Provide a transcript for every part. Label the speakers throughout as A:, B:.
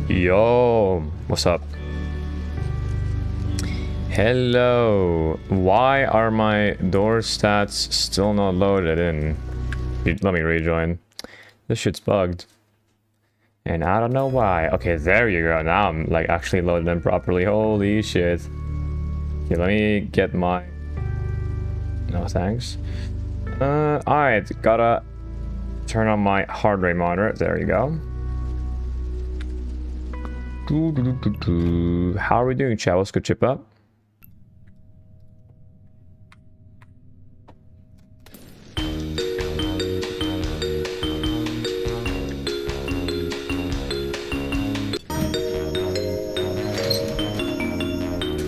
A: Yo, what's up? Hello. Why are my door stats still not loaded in? Let me rejoin. This shit's bugged. And I don't know why. Okay, there you go. Now I'm like actually loaded in properly. Holy shit. Okay, let me get my... No thanks. Alright, gotta turn on my heart rate monitor. There you go. How are we doing, chat? What's good, chip up?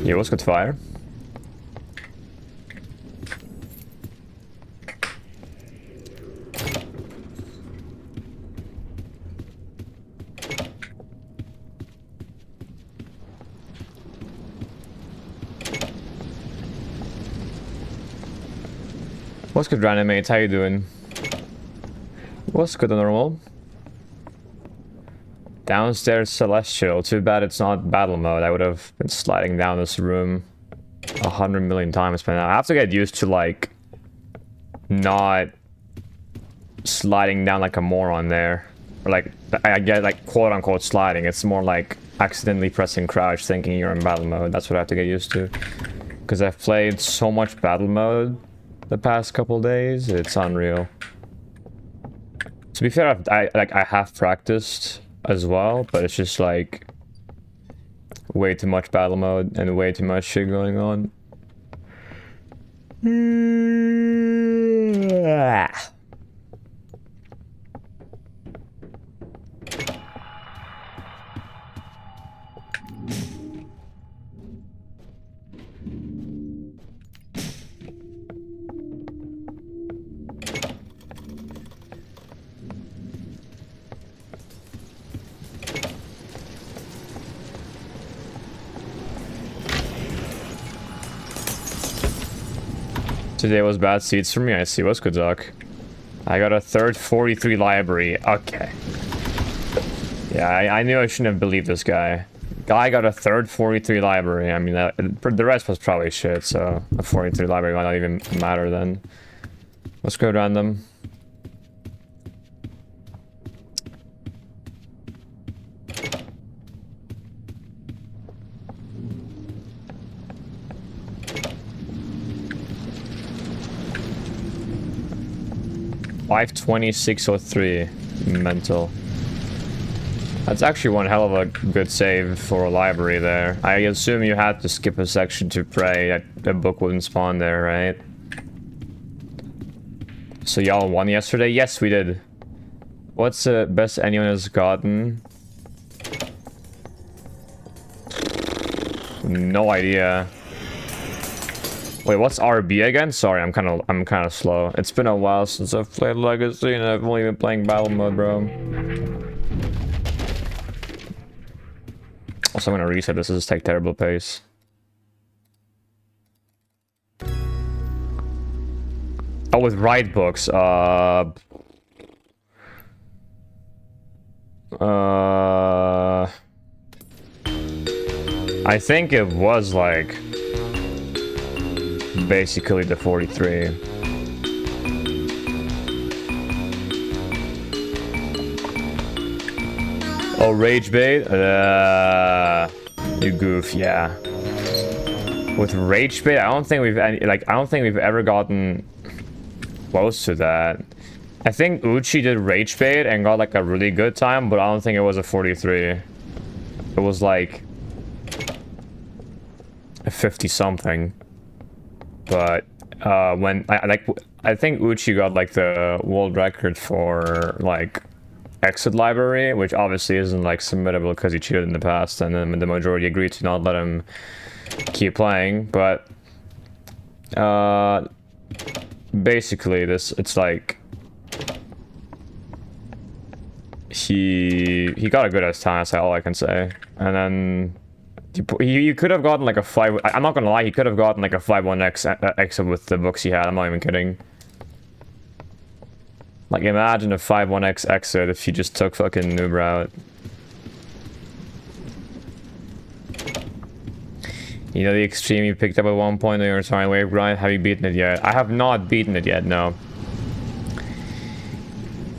A: Yeah, what's good, fire? What's good, random mates? How you doing? What's good, normal? Downstairs celestial. Too bad it's not battle mode. I would have been sliding down this room 100 million times by now. I have to get used to like not sliding down like a moron there, or like I get like quote unquote sliding. It's more like accidentally pressing crouch thinking you're in battle mode. That's what I have to get used to, because I've played so much battle mode the past couple days. It's unreal. To be fair, I have practiced as well, but it's just like way too much battle mode and way too much shit going on. Today was bad seats for me. I see. What's good, Doc? I got a third 43 library. Okay. Yeah, I knew I shouldn't have believed this guy. Guy got a third 43 library. I mean, the rest was probably shit, so a 43 library might not even matter then. Let's go random. $526.03 mental. That's actually one hell of a good save for a library there. I assume you had to skip a section to pray that the book wouldn't spawn there, right? So y'all won yesterday? Yes, we did. What's the best anyone has gotten? No idea. Wait, what's RB again? Sorry, I'm kind of slow. It's been a while since I've played Legacy, and I've only been playing battle mode, bro. Also, I'm gonna reset this. This is take terrible pace. Oh, with write books. I think it was like basically the 43. Oh, rage bait? You goof, yeah. With rage bait, I don't think we've ever gotten close to that. I think Uchi did rage bait and got like a really good time, but I don't think it was a 43. It was like a 50 something. But when I think Uchi got like the world record for like exit library, which obviously isn't like submittable because he cheated in the past, and then the majority agreed to not let him keep playing. But basically it's like he got a good ass time. That's all I can say. And then you could have gotten like a 5. I'm not gonna lie, he could have gotten like a 5-1x exit with the books he had. I'm not even kidding. Like, imagine a 5-1x exit if he just took fucking noob route. You know the extreme you picked up at one point on your sine wave grind? Have you beaten it yet? I have not beaten it yet, no.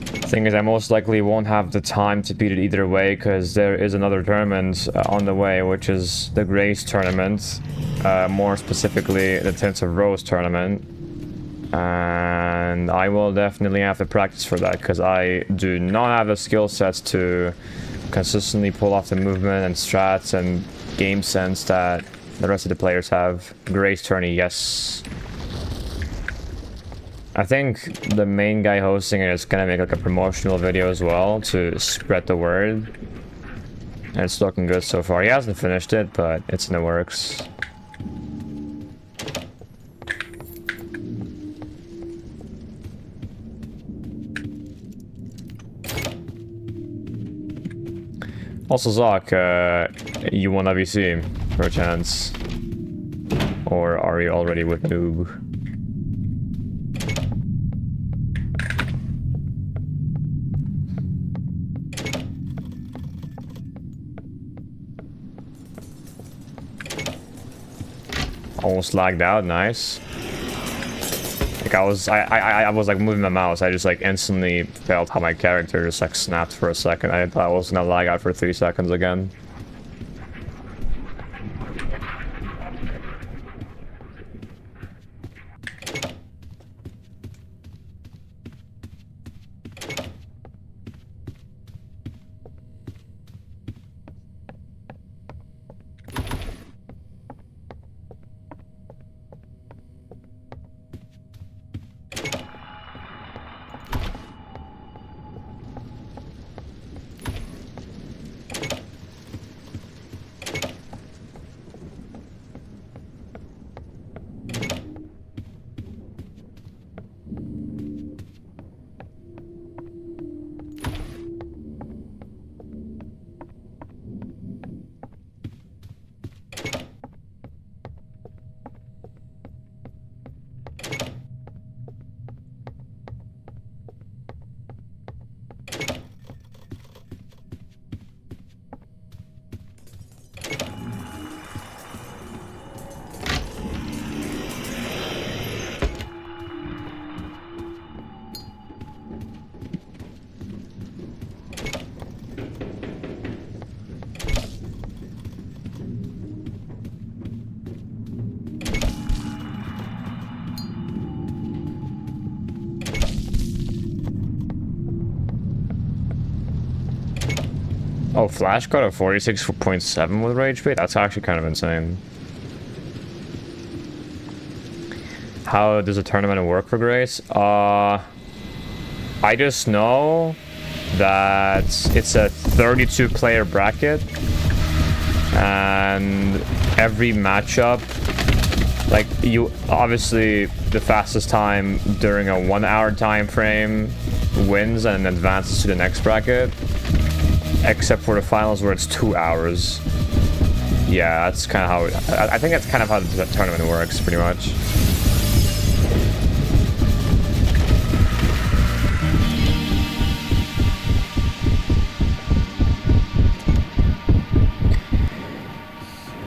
A: Thing is, I most likely won't have the time to beat it either way, because there is another tournament on the way, which is the Grace tournament. More specifically, the Tints of Rose tournament. And I will definitely have to practice for that, because I do not have the skill sets to consistently pull off the movement and strats and game sense that the rest of the players have. Grace tourney, yes. I think the main guy hosting it is gonna make like a promotional video as well to spread the word. And it's looking good so far. He hasn't finished it, but it's in the works. Also, Zoc, you want WC for a chance? Or are you already with Noob? Almost lagged out, nice. Like I was like moving my mouse, I just like instantly felt how my character just like snapped for a second. I thought I was gonna lag out for 3 seconds again. Oh, Flash got a 46.7 with Rage Bait? That's actually kind of insane. How does a tournament work for Grace? I just know that it's a 32 player bracket, and every matchup, like, you obviously the fastest time during a 1 hour time frame wins and advances to the next bracket, except for the finals where it's 2 hours. Yeah, that's kind of how I think that's kind of how the tournament works, pretty much.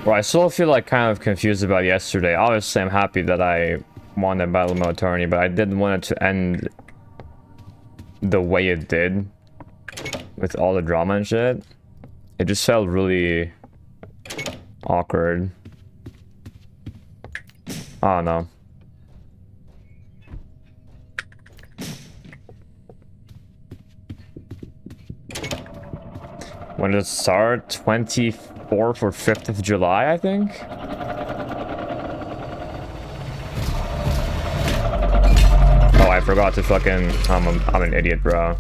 A: Well, I still feel like kind of confused about yesterday. Obviously, I'm happy that I won the battle mode tourney, but I didn't want it to end the way it did, with all the drama and shit. It just felt really awkward. I don't know. When did it start? 24th or 5th of July, I think? Oh, I forgot to fucking... I'm an idiot, bro.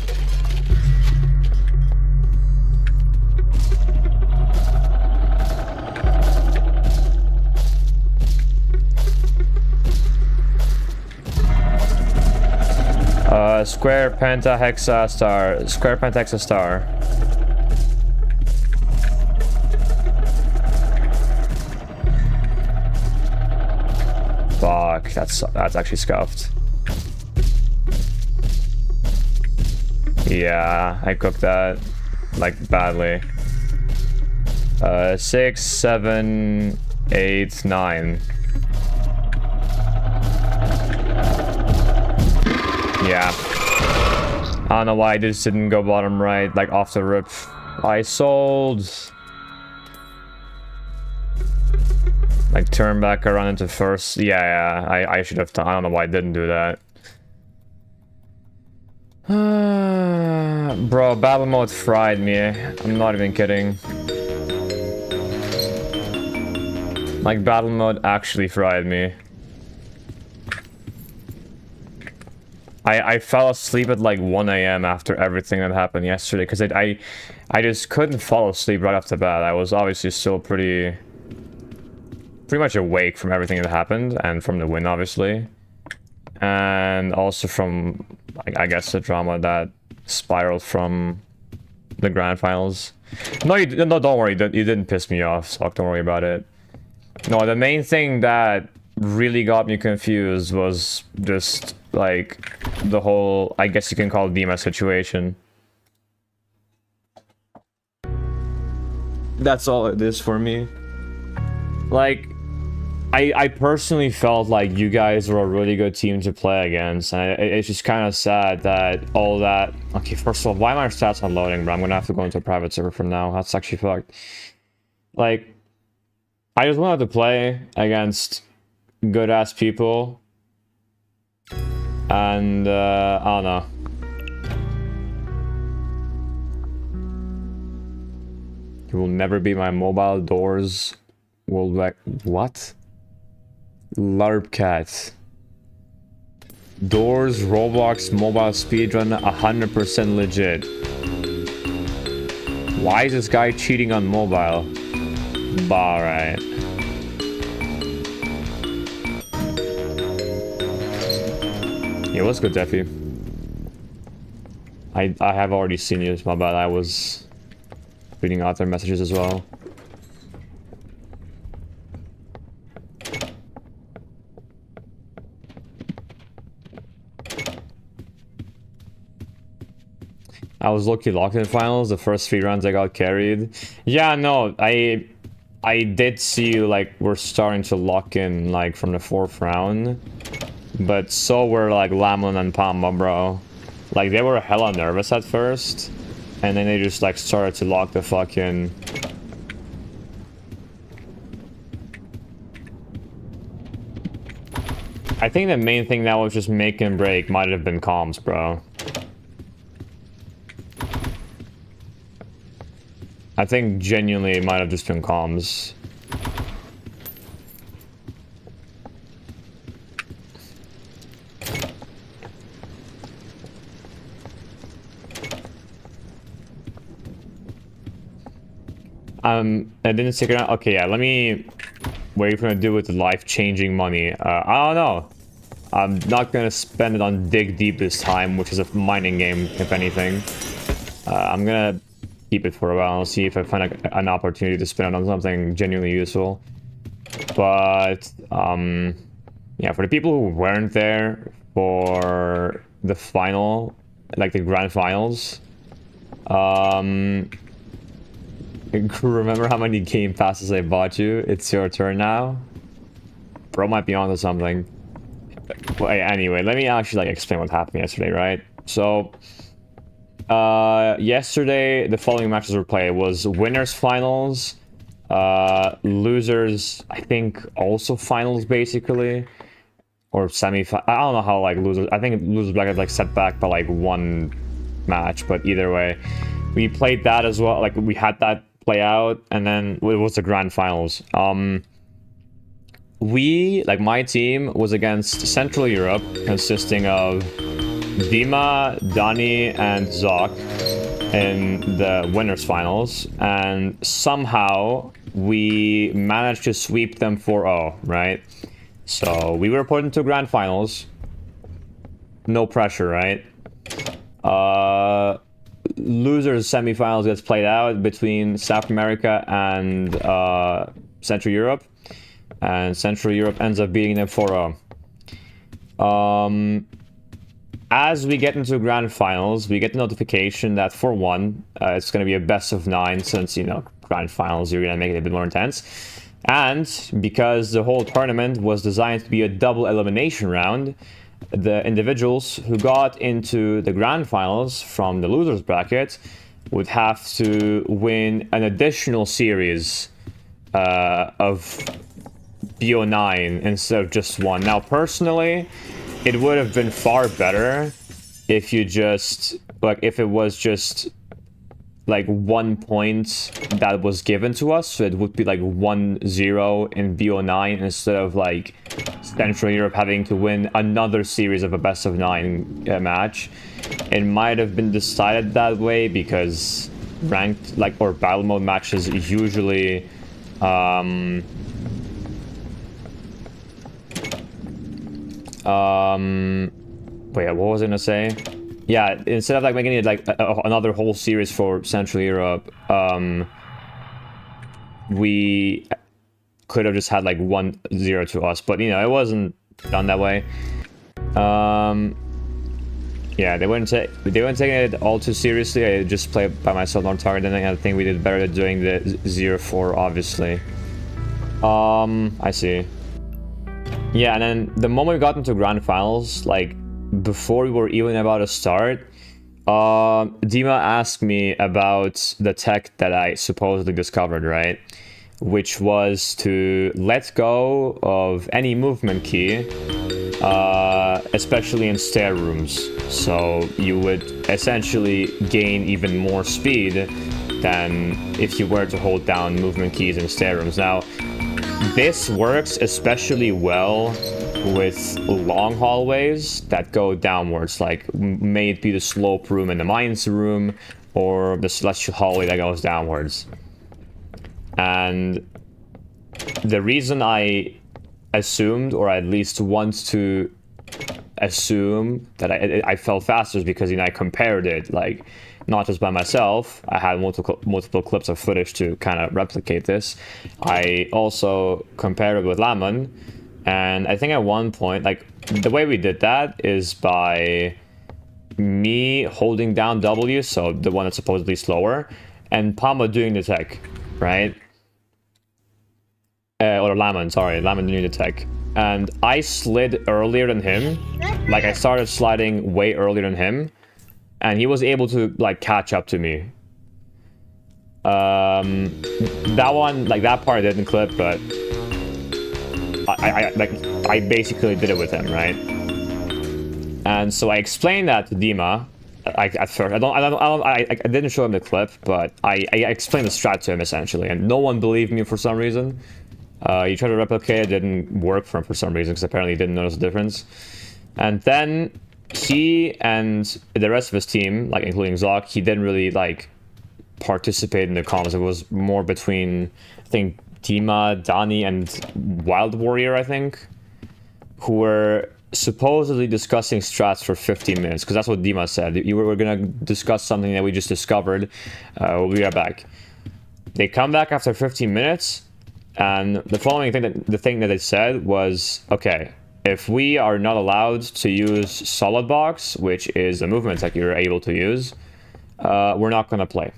A: Square, penta, hexa, star. Square, penta, hexa, star. Fuck, that's actually scuffed. Yeah, I cooked that, like, badly. 6, 7, 8, 9. Yeah. I don't know why this didn't go bottom right, like off the rip. I sold. Like turn back around into first. Yeah, I should have done. I don't know why I didn't do that. Bro, battle mode fried me. I'm not even kidding. Like battle mode actually fried me. I fell asleep at like 1 AM after everything that happened yesterday because I just couldn't fall asleep right off the bat. I was obviously still pretty much awake from everything that happened and from the win, obviously, and also from I guess the drama that spiraled from the grand finals. No, no, don't worry, you didn't piss me off, so don't worry about it. No, the main thing that really got me confused was just like the whole, I guess you can call it Dima situation. That's all it is for me. Like, I personally felt like you guys were a really good team to play against, and it's just kind of sad that all that... Okay, first of all, why are my stats not loading, bro? I'm gonna have to go into a private server from now. That's actually fucked. Like, I just wanted to play against good-ass people, and I don't know. You will never be my mobile doors will like what? LARPcat. Doors, Roblox, mobile speedrun, 100% legit. Why is this guy cheating on mobile? Bah, right. Yeah, what's good, Deffy? I have already seen you, my bad. I was reading out their messages as well. I was lucky locked in finals. The first 3 rounds I got carried. Yeah, no, I did see you, like, we're starting to lock in, like, from the 4th round. But so were, like, Lamlin and Palma, bro. Like, they were hella nervous at first. And then they just, like, started to lock the fuck in. I think the main thing that was just make and break might have been comms, bro. I think genuinely it might have just been comms. I didn't stick around. Okay, yeah, let me... What are you gonna do with the life-changing money? I don't know. I'm not gonna spend it on Dig Deep this time, which is a mining game, if anything. I'm gonna keep it for a while and see if I find an opportunity to spend it on something genuinely useful. But, yeah, for the people who weren't there for the final, like the grand finals, remember how many game passes I bought you? It's your turn now. Bro might be onto something. Well, anyway, let me actually like explain what happened yesterday, right? So, yesterday the following matches were played. It was winners finals, losers, I think also finals basically, or semi. I don't know how like losers. I think losers bracket like set back by like 1 match, but either way, we played that as well. Like we had that play out, and then it was the grand finals. Like my team was against Central Europe, consisting of Dima, Dani, and Zoc in the winners finals, and somehow we managed to sweep them 4-0, right? So we were put into grand finals. No pressure, right? Losers semifinals gets played out between South America and Central Europe, and Central Europe ends up beating them 4-0. As we get into grand finals, we get the notification that for one, it's going to be a best of 9, since, you know, grand finals, you're going to make it a bit more intense. And because the whole tournament was designed to be a double elimination round, the individuals who got into the grand finals from the losers bracket would have to win an additional series of BO9 instead of just one. Now, personally, it would have been far better if you just, like, if it was just like 1 point that was given to us, so it would be like 1-0 in BO9 instead of like Central Europe having to win another series of a best of 9 match. It might have been decided that way because ranked like or battle mode matches usually wait, what was I gonna say? Yeah, instead of like making it like another whole series for Central Europe, we could have just had like 1-0 to us, but you know, it wasn't done that way. Yeah, they weren't taking it all too seriously. I just played by myself on target, and I think we did better doing the 0-4, obviously. I see. Yeah, and then the moment we got into grand finals, like before we were even about to start, Dima asked me about the tech that I supposedly discovered, right? Which was to let go of any movement key, especially in stair rooms. So you would essentially gain even more speed than if you were to hold down movement keys in stair rooms. Now, this works especially well with long hallways that go downwards, like may it be the slope room in the mines room or the celestial hallway that goes downwards. And the reason I assumed, or at least want to assume, that I felt faster is because, you know, I compared it, like, not just by myself. I had multiple clips of footage to kind of replicate this. I also compared it with Lemon, and I think at one point, like, the way we did that is by me holding down W, so the one that's supposedly slower, and Pama doing the tech, right? Or Lemon, sorry, Lemon doing the tech. And I slid earlier than him. Like, I started sliding way earlier than him, and he was able to like catch up to me. That one, like that part I didn't clip, but I basically did it with him, right? And so I explained that to Dima. At first, I didn't show him the clip, but I explained the strat to him essentially, and no one believed me for some reason. He tried to replicate it, didn't work for him for some reason, because apparently he didn't notice the difference. And then he and the rest of his team, like including Zoc, he didn't really like participate in the comms. It was more between, I think, Dima, Dani, and Wild Warrior, I think, who were supposedly discussing strats for 15 minutes, because that's what Dima said. You were gonna discuss something that we just discovered. We'll be right back. They come back after 15 minutes, and the following thing the thing that they said was, okay, if we are not allowed to use solid box, which is a movement tech you're able to use, we're not gonna play.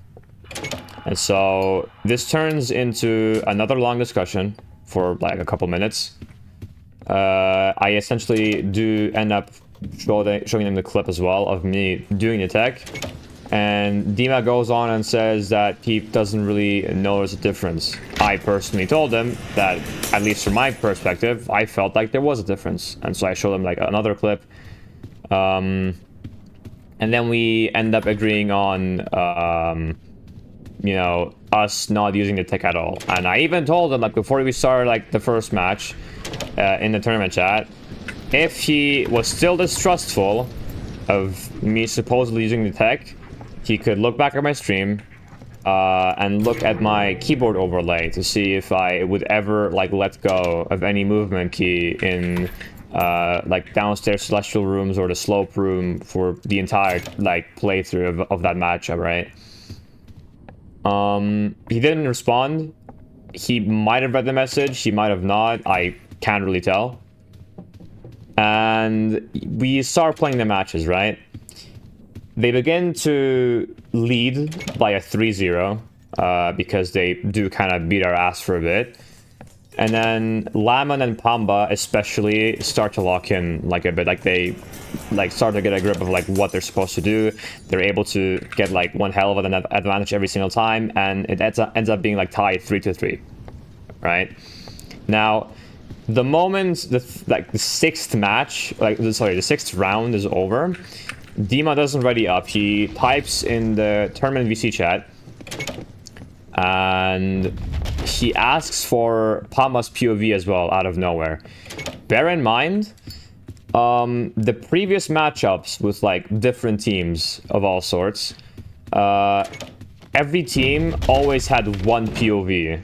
A: And so this turns into another long discussion for like a couple minutes. I essentially do end up showing them the clip as well of me doing the tech. And Dima goes on and says that he doesn't really notice a difference. I personally told him that, at least from my perspective, I felt like there was a difference. And so I showed him like another clip. And then we end up agreeing on, you know, us not using the tech at all. And I even told him, like, before we started like the first match in the tournament chat, if he was still distrustful of me supposedly using the tech, he could look back at my stream and look at my keyboard overlay to see if I would ever like let go of any movement key in like downstairs celestial rooms or the slope room for the entire like playthrough of that matchup, right? He didn't respond. He might have read the message, he might have not. I can't really tell. And we start playing the matches, right? They begin to lead by a 3-0 because they do kind of beat our ass for a bit. And then Lemon and Pamba especially start to lock in like a bit. Like they start to get a grip of like what they're supposed to do. They're able to get like one hell of an advantage every single time, and it ends up being like tied 3-3, right? Now, the moment the sixth match, the sixth round is over, Dima doesn't ready up. He types in the tournament VC chat, and he asks for Pama's POV as well out of nowhere. Bear in mind, the previous matchups with like different teams of all sorts, every team always had one POV.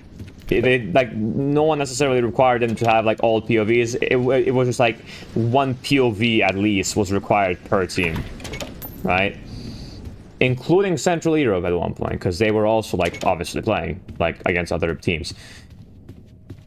A: Like no one necessarily required them to have like all POVs. It was just like one POV at least was required per team, right? Including Central Europe at one point, because they were also like obviously playing like against other teams.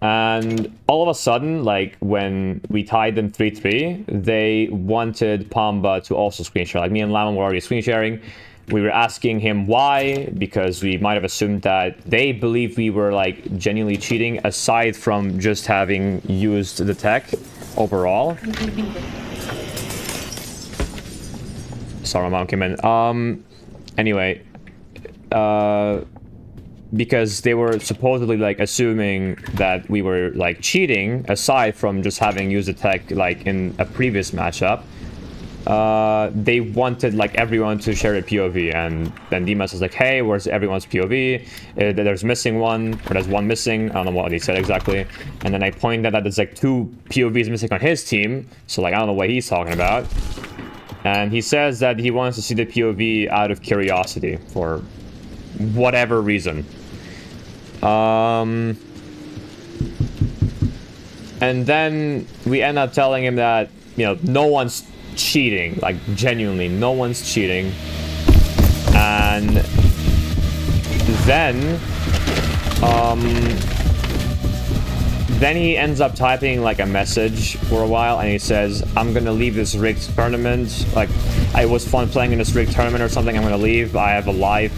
A: And all of a sudden, like when we tied them 3-3, they wanted Pamba to also screen share. Like me and Lemon were already screen sharing. We were asking him why, because we might have assumed that they believed we were like genuinely cheating, aside from just having used the tech overall. Sorry, my mom came in. Anyway, because they were supposedly like assuming that we were like cheating, aside from just having used the tech like in a previous matchup. They wanted like everyone to share a POV, and then Dimas is like, hey, where's everyone's POV? There's missing one, or there's one missing. I don't know what he said exactly. And then I pointed out that there's like 2 POVs missing on his team, so like I don't know what he's talking about. And he says that he wants to see the POV out of curiosity for whatever reason. And then we end up telling him that, you know, no one's cheating, like genuinely no one's cheating. And then he ends up typing like a message for a while, and he says, I'm gonna leave this rigged tournament, like it was fun playing in this rigged tournament or something, I'm gonna leave, I have a life.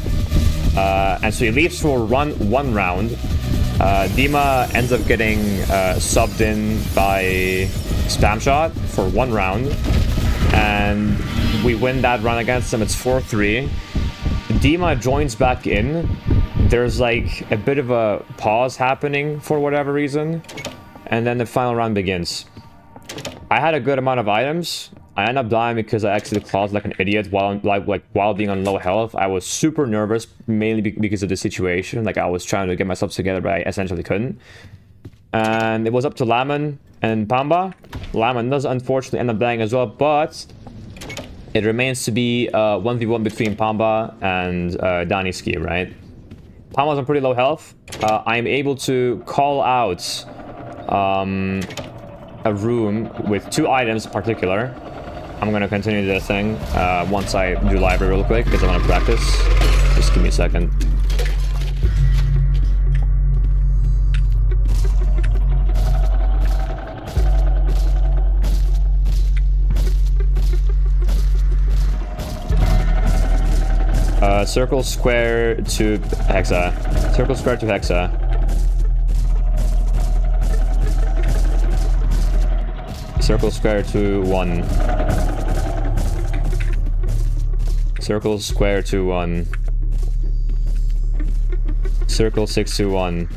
A: And so he leaves for one round. Dima ends up getting subbed in by Spam Shot for 1 round, and we win that round against him. It's 4-3. Dima joins back in. There's like a bit of a pause happening for whatever reason, and then the final round begins. I had a good amount of items. I end up dying because I exited claws like an idiot while being on low health. I was super nervous, mainly because of the situation. Like I was trying to get myself together, but I essentially couldn't. And it was up to Lemon and Pamba. Lemon does unfortunately end up dying as well, but it remains to be 1v1 between Pamba and Daniski, right? Pamba's on pretty low health. I'm able to call out a room with 2 items in particular. I'm gonna continue the thing once I do library real quick because I want to practice. Just give me a second. Circle square to hexa. Circle square to hexa. Circle square to 1. Circle square to 1. Circle 6 to 1.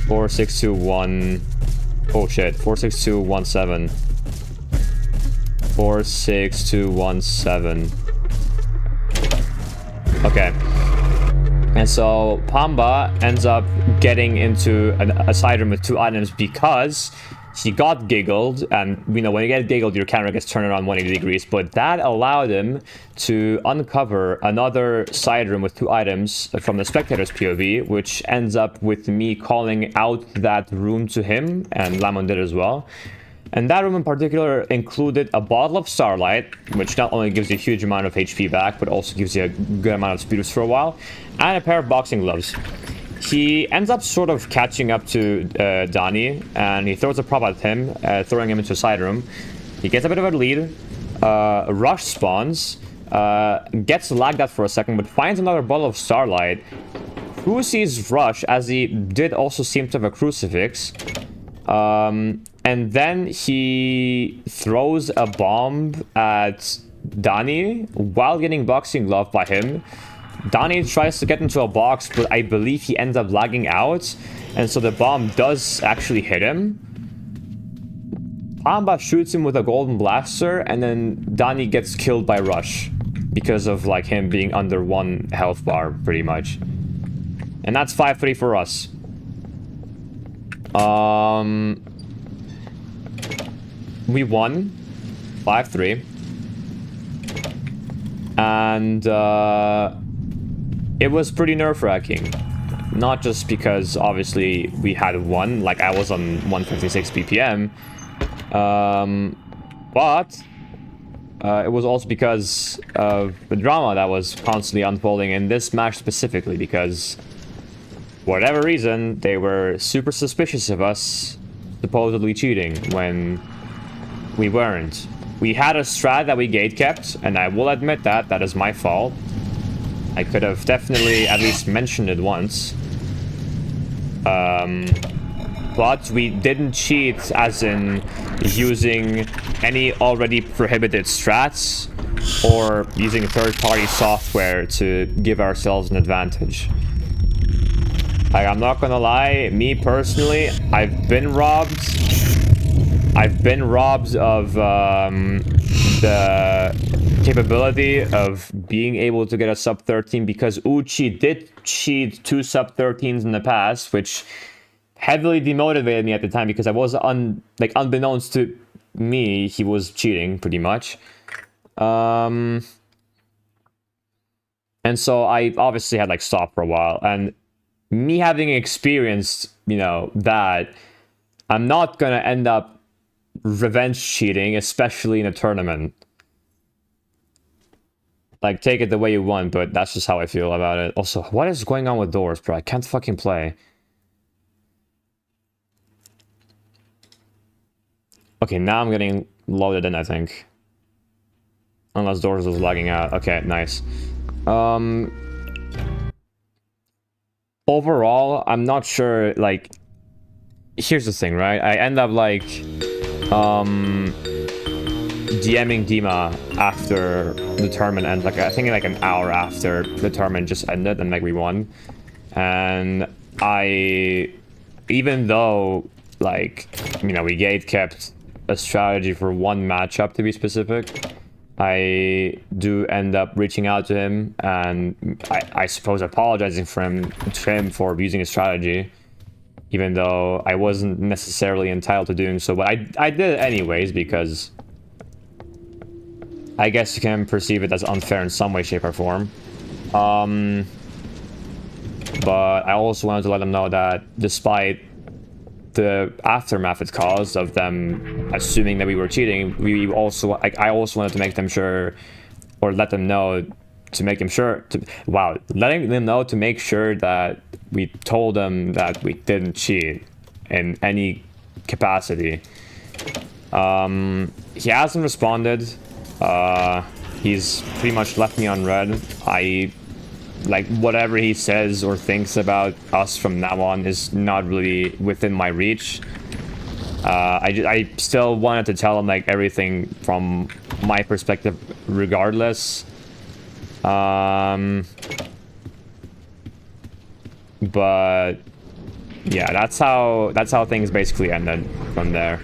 A: 4 6 to 1. Oh shit. 4 6 to 1 7. 4 6 to 1 7. Okay. And so Pamba ends up getting into a side room with 2 items because he got giggled, and you know when you get giggled your camera gets turned around 180 degrees, but that allowed him to uncover another side room with 2 items from the spectator's POV, which ends up with me calling out that room to him, and Lemon did as well. And that room in particular included a bottle of Starlight, which not only gives you a huge amount of HP back, but also gives you a good amount of speed boost for a while, and a pair of boxing gloves. He ends up sort of catching up to Donnie, and he throws a prop at him, throwing him into a side room. He gets a bit of a lead, Rush spawns, gets lagged out for a second, but finds another bottle of Starlight, Crucy's rush, as he did also seem to have a crucifix. And then he throws a bomb at Danny while getting boxing glove by him. Danny tries to get into a box, but I believe he ends up lagging out. And so the bomb does actually hit him. Pamba shoots him with a golden blaster, and then Danny gets killed by Rush because of like him being under 1 health bar, pretty much. And that's 5-3 for us. We won 5-3. And it was pretty nerve-wracking. Not just because obviously we had won, like I was on 156 BPM, but it was also because of the drama that was constantly unfolding in this match specifically, because for whatever reason they were super suspicious of us supposedly cheating when we weren't. We had a strat that we gatekept, and I will admit that that is my fault. I could have definitely at least mentioned it once. But we didn't cheat as in using any already prohibited strats or using third-party software to give ourselves an advantage. Like, I'm not gonna lie, me personally, I've been robbed of the capability of being able to get a sub 13 because Uchi did cheat 2 sub 13s in the past, which heavily demotivated me at the time because I was unbeknownst to me, he was cheating pretty much. And so I obviously had like stopped for a while, and me having experienced, you know, that, I'm not gonna end up revenge cheating, especially in a tournament. Like, take it the way you want, but that's just how I feel about it. Also, what is going on with doors, bro? I can't fucking play. Okay, now I'm getting loaded in, I think. Unless doors was lagging out. Okay, nice. Overall, I'm not sure, like, here's the thing, right? I end up, like, DMing Dima after the tournament ended, like, I think like an hour after the tournament just ended and, like, we won. And even though, like, you know, we gatekept a strategy for 1 matchup to be specific, I do end up reaching out to him and I suppose apologizing to him for using a strategy, even though I wasn't necessarily entitled to doing so. But I did it anyways because I guess you can perceive it as unfair in some way, shape, or form. But I also wanted to let them know that despite the aftermath it caused of them assuming that we were cheating, I also wanted to make them sure, or let them know to make them sure letting them know to make sure that we told them that we didn't cheat in any capacity. He hasn't responded. He's pretty much left me on red. Like, whatever he says or thinks about us from now on is not really within my reach. I still wanted to tell him, like, everything from my perspective regardless. But yeah, that's how things basically ended from there.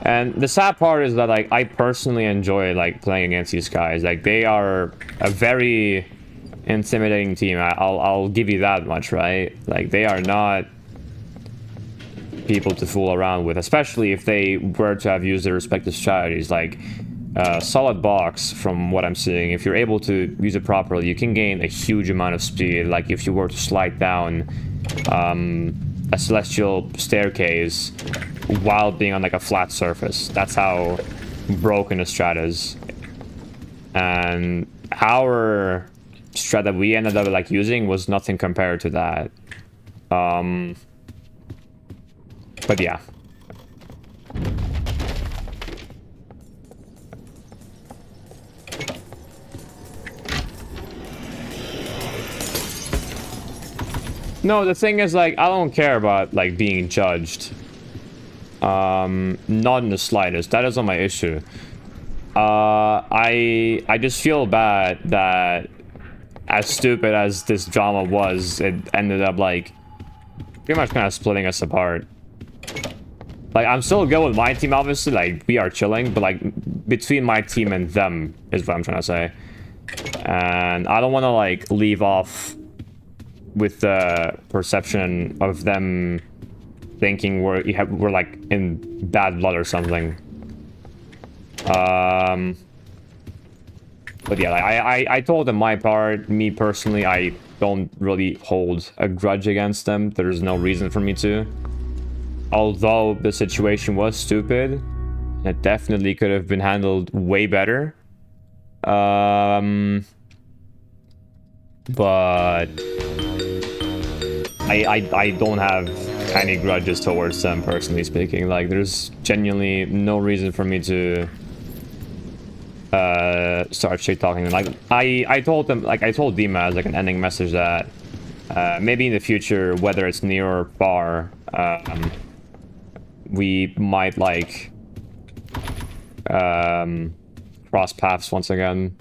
A: And the sad part is that, like, I personally enjoy, like, playing against these guys. Like, they are a very intimidating team. I'll give you that much, right? Like, they are not people to fool around with, especially if they were to have used their respective strategies. Like, solid box, from what I'm seeing, if you're able to use it properly, you can gain a huge amount of speed. Like, if you were to slide down a celestial staircase while being on, like, a flat surface. That's how broken the strat is. And our strat that we ended up, like, using was nothing compared to that. But yeah. No, the thing is, like, I don't care about, like, being judged. Not in the slightest. That is not my issue. I just feel bad that as stupid as this drama was, it ended up, like, pretty much kind of splitting us apart. Like, I'm still good with my team, obviously, like, we are chilling, but, like, between my team and them is what I'm trying to say. And I don't want to, like, leave off with the perception of them thinking we're like, in bad blood or something. But yeah, like, I told them my part. Me, personally, I don't really hold a grudge against them. There's no reason for me to. Although the situation was stupid, it definitely could have been handled way better. But I don't have any grudges towards them, personally speaking. Like, there's genuinely no reason for me to start shit talking them. Like, I told them, like, I told Dima as like an ending message that maybe in the future, whether it's near or far, we might, like, cross paths once again.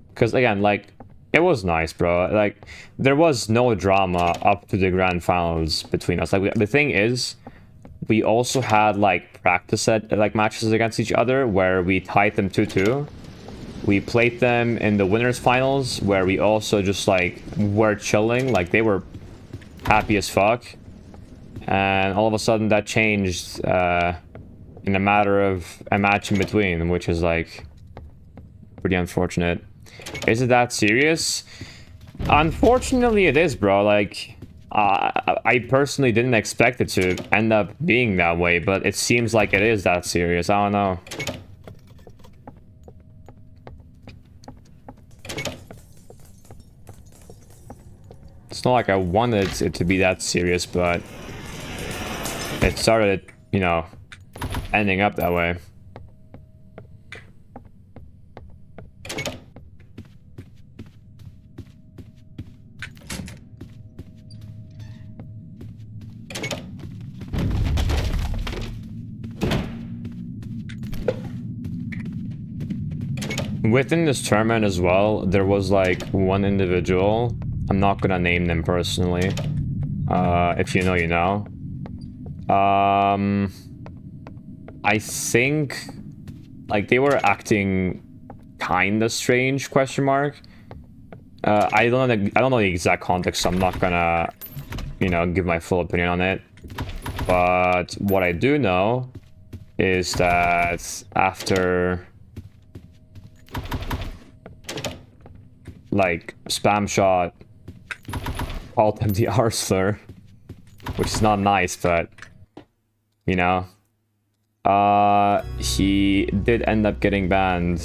A: Because, again, like, it was nice, bro. Like, there was no drama up to the grand finals between us. Like, the thing is, we also had, like, practice matches against each other where we tied them 2-2. We played them in the winners finals where we also just, like, were chilling. Like, they were happy as fuck. And all of a sudden that changed in a matter of a match in between, which is, like, pretty unfortunate. Is it that serious? Unfortunately, it is, bro. Like, I personally didn't expect it to end up being that way, but it seems like it is that serious. I don't know. It's not like I wanted it to be that serious, but it started, you know, ending up that way. Within this tournament as well, there was, like, one individual. I'm not gonna name them personally. If you know, you know. I think, like, they were acting kinda strange, question mark. I don't know the exact context, so I'm not gonna, you know, give my full opinion on it. But what I do know is that after, like, Spam Shot called him the Arsler, which is not nice, but, you know, he did end up getting banned.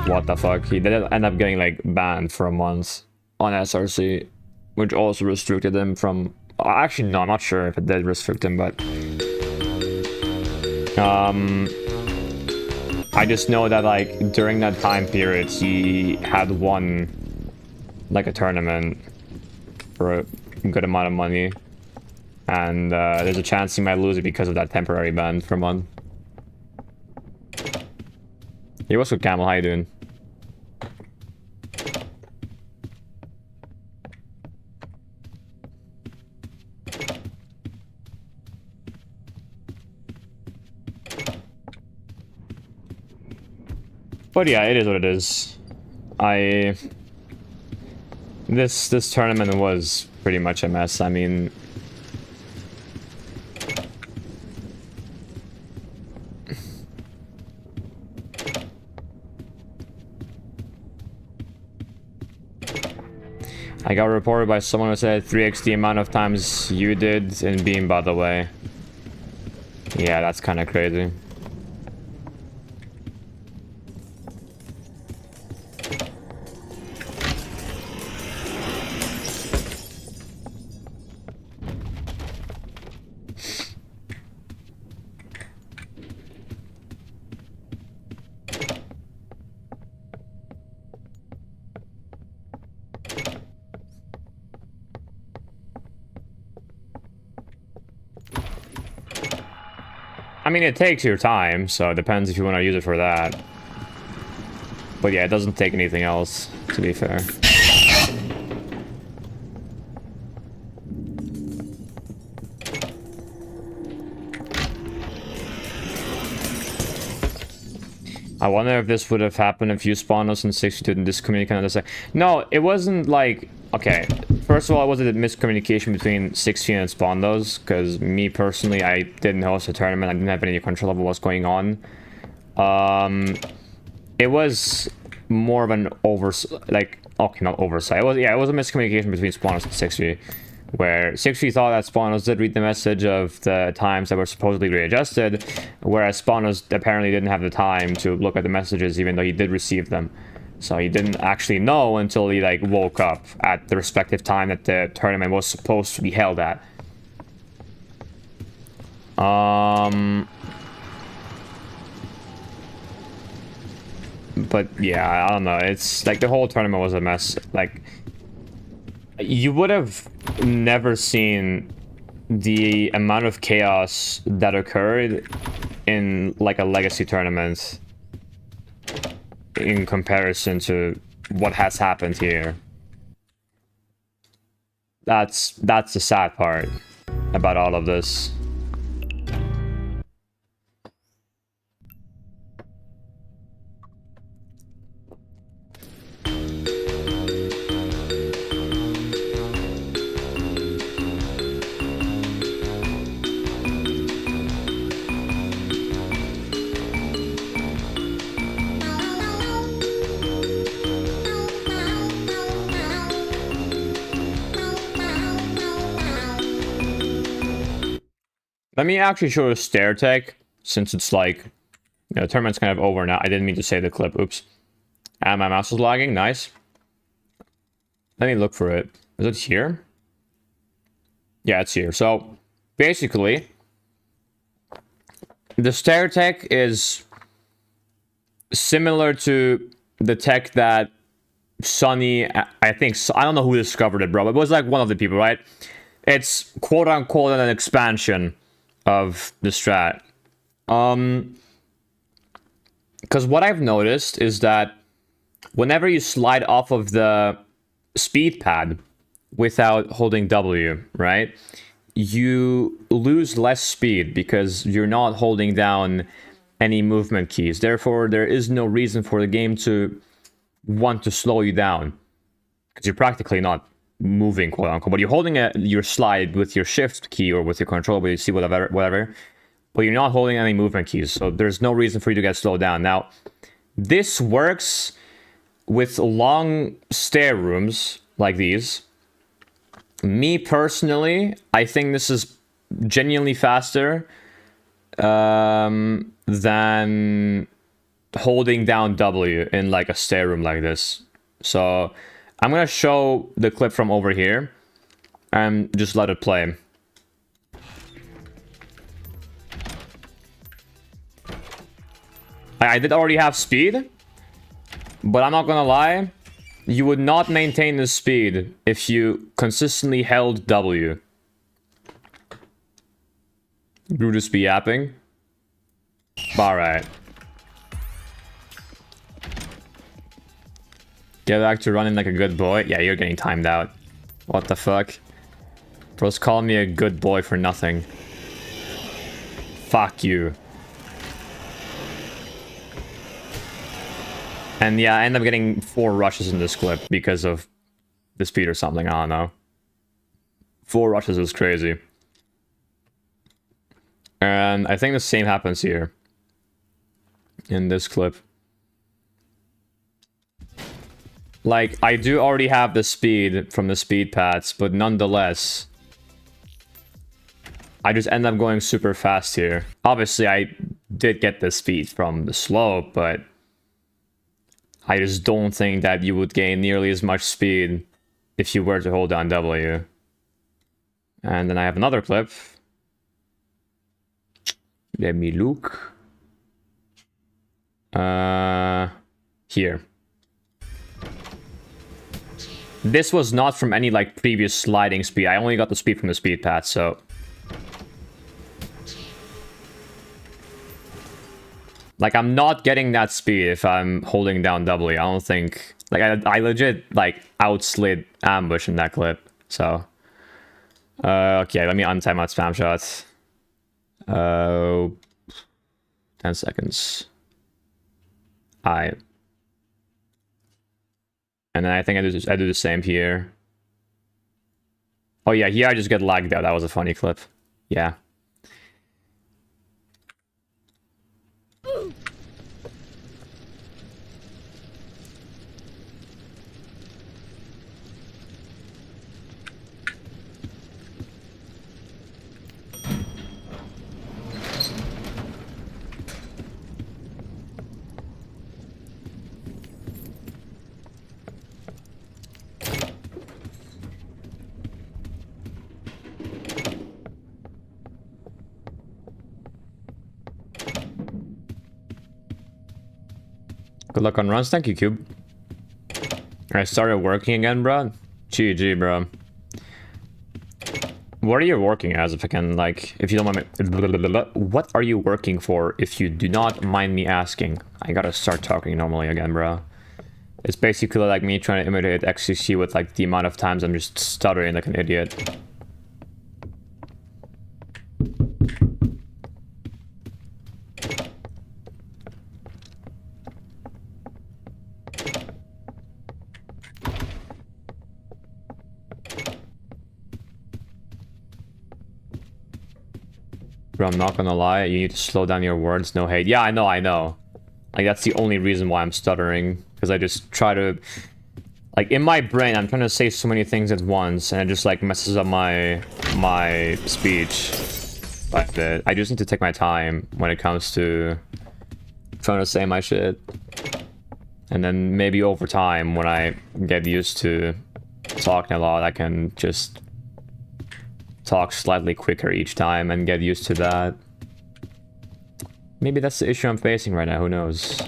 A: What the fuck? He did end up getting, like, banned for a month on SRC, which also restricted him from... Actually, no, I'm not sure if it did restrict him, but... I just know that, like, during that time period, he had won, like, a tournament for a good amount of money. And there's a chance he might lose it because of that temporary ban for a month. Hey, what's good, Camel? How you doing? But yeah, it is what it is. This tournament was pretty much a mess. I mean, I got reported by someone who said 3x the amount of times you did in Beam, by the way. Yeah, that's kind of crazy. I mean, it takes your time, so it depends if you want to use it for that. But yeah, it doesn't take anything else, to be fair. I wonder if this would have happened if you spawned us in 62 and this communication on the side. No, it wasn't like... Okay, first of all, it was a miscommunication between 16 and Spondos, because me personally, I didn't host a tournament, I didn't have any control over what's going on. It was more of an okay, not oversight. It was a miscommunication between Spondos and 60, where 60 thought that Spawners did read the message of the times that were supposedly readjusted, whereas Spawners apparently didn't have the time to look at the messages even though he did receive them. So he didn't actually know until he like woke up at the respective time that the tournament was supposed to be held at. But yeah, I don't know. It's like the whole tournament was a mess. Like, you would have never seen the amount of chaos that occurred in like a legacy tournament in comparison to what has happened here. That's the sad part about all of this. Let me actually show a stair tech, since it's like, you know, the tournament's kind of over now. I didn't mean to save the clip, oops. And my mouse was lagging, nice. Let me look for it. Is it here? Yeah, it's here. So, basically, the stair tech is similar to the tech that Sonny, I don't know who discovered it, bro, but it was like one of the people, right? It's quote-unquote an expansion of the strat. Because what I've noticed is that whenever you slide off of the speed pad without holding W, right, you lose less speed because you're not holding down any movement keys. Therefore, there is no reason for the game to want to slow you down, because you're practically not moving, quote unquote, but you're holding your slide with your shift key or with your control, but you see whatever, but you're not holding any movement keys, so there's no reason for you to get slowed down. Now, this works with long stair rooms like these. Me personally, I think this is genuinely faster than holding down W in like a stair room like this. So I'm gonna show the clip from over here and just let it play. I did already have speed, but I'm not gonna lie, you would not maintain this speed if you consistently held W. Brutus be yapping. Alright. Get back to running like a good boy. Yeah, you're getting timed out. What the fuck? Bro's calling me a good boy for nothing. Fuck you. And yeah, I end up getting 4 rushes in this clip because of the speed or something. I don't know. 4 rushes is crazy. And I think the same happens here. In this clip. Like, I do already have the speed from the speed pads, but nonetheless, I just end up going super fast here. Obviously, I did get the speed from the slope, but I just don't think that you would gain nearly as much speed if you were to hold down W. And then I have another clip. Let me look. Here. This was not from any like previous sliding speed. I only got the speed from the speed pad, so Like, I'm not getting that speed if I'm holding down W. I don't think... Like, I legit, like, outslid ambush in that clip. So... okay, let me untime my spam shots. 10 seconds. Alright. And then I think I do the same here. Oh yeah, here I just get lagged out. That was a funny clip. Yeah. Good luck on runs. Thank you, Cube. I started working again, bro. GG, bro. What are you working as, if I can, like, if you don't mind me... What are you working for, if you do not mind me asking? I gotta start talking normally again, bro. It's basically like me trying to imitate XCC with, like, the amount of times I'm just stuttering like an idiot. Bro, I'm not gonna lie, you need to slow down your words, no hate. Yeah, I know. Like, that's the only reason why I'm stuttering. Because I just try to... Like, in my brain, I'm trying to say so many things at once, and it just, like, messes up my speech. But I just need to take my time when it comes to trying to say my shit. And then maybe over time, when I get used to talking a lot, I can just... talk slightly quicker each time and get used to that. Maybe that's the issue I'm facing right now, who knows?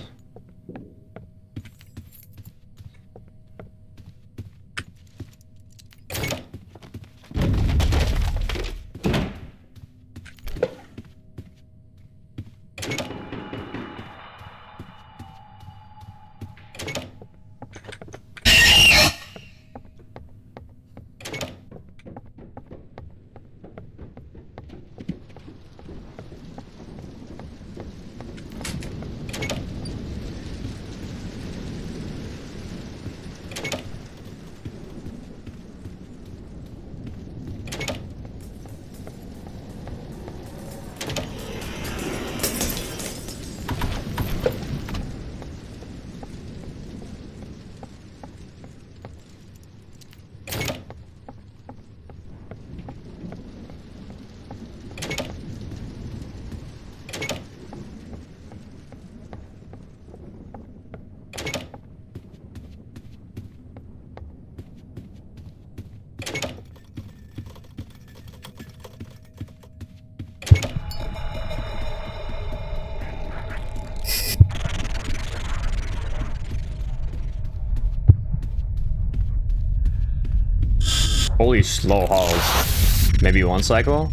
A: Holy slow hauls. Maybe one cycle?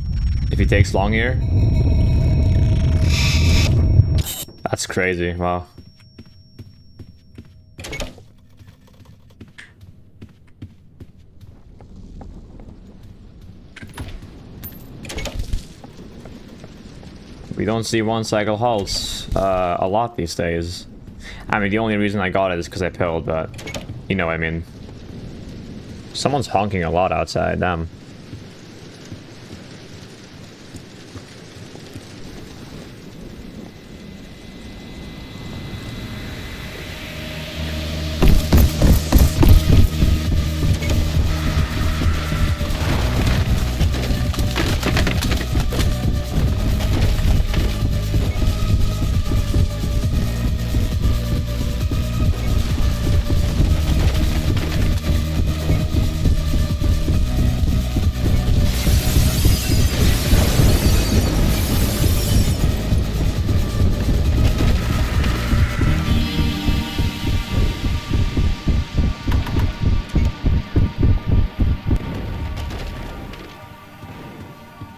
A: If he takes long here? That's crazy, wow. We don't see one cycle hauls a lot these days. I mean, the only reason I got it is because I pilled, but you know what I mean. Someone's honking a lot outside, damn.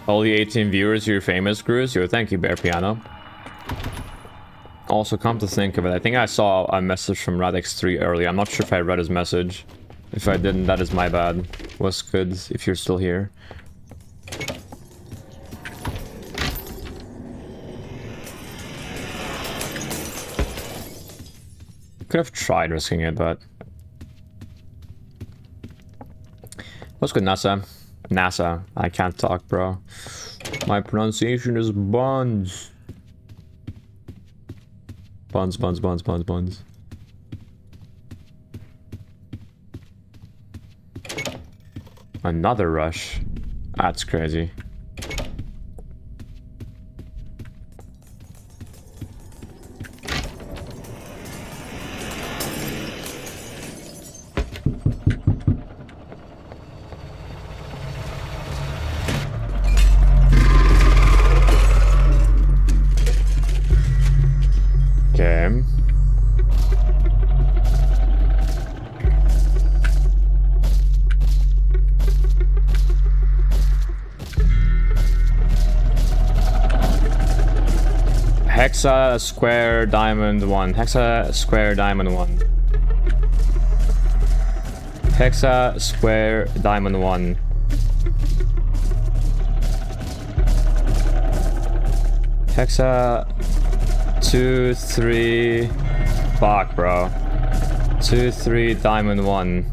A: All the 18 viewers, you're famous, Cruz. Yo, thank you, Bear Piano. Also, come to think of it, I think I saw a message from Radix3 earlier. I'm not sure if I read his message. If I didn't, that is my bad. What's good if you're still here? Could have tried risking it, but... What's good, NASA? NASA. I can't talk, bro. My pronunciation is buns. Buns, buns, buns, buns, buns. Another rush. That's crazy. Okay. Hexa, square, diamond, 1. Hexa, square, diamond, 1. Hexa, square, diamond, 1. Hexa, 2, 3... Fuck, bro. 2, 3, diamond, 1.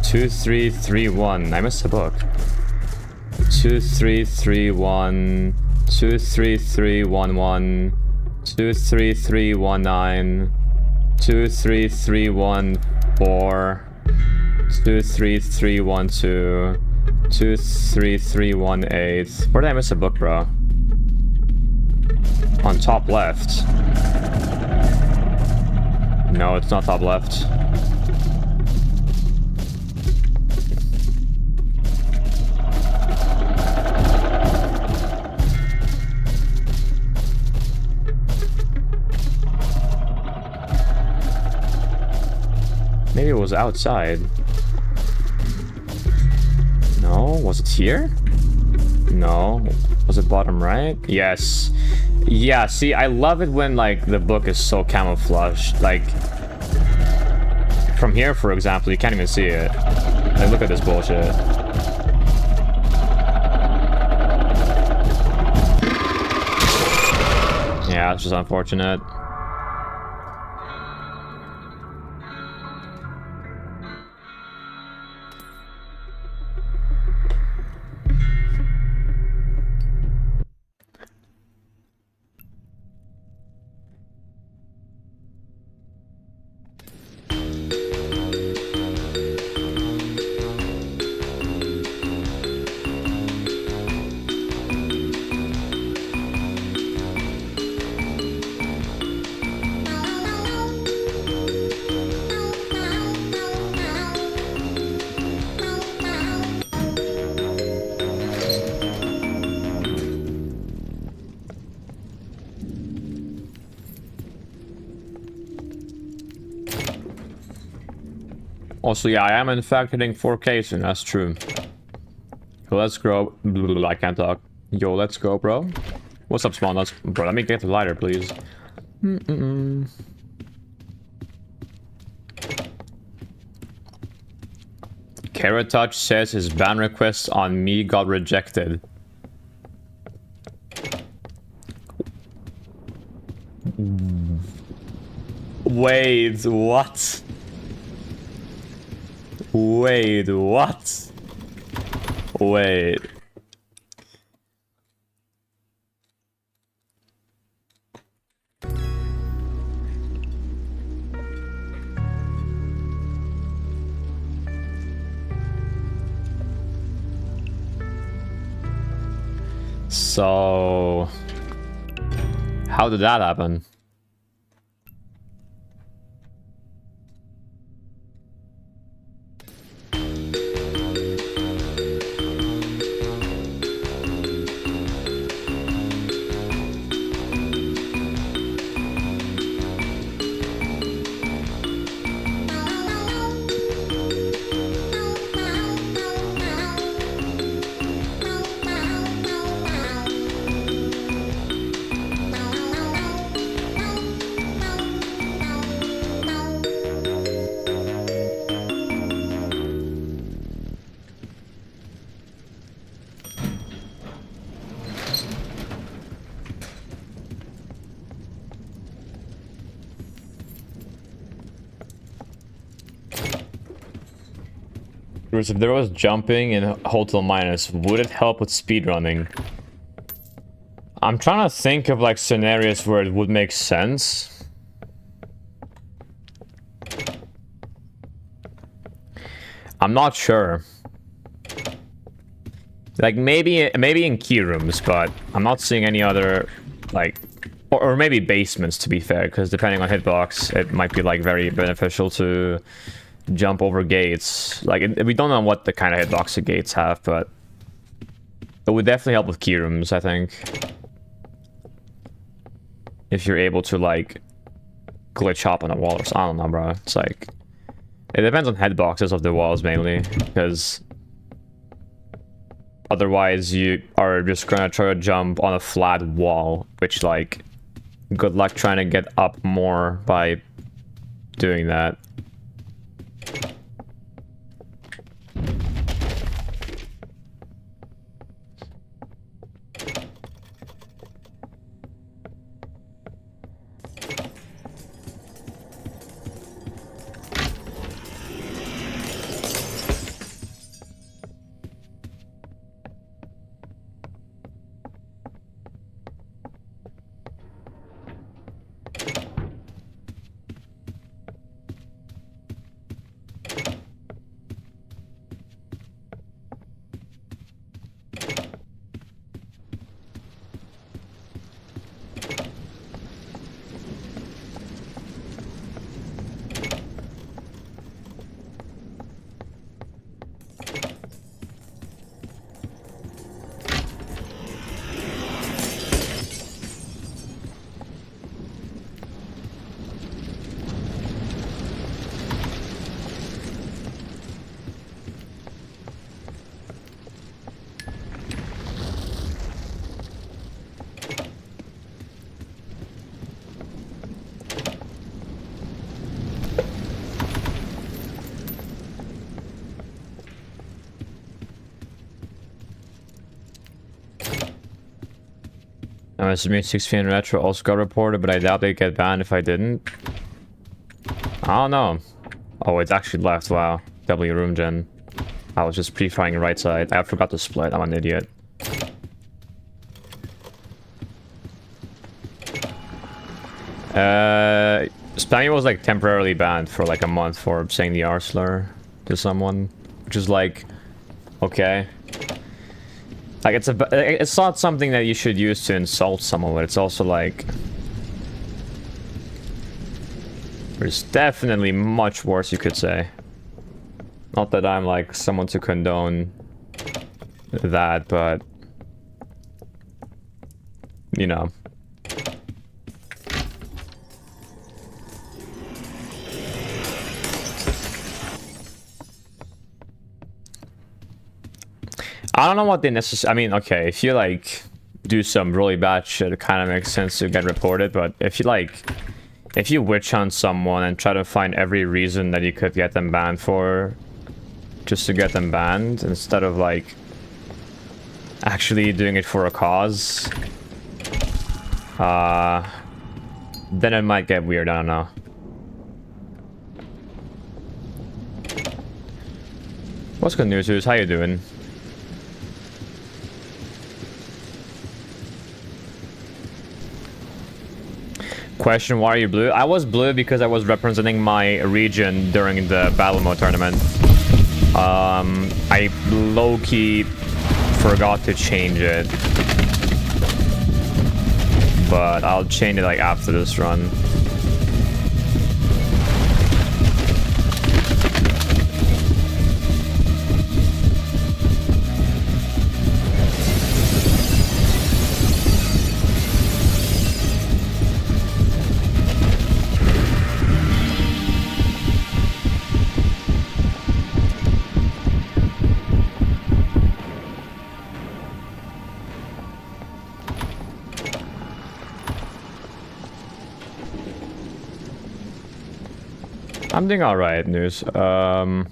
A: 2, 3, 3, 1. I missed the book. 2, 3, 3, 1. 2, 3, 3, 1, 1. 2, 3, 3, 1, 9. 2, 3, 3, 1, 4. 2, 3, 3, 1, 2. 2, 3, 3, 1, 8. Where did I miss a book, bro? On top left. No, it's not top left. Maybe it was outside. No, was it here? No. Was it bottom right? Yes. Yeah, see, I love it when, like, the book is so camouflaged. Like, from here, for example, you can't even see it. Like, look at this bullshit. Yeah, it's just unfortunate. Also, yeah, I am in fact hitting 4K soon, that's true. So let's go. I can't talk. Yo, let's go, bro. What's up, Spawn? Bro, let me get the lighter, please. Carrot Touch says his ban request on me got rejected. Wait, what? Wait, what? Wait. So, how did that happen? If there was jumping in Hotel Minus, would it help with speedrunning? I'm trying to think of like scenarios where it would make sense. I'm not sure. Like maybe in key rooms, but I'm not seeing any other like, or maybe basements to be fair, because depending on hitbox, it might be like very beneficial to jump over gates. Like we don't know what the kind of hitbox the gates have, but it would definitely help with key rooms, I think. If you're able to like glitch hop on a wall or something, I don't know, bro. It's like, it depends on headboxes of the walls mainly, because otherwise you are just gonna try to jump on a flat wall, which like, good luck trying to get up more by doing that. I'm assuming 16 Retro also got reported, but I doubt they'd get banned if I didn't. I don't know. Oh, it's actually left. Wow. W room gen. I was just pre-firing right side. I forgot to split. I'm an idiot. Spammy was like temporarily banned for like a month for saying the R slur to someone, which is like, okay. Like it's not something that you should use to insult someone, but it's also like, there's definitely much worse you could say. Not that I'm like someone to condone that, but you know. I don't know what they necessarily... I mean, okay, if you, like, do some really bad shit, it kind of makes sense to get reported, but if you, like... If you witch hunt someone and try to find every reason that you could get them banned for... just to get them banned, instead of, like... actually doing it for a cause... then it might get weird, I don't know. What's good news, Who's? How you doing? Question, why are you blue? I was blue because I was representing my region during the battle mode tournament. I low-key forgot to change it. But I'll change it like after this run. I'm doing alright, news. I'm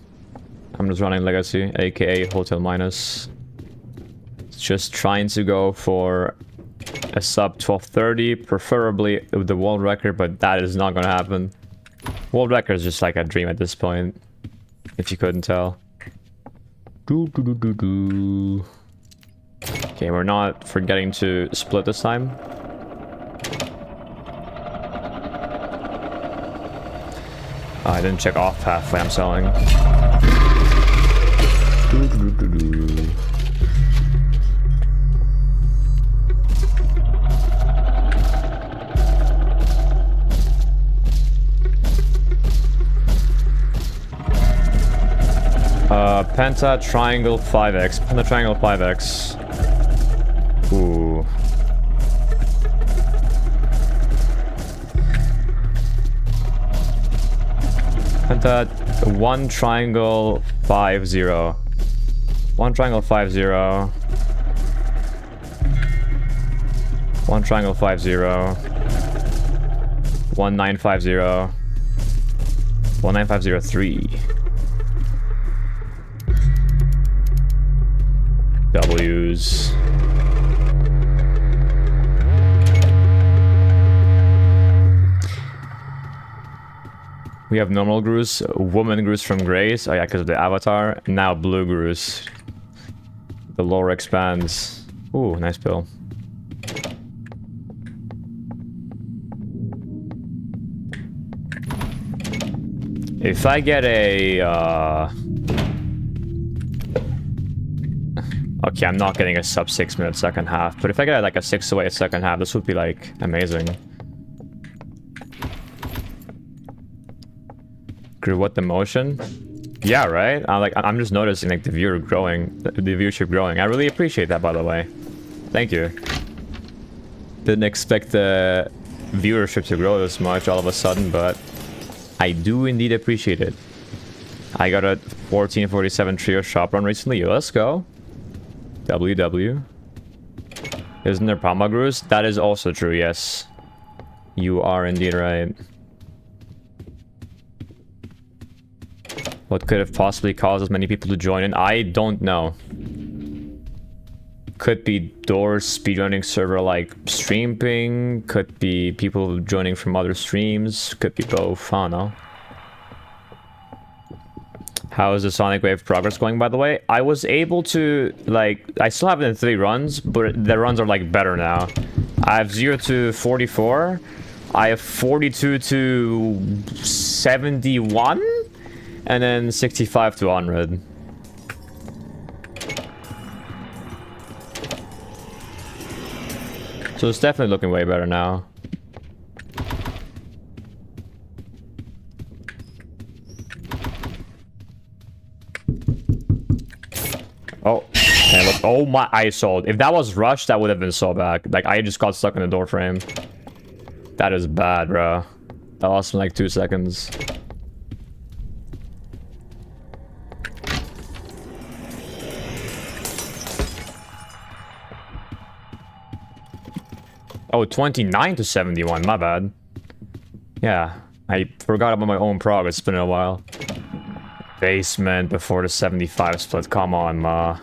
A: just running Legacy, aka Hotel Minus. Just trying to go for a sub 1230, preferably with the world record, but that is not gonna happen. World record is just like a dream at this point, if you couldn't tell. Okay, we're not forgetting to split this time. I didn't check off halfway. I'm selling. Penta triangle 5x. Penta triangle 5x. Ooh. Penta 1 triangle 5-0. 1 triangle 5-0. 1 triangle 5-0. 1950. 19503. W's. We have normal Grus, woman Grus from Grace. Oh yeah, because of the avatar. Now blue Grus. The lore expands. Ooh, nice pill. If I get a okay, I'm not getting a sub 6 minute second half, but if I get like a 608 second half, this would be like amazing. Grew what the motion? Yeah, right? I'm just noticing like the viewership growing. I really appreciate that, by the way. Thank you. Didn't expect the viewership to grow this much all of a sudden, but I do indeed appreciate it. I got a 1447 trio shop run recently. Let's go. WW. Isn't there Palmagrus? That is also true, yes. You are indeed right. What could have possibly caused as many people to join in? I don't know. Could be Doors speedrunning server like streaming. Could be people joining from other streams. Could be both. I don't know. How is the Sonic Wave progress going, by the way? I was able to, like, I still have it in 3 runs, but the runs are, like, better now. I have 0 to 44. I have 42 to 71. And then 65 to 100. So it's definitely looking way better now. Oh, and look, oh my, I sold. If that was rushed, that would have been so bad. Like, I just got stuck in the door frame. That is bad, bro. I lost in like 2 seconds. Oh, 29 to 71, my bad. Yeah, I forgot about my own prog. It's been a while. Basement before the 75 split. Come on, ma.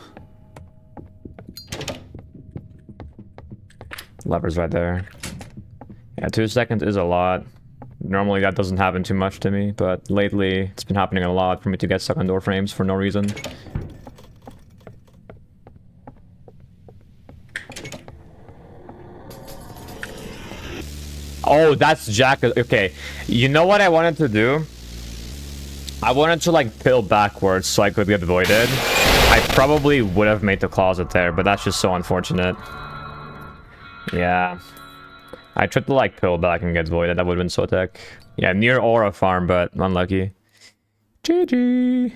A: Levers right there. Yeah, 2 seconds is a lot. Normally that doesn't happen too much to me, but lately it's been happening a lot for me to get stuck on door frames for no reason. Oh, that's Jack. Okay, you know what I wanted to do? I wanted to like pill backwards so I could get voided. I probably would have made the closet there, but that's just so unfortunate. Yeah. I tried to like pill back and get voided. That would have been so tech. Yeah, near Aura farm, but unlucky. GG.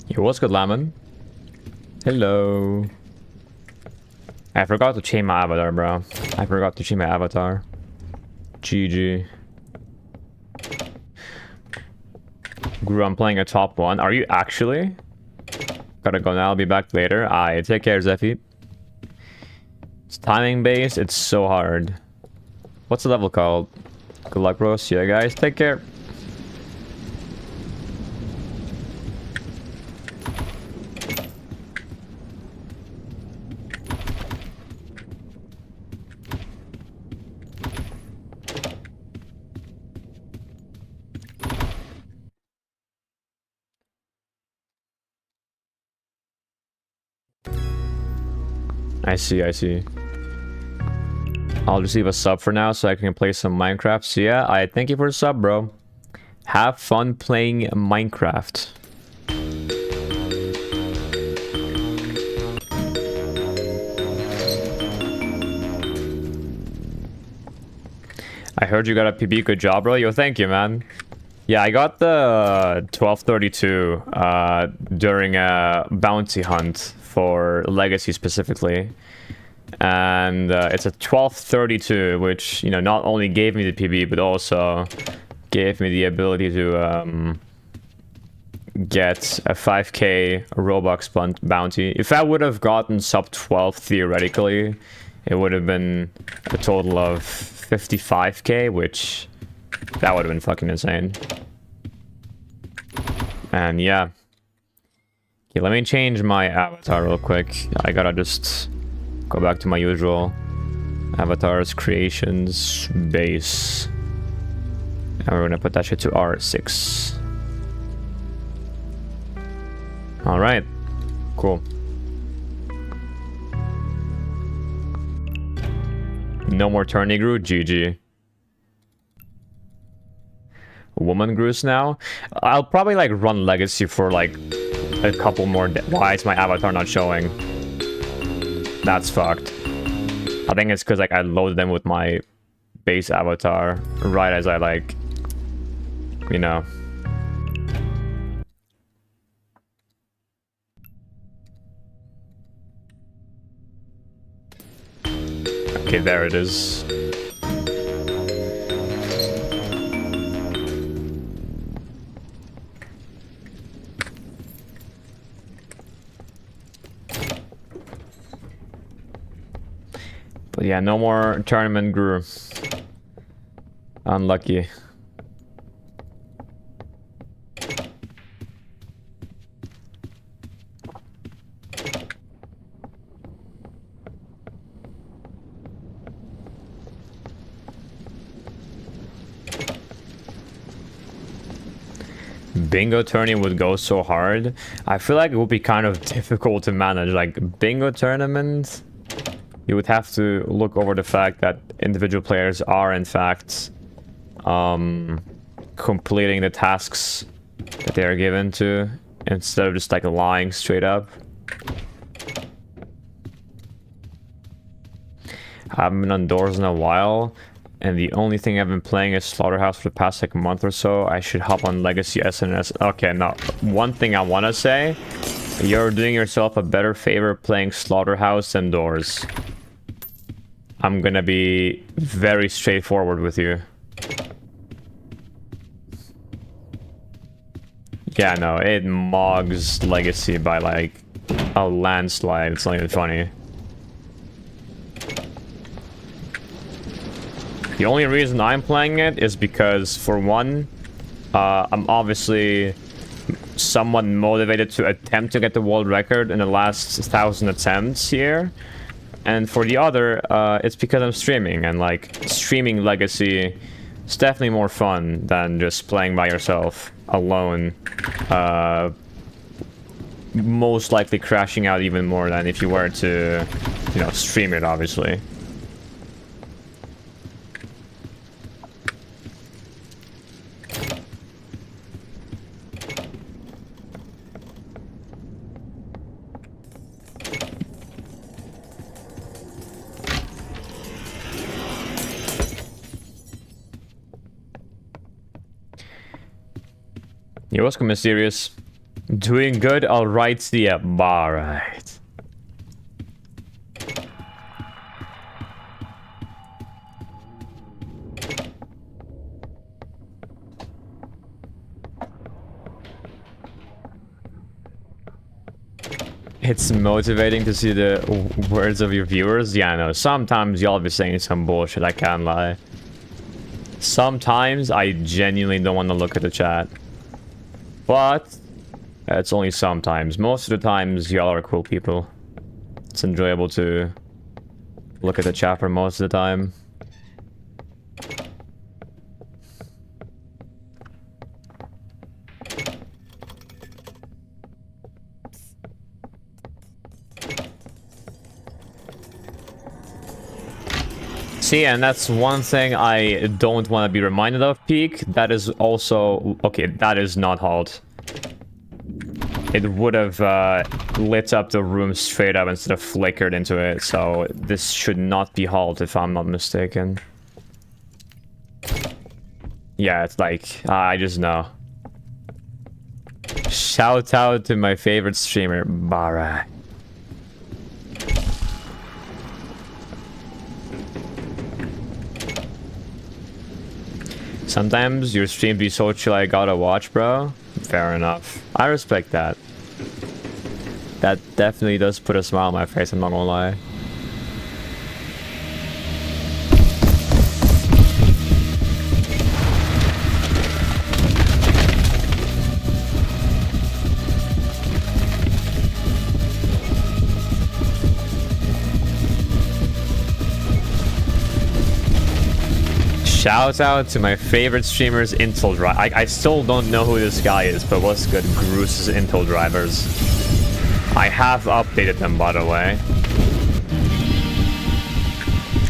A: Yo, what's good, Lemon? Hello. I forgot to change my avatar, bro. I forgot to change my avatar. GG. Guru, I'm playing a top 1. Are you actually? Gotta go now. I'll be back later. Take care, Zephy. It's timing based. It's so hard. What's the level called? Good luck, bro. See ya, guys. Take care. I see, I see. I'll just leave a sub for now so I can play some Minecraft. So yeah, I thank you for the sub, bro. Have fun playing Minecraft. I heard you got a PB. Good job, bro. Yo, thank you, man. Yeah, I got the 1232 during a bounty hunt for Legacy specifically. And it's a 1232, which, you know, not only gave me the PB, but also gave me the ability to get a 5k Robux bounty. If I would have gotten sub 12 theoretically, it would have been a total of 55k, which that would have been fucking insane. And yeah. Okay, let me change my avatar real quick. I gotta just go back to my usual avatars, creations, base. And we're gonna put that shit to R6. Alright. Cool. No more turny grew, GG. Woman grews now. I'll probably like run Legacy for like a couple more days. Why is my avatar not showing? That's fucked. I think it's because like I loaded them with my base avatar right as I like, you know. Okay, there it is. But yeah, no more tournament grew. Unlucky. Bingo tourney would go so hard. I feel like it would be kind of difficult to manage. Like bingo tournament, you would have to look over the fact that individual players are in fact completing the tasks that they are given to, instead of just like lying straight up. I haven't been indoors in a while, and the only thing I've been playing is Slaughterhouse for the past like month or so. I should hop on Legacy SNS. Okay, now one thing I want to say, you're doing yourself a better favor playing Slaughterhouse indoors. I'm gonna be very straightforward with you. Yeah, no, it mogs Legacy by like a landslide. It's not even funny. The only reason I'm playing it is because, for one, I'm obviously somewhat motivated to attempt to get the world record in the last 1,000 attempts here. And for the other, it's because I'm streaming, and like streaming Legacy is definitely more fun than just playing by yourself alone. Most likely crashing out even more than if you were to, you know, stream it, obviously. You're welcome, Mysterious. Doing good, alright, yeah, alright. It's motivating to see the words of your viewers. Yeah, I know. Sometimes y'all be saying some bullshit, I can't lie. Sometimes I genuinely don't want to look at the chat. But it's only sometimes. Most of the times y'all are cool people. It's enjoyable to look at the chat for most of the time. See, and that's one thing I don't want to be reminded of, Peak. That is also... Okay, that is not halt. It would have lit up the room straight up instead of flickered into it, so this should not be halt if I'm not mistaken. Yeah, it's like, I just know. Shout out to my favorite streamer, Bara. Sometimes your stream be so chill I gotta watch, bro. Fair enough. I respect that. That definitely does put a smile on my face, I'm not gonna lie. Shout out to my favorite streamers, Intel Drive. I still don't know who this guy is, but what's good? Gruce's Intel Drivers. I have updated them, by the way.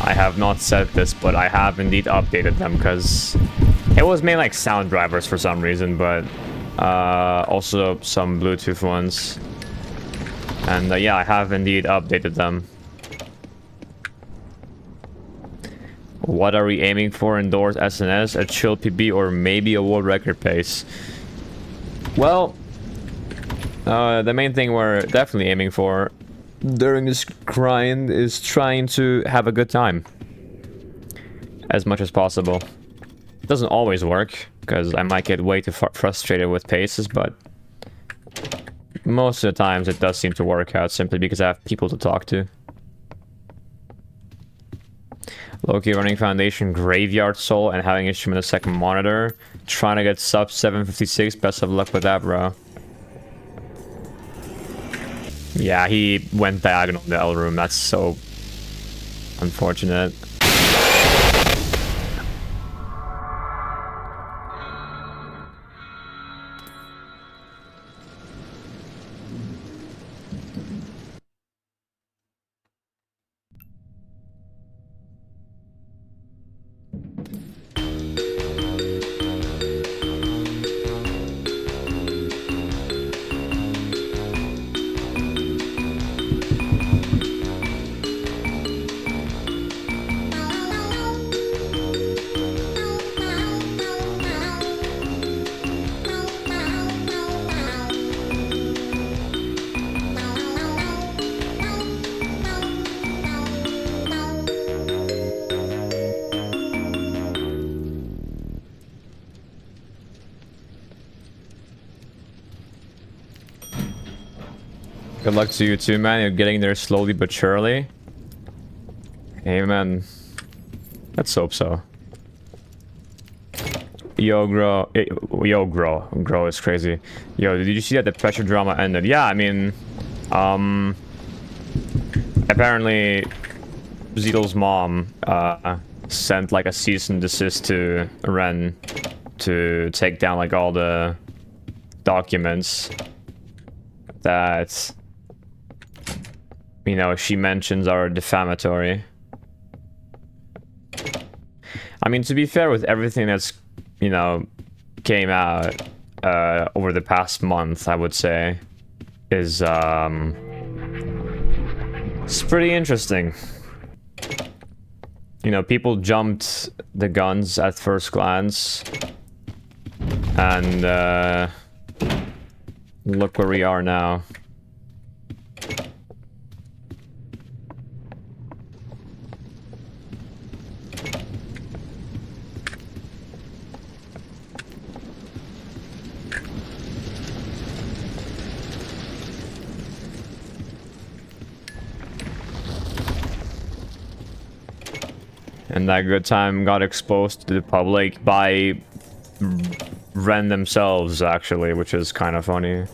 A: I have not said this, but I have indeed updated them, because it was made like sound drivers for some reason, but also some Bluetooth ones. And yeah, I have indeed updated them. What are we aiming for indoors SNS? A chill PB or maybe a world record pace? Well, the main thing we're definitely aiming for during this grind is trying to have a good time. As much as possible. It doesn't always work, because I might get way too frustrated with paces, but most of the times it does seem to work out simply because I have people to talk to. Loki running Foundation Graveyard Soul and having issue with a second monitor. Trying to get sub 756. Best of luck with that, bro. Yeah, he went diagonal in the L room. That's so unfortunate. Good luck to you too, man. You're getting there slowly but surely. Amen. Let's hope so. Yo, Grow. Yo, Grow. Grow is crazy. Yo, did you see that the pressure drama ended? Yeah, I mean... apparently... Zeedle's mom, sent like a cease and desist to Ren to take down like all the documents that... you know, she mentions are defamatory. I mean, to be fair, with everything that's, you know, came out over the past month, I would say, is, it's pretty interesting. You know, people jumped the guns at first glance, and, look where we are now. And that good time got exposed to the public by Ren themselves, actually, which is kind of funny.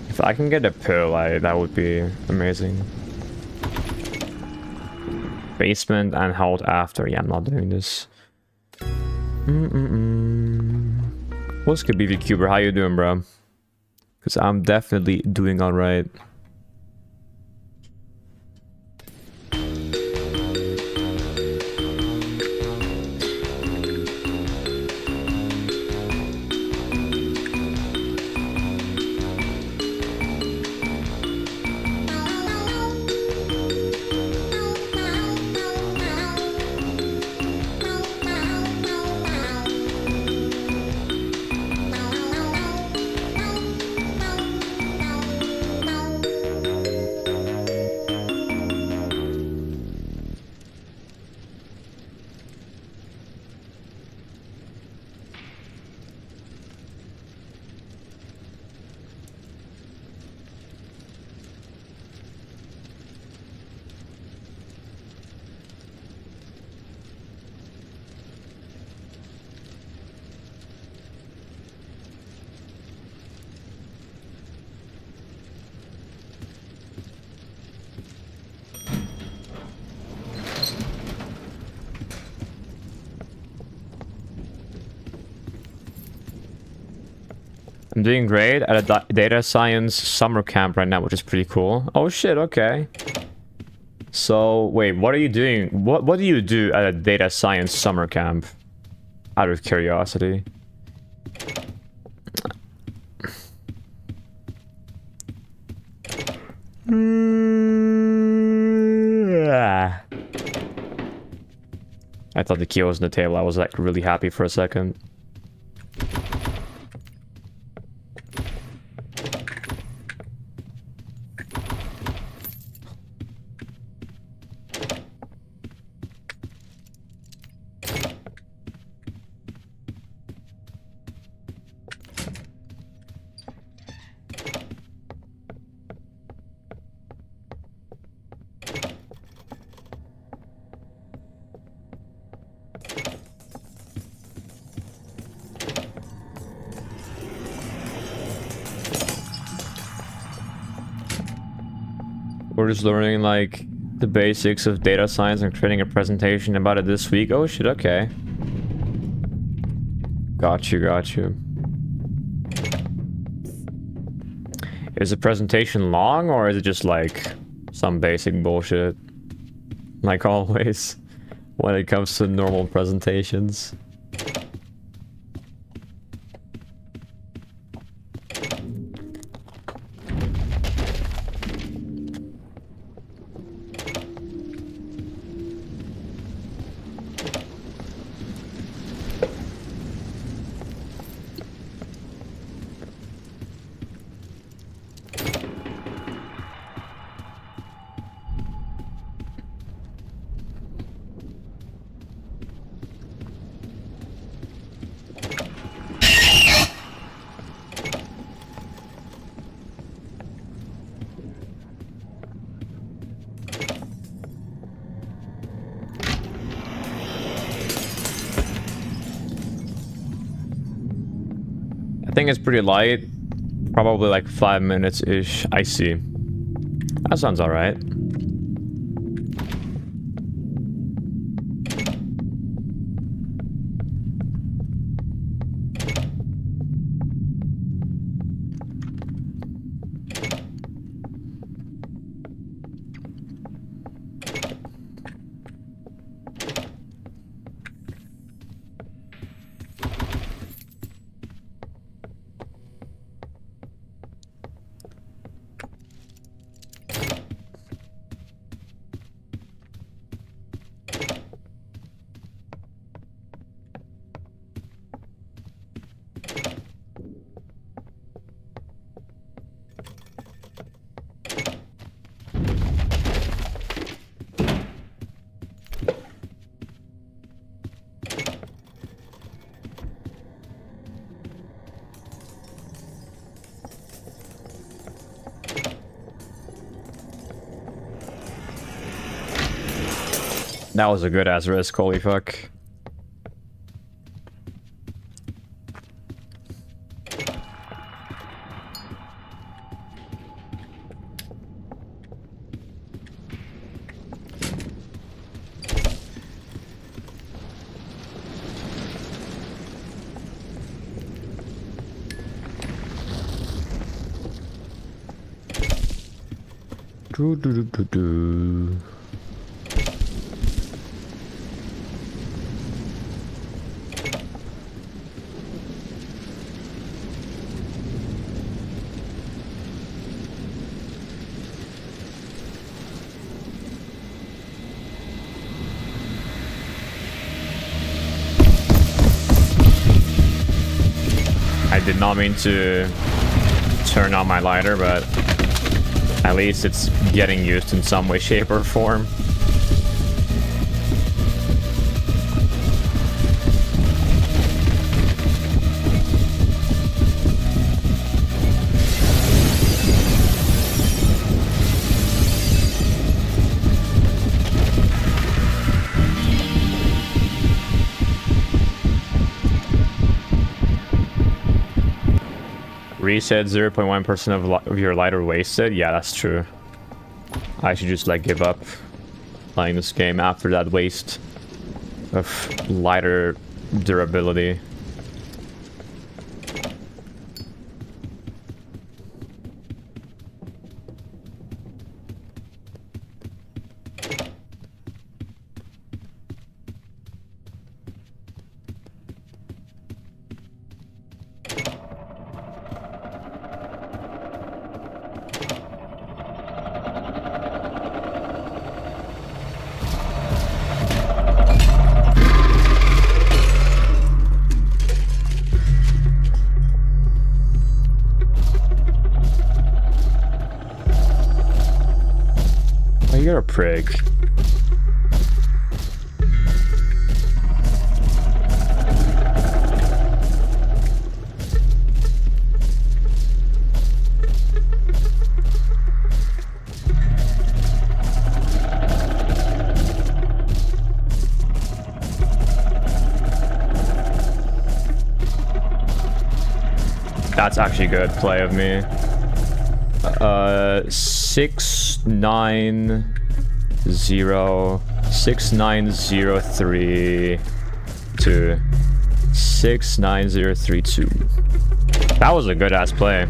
A: If I can get a pearl, that would be amazing. Basement and hold after. Yeah, I'm not doing this. What's good, BB Cuber? How you doing, bro? Because I'm definitely doing alright. I'm doing great at a data science summer camp right now, which is pretty cool. Oh shit, okay. So, wait, what are you doing? What do you do at a data science summer camp? Out of curiosity. I thought the key was on the table. I was like really happy for a second. We're just learning like the basics of data science and creating a presentation about it this week. Oh shit, okay. Got you, got you. Is the presentation long or is it just like some basic bullshit? Like always, when it comes to normal presentations. I think it's pretty light. Probably like 5 minutes-ish. I see. That sounds alright. That was a good ass risk, holy fuck. Do, do, do, do, do. I did not mean to turn on my lighter, but at least it's getting used in some way, shape, or form. Reset 0.1% of your lighter wasted. Yeah, that's true. I should just like give up playing this game after that waste of lighter durability. You're a prig. That's actually a good play of me. 6903 to 69032. That was a good ass play.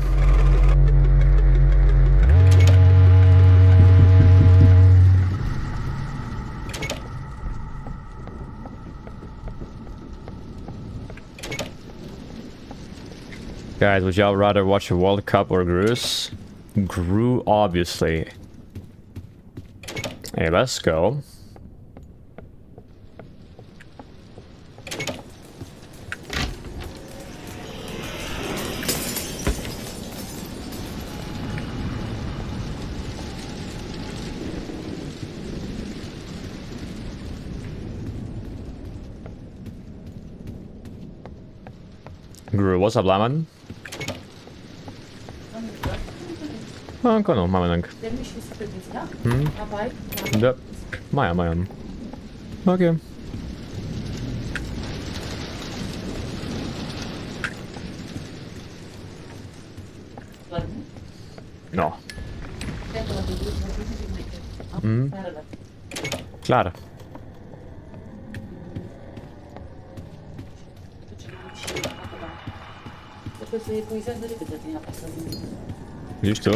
A: Guys, would y'all rather watch a World Cup or Gru's? Gru, obviously. Hey, let's go. Gru, what's up, Lemon? Anka no, mamy nęk. Da. Mają. Okej. No. Klar. Widzisz tu?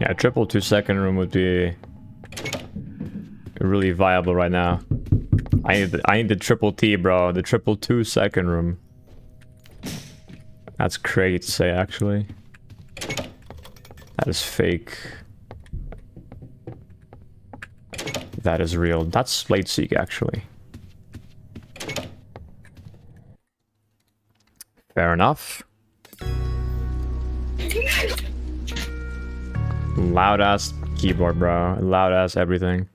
A: Yeah, triple 2-second room would be really viable right now. I need the triple T, bro. The triple 2-second room. That's crazy to say, actually. That is fake. That is real. That's late seek, actually. Fair enough. Loud ass keyboard, bro. Loud ass everything.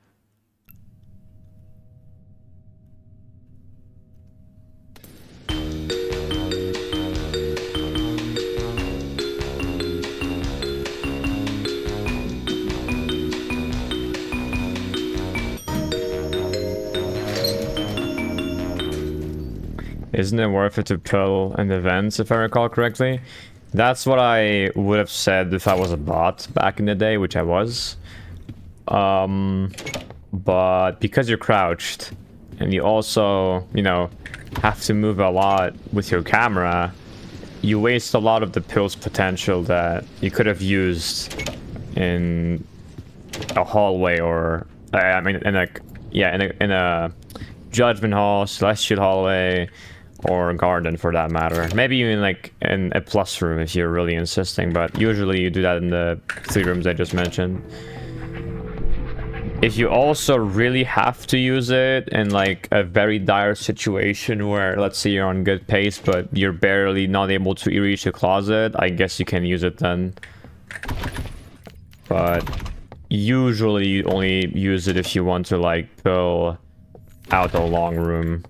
A: Isn't it worth it to pull in events, if I recall correctly? That's what I would have said if I was a bot back in the day, which I was. But because you're crouched, and you also, you know, have to move a lot with your camera, you waste a lot of the pill's potential that you could have used in a hallway or, I mean, in a judgment hall, celestial hallway, or garden for that matter. Maybe even like in a plus room if you're really insisting, but usually you do that in the 3 rooms I just mentioned. If you also really have to use it in like a very dire situation where, let's say, you're on good pace but you're barely not able to reach a closet, I guess you can use it then. But usually you only use it if you want to like pull out a long room.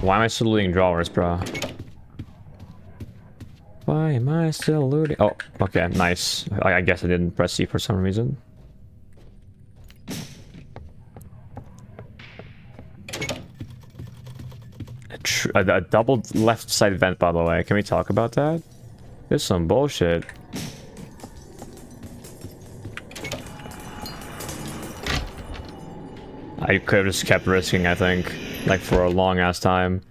A: Why am I still looting drawers, bro? Why am I still looting? Oh, okay, nice. I guess I didn't press C for some reason. A double left side vent, by the way. Can we talk about that? This is some bullshit. I could have just kept risking, I think. Like for a long ass time.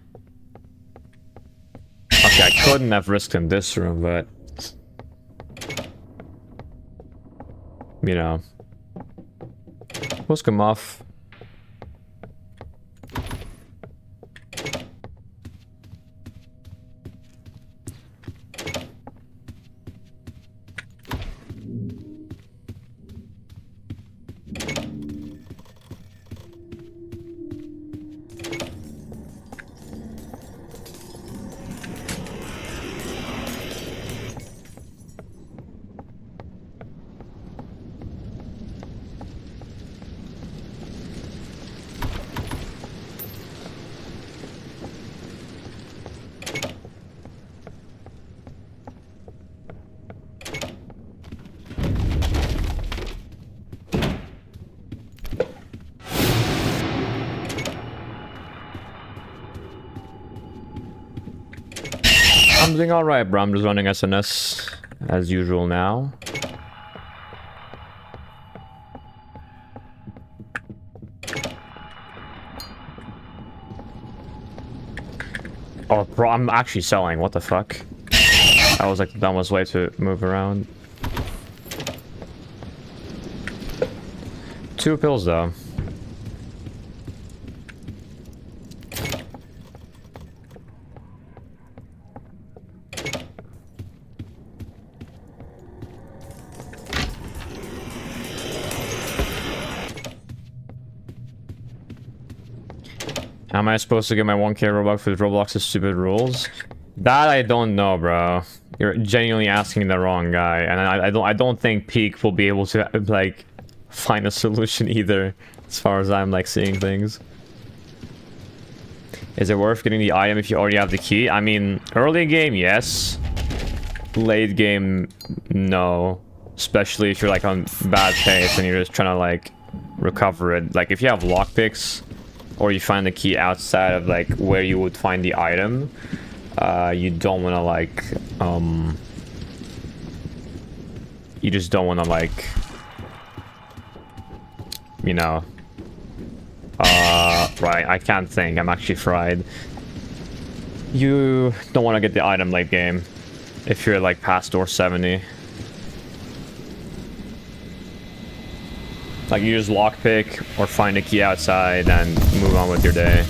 A: Okay, I couldn't have risked in this room, but you know, let's come off. I'm doing alright, bro. I'm just running SNS as usual now. Oh, bro, I'm actually selling. What the fuck? That was like the dumbest way to move around. 2 pills, though. How am I supposed to get my 1k Robux with Roblox's stupid rules? That I don't know, bro. You're genuinely asking the wrong guy, and I don't think Peak will be able to like find a solution either, as far as I'm like seeing things. Is it worth getting the item if you already have the key? I mean, early game, yes. Late game, no. Especially if you're like on bad pace and you're just trying to like recover it. Like if you have lockpicks, or you find the key outside of like where you would find the item, you don't want to like you just don't want to like, you know, Right, I can't think. I'm actually fried. You don't want to get the item late game if you're like past door 70. Like you just lockpick or find a key outside and move on with your day.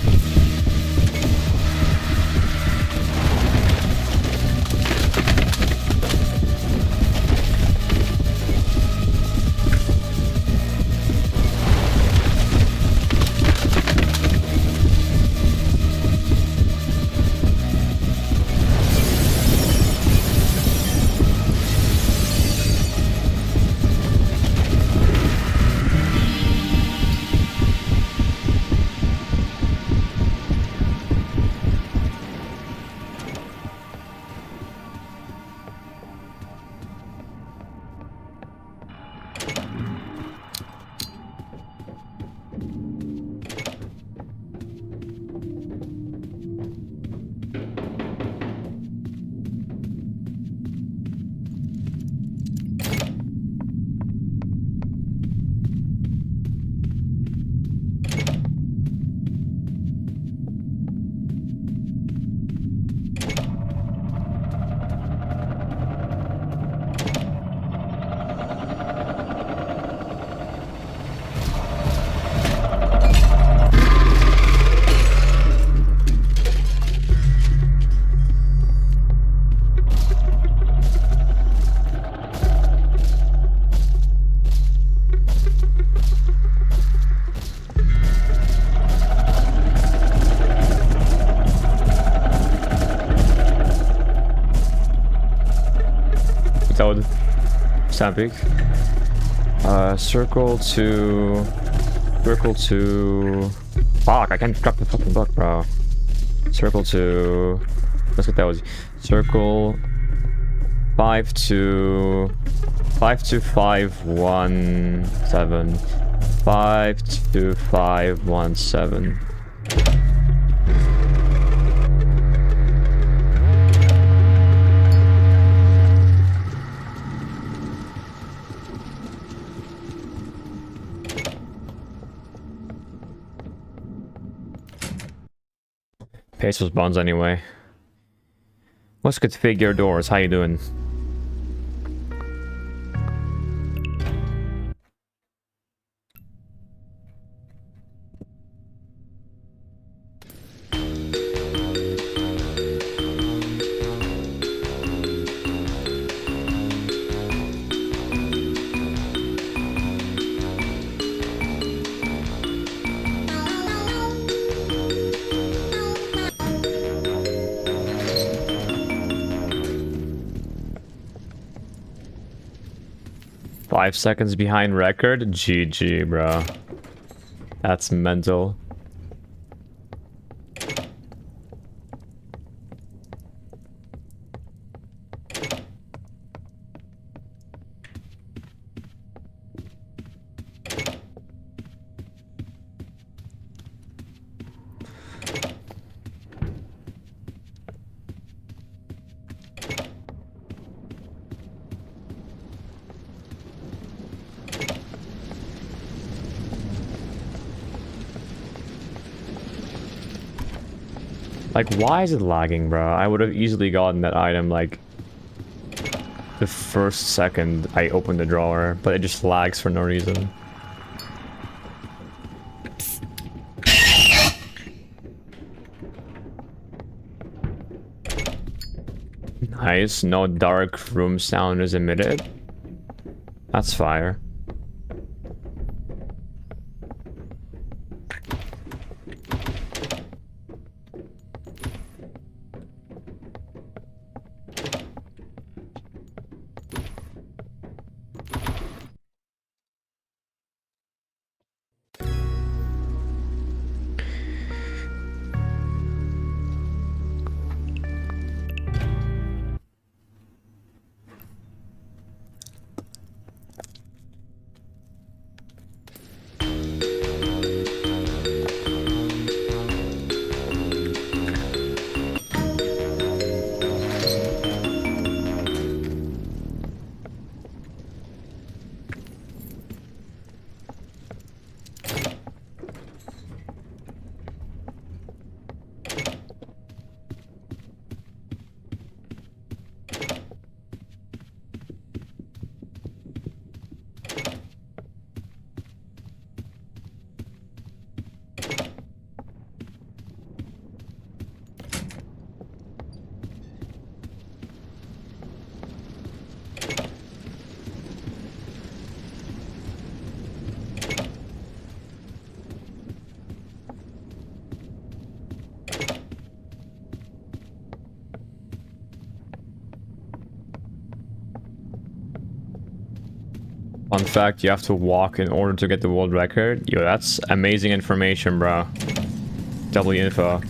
A: Toad. Stamping. Circle to... Fuck, I can't drop the fucking book, bro. Circle to... Let's get that was... Circle... 5 to 517. 5 to 517. Pesos bonds anyway. Let's configure doors. How you doing? Five seconds behind record? GG, bro. That's mental. Like, why is it lagging, bro? I would have easily gotten that item, like, the first second I opened the drawer, but it just lags for no reason. Nice, no dark room sound is emitted. That's fire. Fun fact, you have to walk in order to get the world record. Yo, that's amazing information, bro. W info.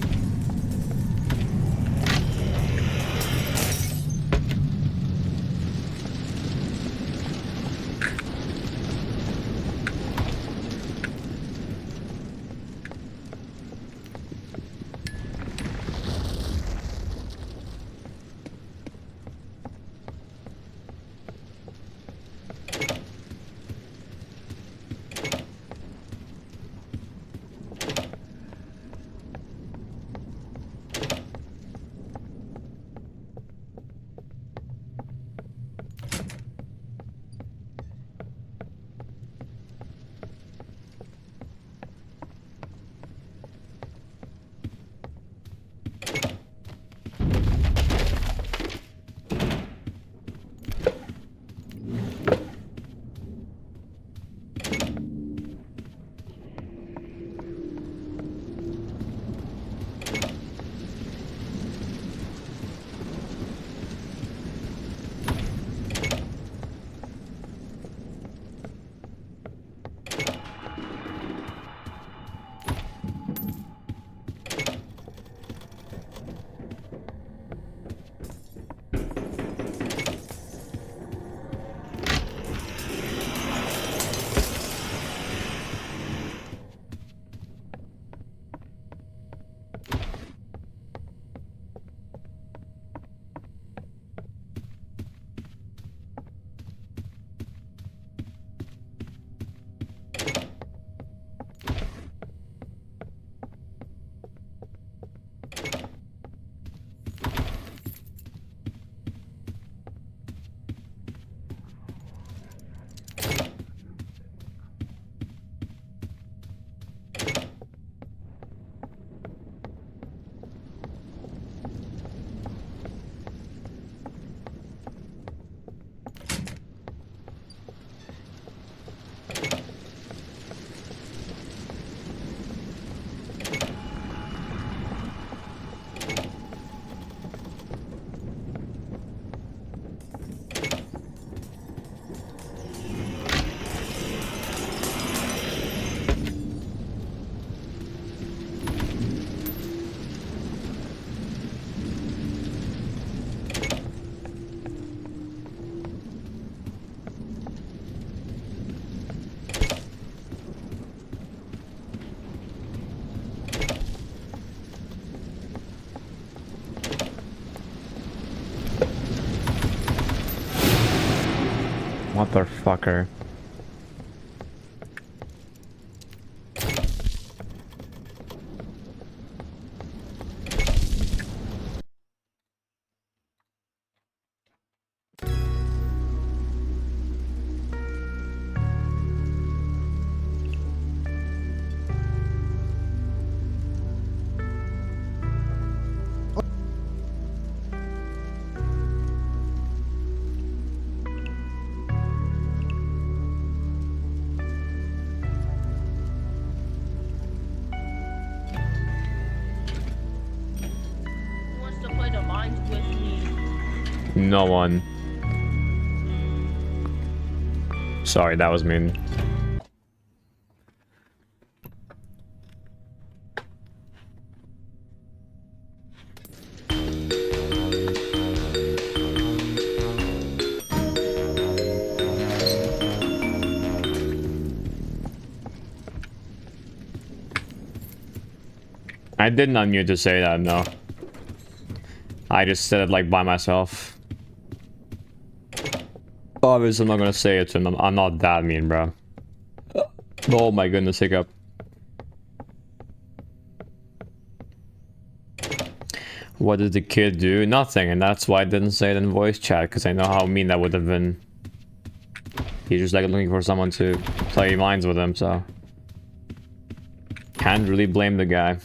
A: Motherfucker.
B: Who wants to play the mines with me?
A: No one. Sorry, that was mean. I didn't unmute to say that, no. I just said it like by myself. Obviously, I'm not gonna say it to him. I'm not that mean, bro. Oh my goodness, hiccup. What did the kid do? Nothing, and that's why I didn't say it in voice chat, because I know how mean that would have been. He's just like looking for someone to play mines with him, so... Can't really blame the guy.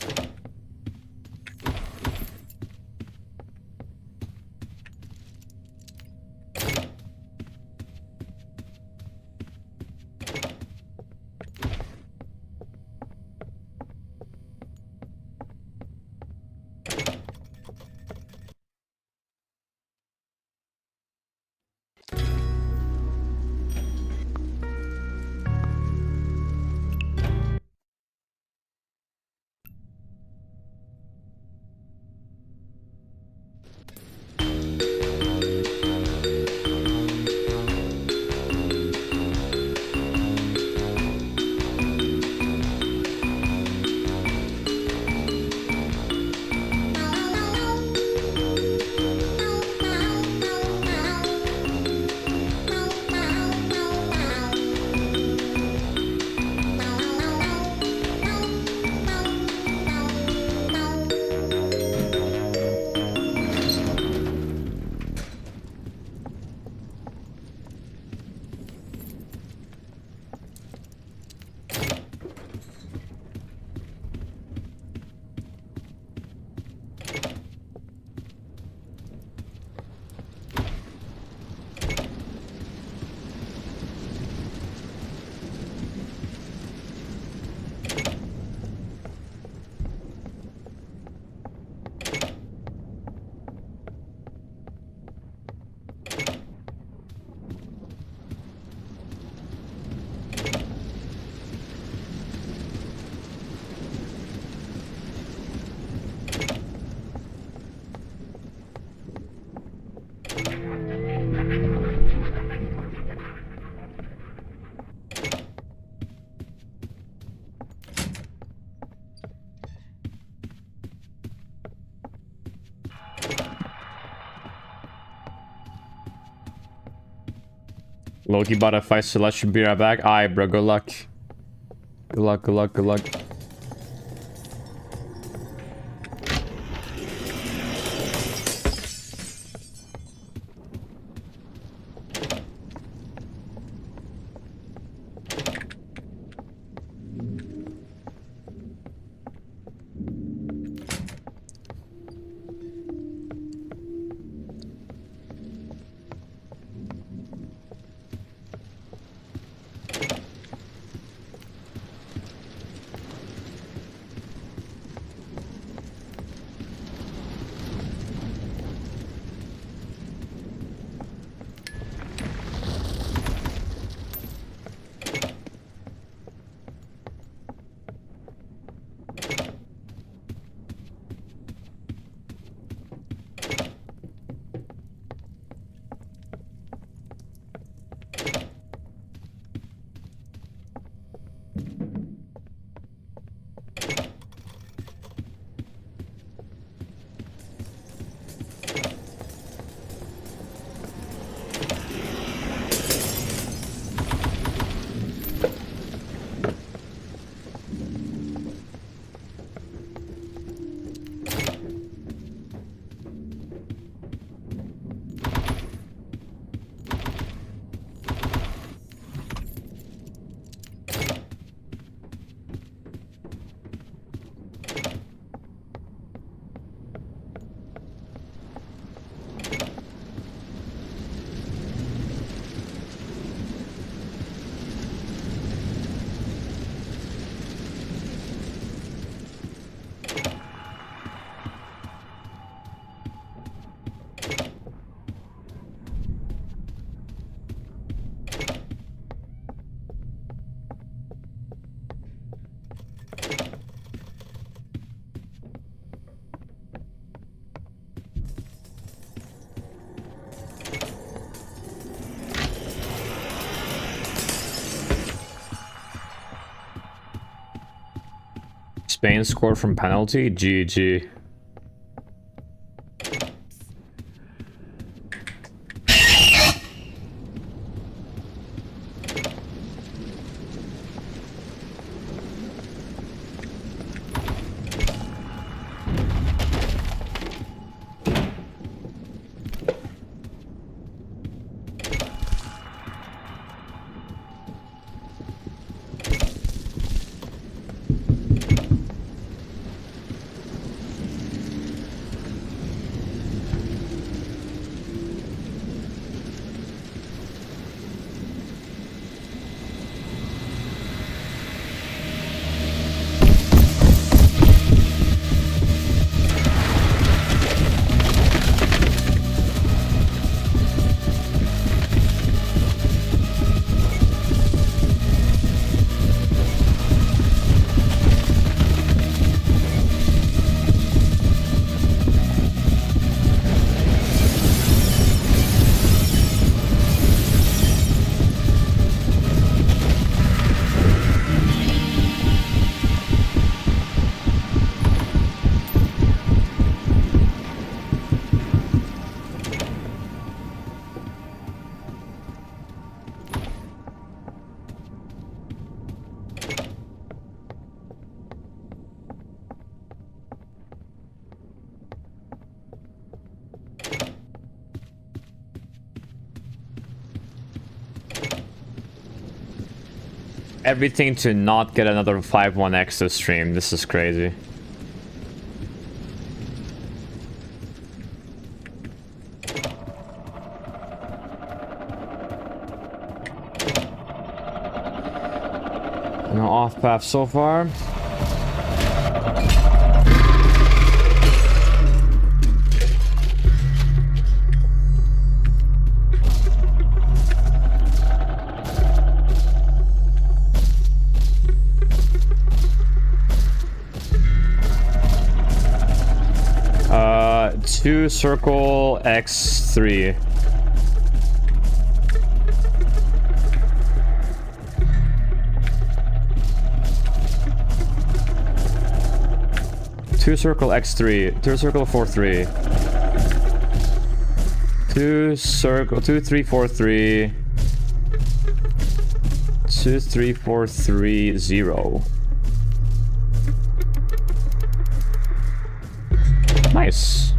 A: Loki bought a fight, so let's be right back. Alright, bro, good luck. Good luck, good luck, good luck. Spain scored from penalty. GG. Everything to not get another 5-1 extra stream. This is crazy. No off path so far. Two circle X3. Two circle X3. Two circle 4-3. Two circle 2-3-4-3. 23430. Nice.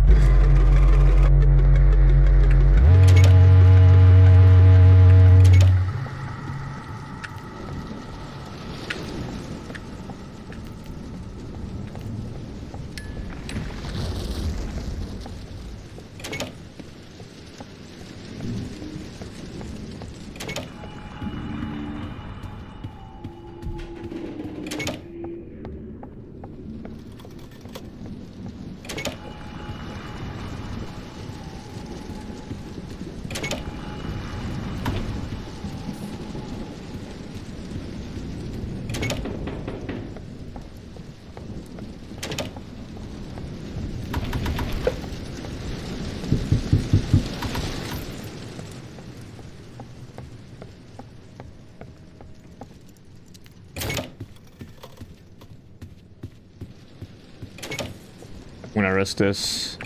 A: I'm gonna risk this.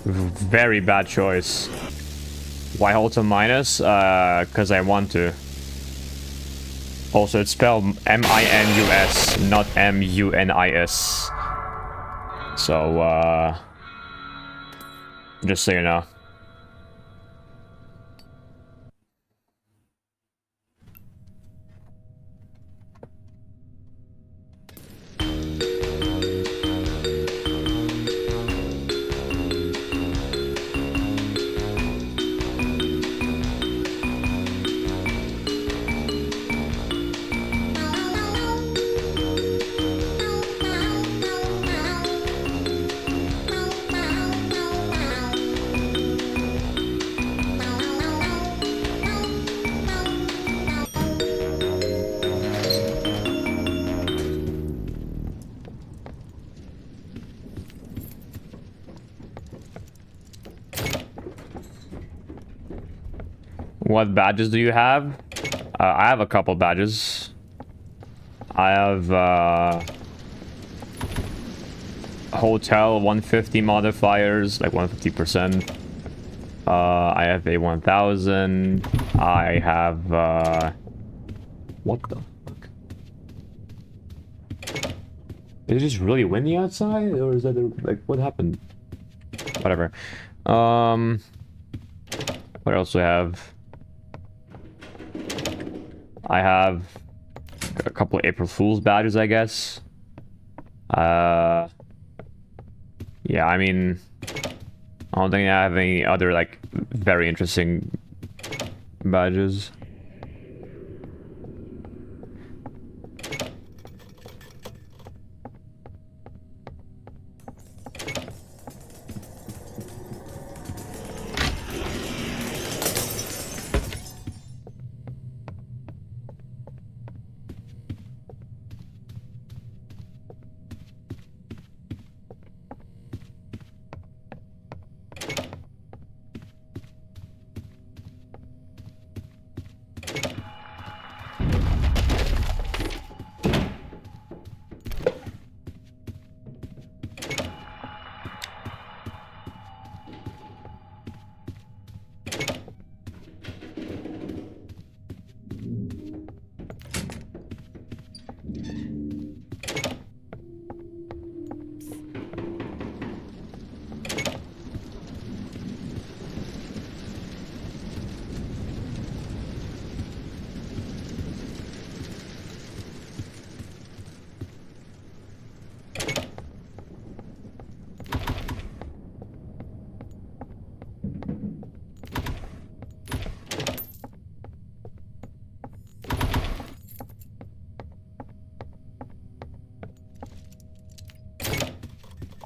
A: Very bad choice. Why hold to minus? Because I want to. Also, it's spelled M-I-N-U-S, not M-U-N-I-S. So, just so you know. What badges do you have? I have a couple badges. I have hotel 150 modifiers, like 150%. I have a 1000. I have what the fuck? Is it just really windy outside, or is that like what happened? Whatever. What else do I have? I have a couple of April Fool's badges, I guess. Yeah, I mean, I don't think I have any other, like, very interesting badges.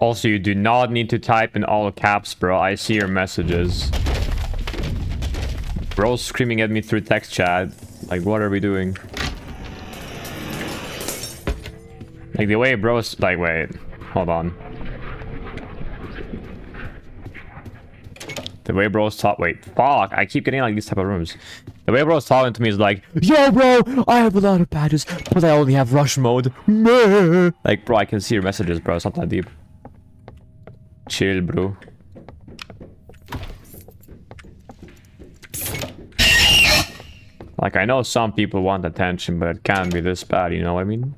A: Also, you do not need to type in all caps, bro. I see your messages. Bro's screaming at me through text chat. Like, what are we doing? Like, the way bro's... Like, wait. Hold on. The way bro's talk... Wait, fuck. I keep getting, like, these type of rooms. The way bro's talking to me is like, yo, bro, I have a lot of badges, but I only have rush mode. Like, bro, I can see your messages, bro. It's not that deep. Chill, bro. Like, I know some people want attention, but it can't be this bad, you know what I mean?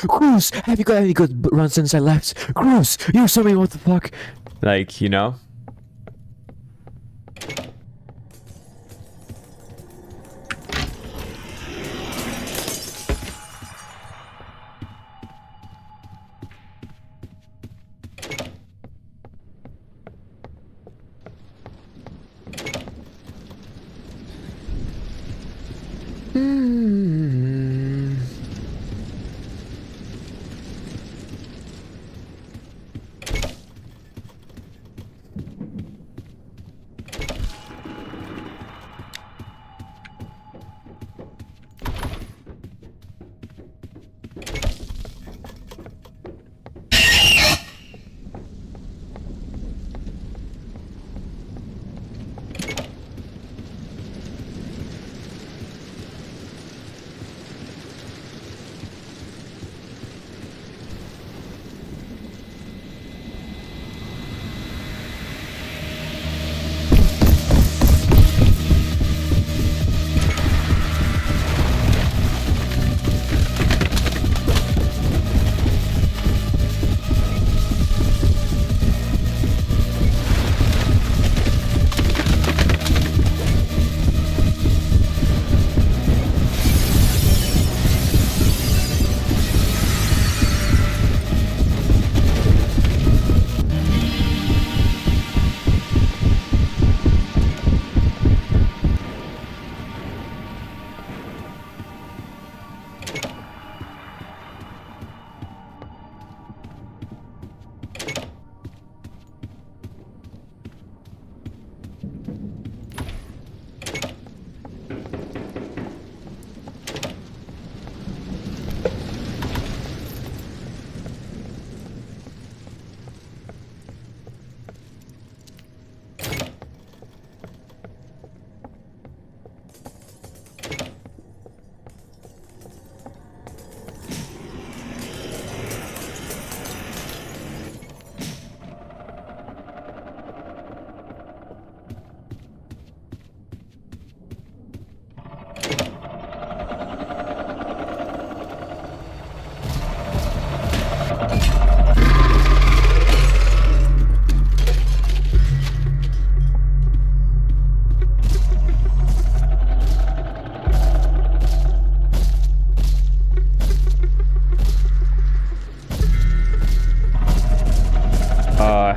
A: Cruz, have you got any good runs since I left? Cruz, you saw me, what the fuck? Like, you know?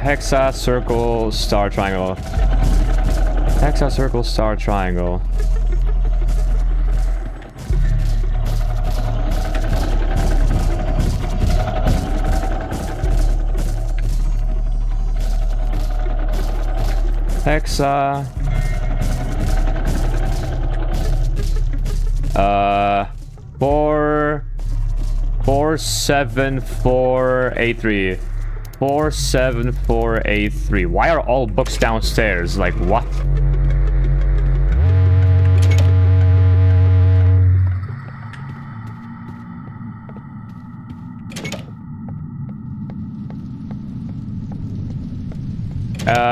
A: Hexa, circle, star, triangle. Hexa, circle, star, triangle. Hexa. 47483. 47483. Why are all books downstairs? Like, what?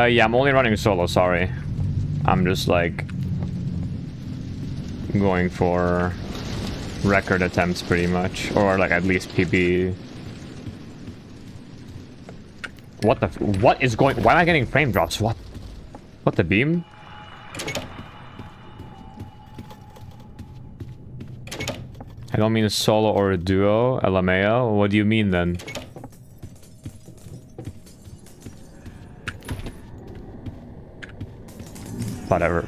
A: Yeah, I'm only running solo, sorry. I'm just, like, going for record attempts, pretty much. Or, like, at least PB. What the... What is going... Why am I getting frame drops? What? What, the beam? I don't mean a solo or a duo, LMAO. What do you mean, then? Whatever.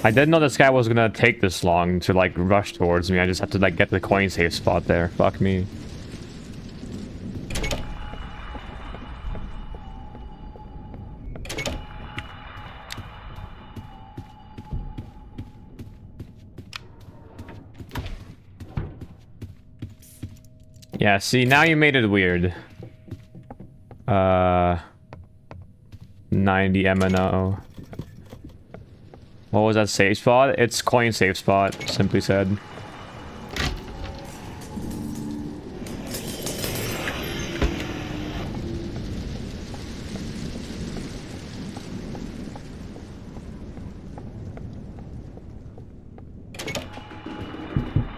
A: I didn't know this guy was gonna take this long to, like, rush towards me. I just had to, like, get the coin save spot there. Fuck me. Yeah, see, now you made it weird. 90 MNO. What was that save spot? It's coin save spot, simply said.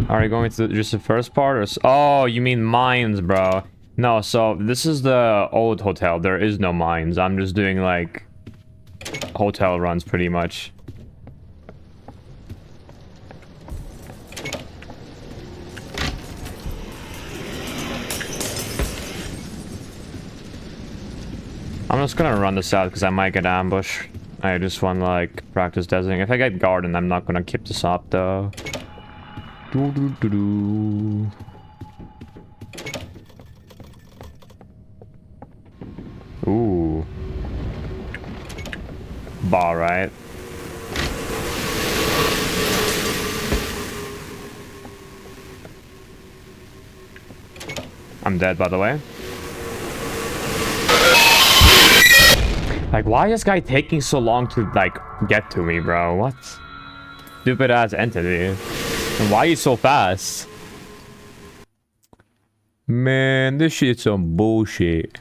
A: Are you going to just the first part, or oh, you mean mines, bro? No, so this is the old hotel. There is no mines. I'm just doing like hotel runs pretty much. I'm just gonna run this out because I might get ambushed. I just want to like practice desing. If I get garden, I'm not gonna keep this up though. Doo -doo -doo -doo. Ooh. Bar, right? I'm dead, by the way. Like, why is this guy taking so long to, like, get to me, bro? What? Stupid ass entity. And why are you so fast? Man, this shit's some bullshit.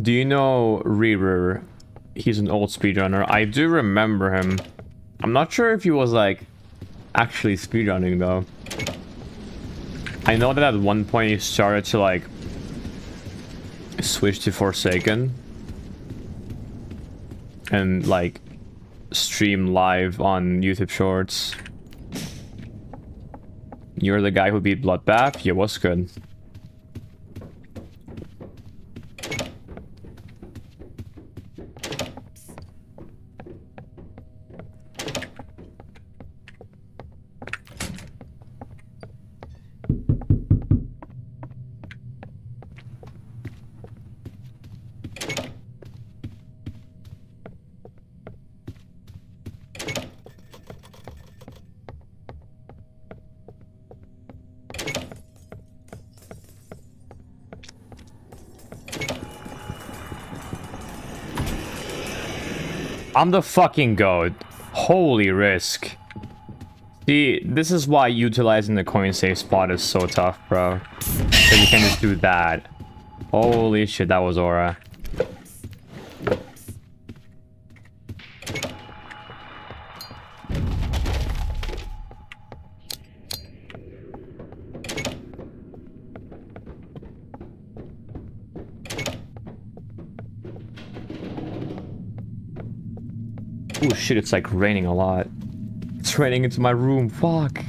A: Do you know Reaver? He's an old speedrunner. I do remember him. I'm not sure if he was like actually speedrunning though. I know that at one point he started to like switch to Forsaken and like stream live on YouTube Shorts. You're the guy who beat Bloodbath? Yeah, what's good? I'm the fucking goat. Holy risk. See, this is why utilizing the coin save spot is so tough, bro. Because you can just do that. Holy shit, that was aura. Oh shit, it's like raining a lot. It's raining into my room, fuck.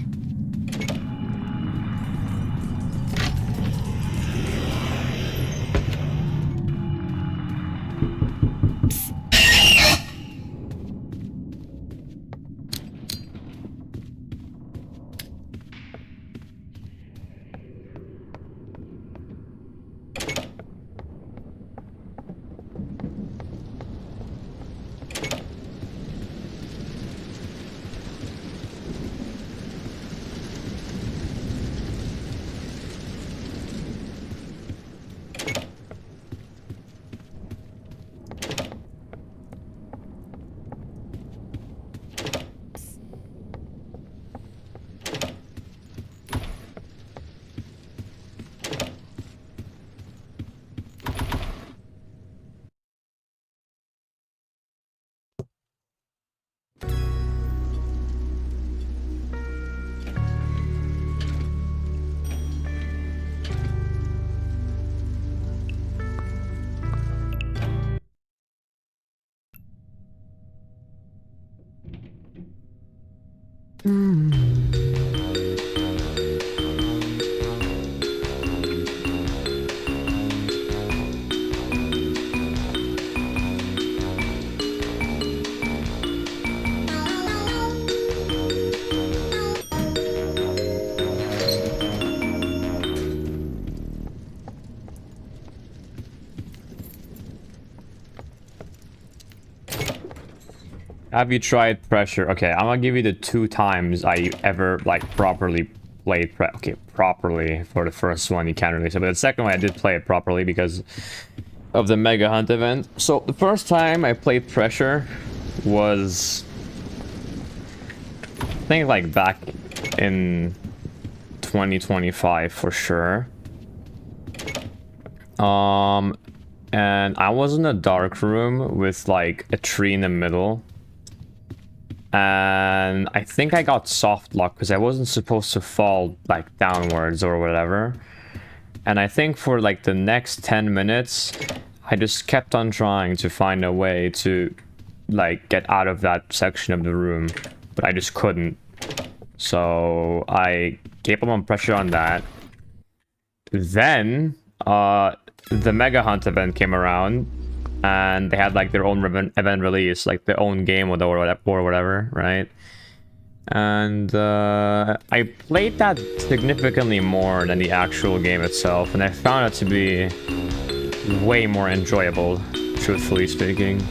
A: Have you tried pressure? Okay, I'm gonna give you the 2 times I ever like properly played properly. For the first one you can't really say, but the second one I did play it properly because of the Mega Hunt event. So the first time I played pressure was, I think, like back in 2025 for sure. And I was in a dark room with like a tree in the middle. And I think I got soft lock because I wasn't supposed to fall like downwards or whatever. And I think for like the next 10 minutes, I just kept on trying to find a way to like get out of that section of the room, but I just couldn't. So I gave up on pressure on that. Then the Mega Hunt event came around, and they had like their own event release, like their own game or whatever, right? And I played that significantly more than the actual game itself, and I found it to be way more enjoyable, truthfully speaking.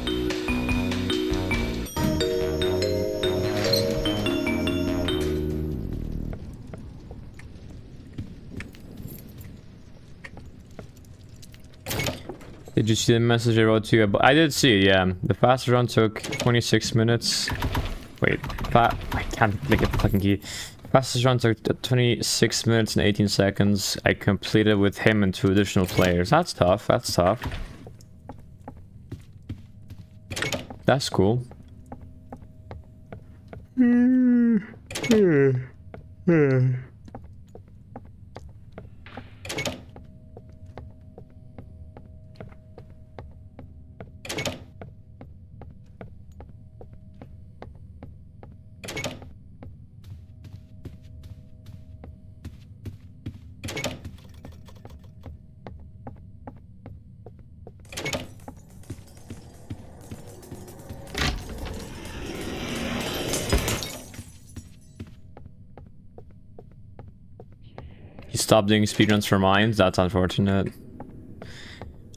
A: Did you see the message I wrote to you? I did see it, yeah. The fastest run took 26 minutes. Wait, I can't click it, the fucking key. Fastest run took 26 minutes and 18 seconds. I completed with him and 2 additional players. That's tough, that's tough. That's cool. He stopped doing speedruns for mines. That's unfortunate.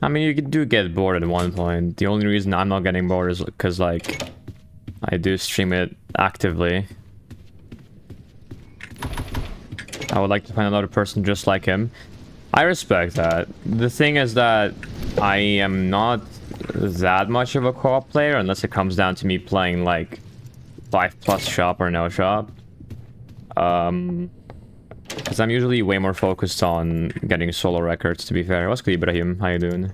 A: I mean, you do get bored at one point. The only reason I'm not getting bored is because, like, I do stream it actively. I would like to find another person just like him. I respect that. The thing is that I am not that much of a co-op player unless it comes down to me playing, like, 5+ shop or no shop. Because I'm usually way more focused on getting solo records, to be fair. What's good, Ibrahim? How you doing?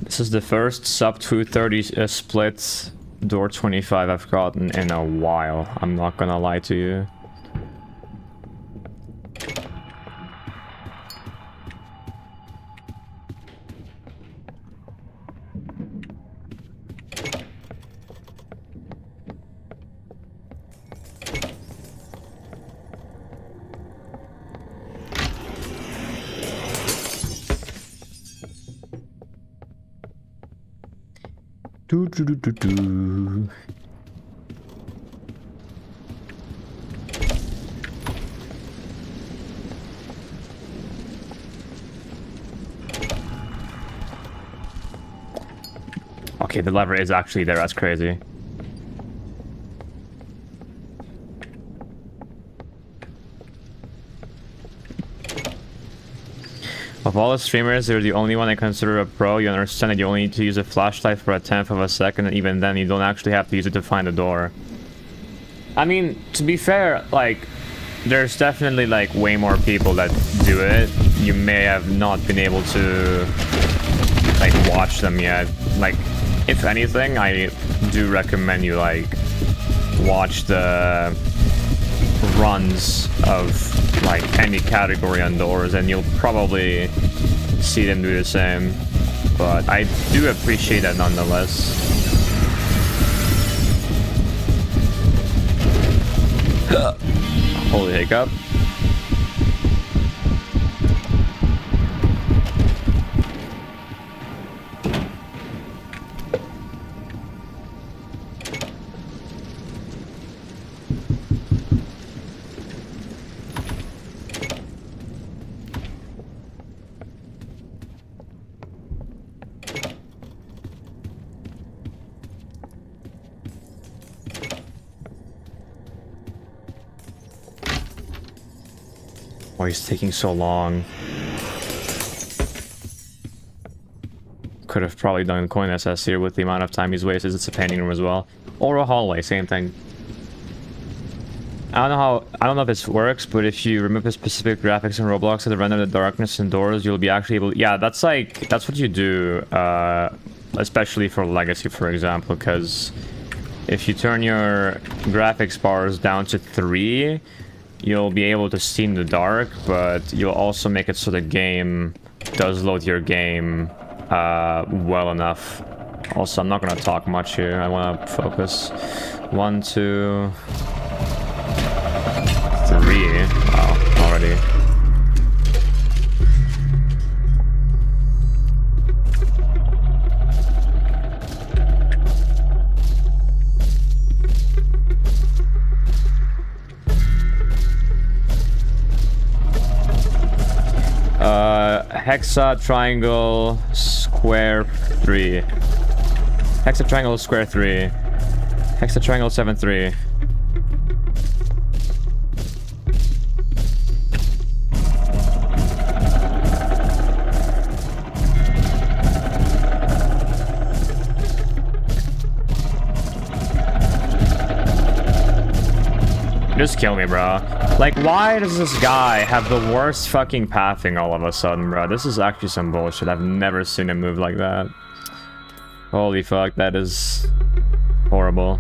A: This is the first sub 230 split door 25 I've gotten in a while. I'm not gonna lie to you. Do. Okay, the lever is actually there. That's crazy. Of all the streamers, you're the only one I consider a pro. You understand that you only need to use a flashlight for a 1/10 of a second, and even then you don't actually have to use it to find a door. I mean, to be fair, like, there's definitely, like, way more people that do it. You may have not been able to like watched them yet. Like, if anything, I do recommend you like watch the runs of like any category on doors, and you'll probably see them do the same. But I do appreciate that nonetheless. Holy hiccup. Why he's taking so long? Could have probably done coin SS here with the amount of time he's wasted. It's a painting room as well, or a hallway, same thing. I don't know if this works, but if you remove the specific graphics in Roblox and render the darkness indoors, you'll be actually able. Yeah, that's what you do, especially for Legacy, for example, because if you turn your graphics bars down to 3. You'll be able to see in the dark, but you'll also make it so the game does load your game well enough. Also, I'm not gonna talk much here. I want to focus. 1, 2, 3. Wow, already. Hexa, triangle, square 3. Hexa, triangle, square 3. Hexa, triangle, 7, 3. Just kill me, bro. Like, why does this guy have the worst fucking pathing all of a sudden, bro? This is actually some bullshit. I've never seen him move like that. Holy fuck, that is horrible.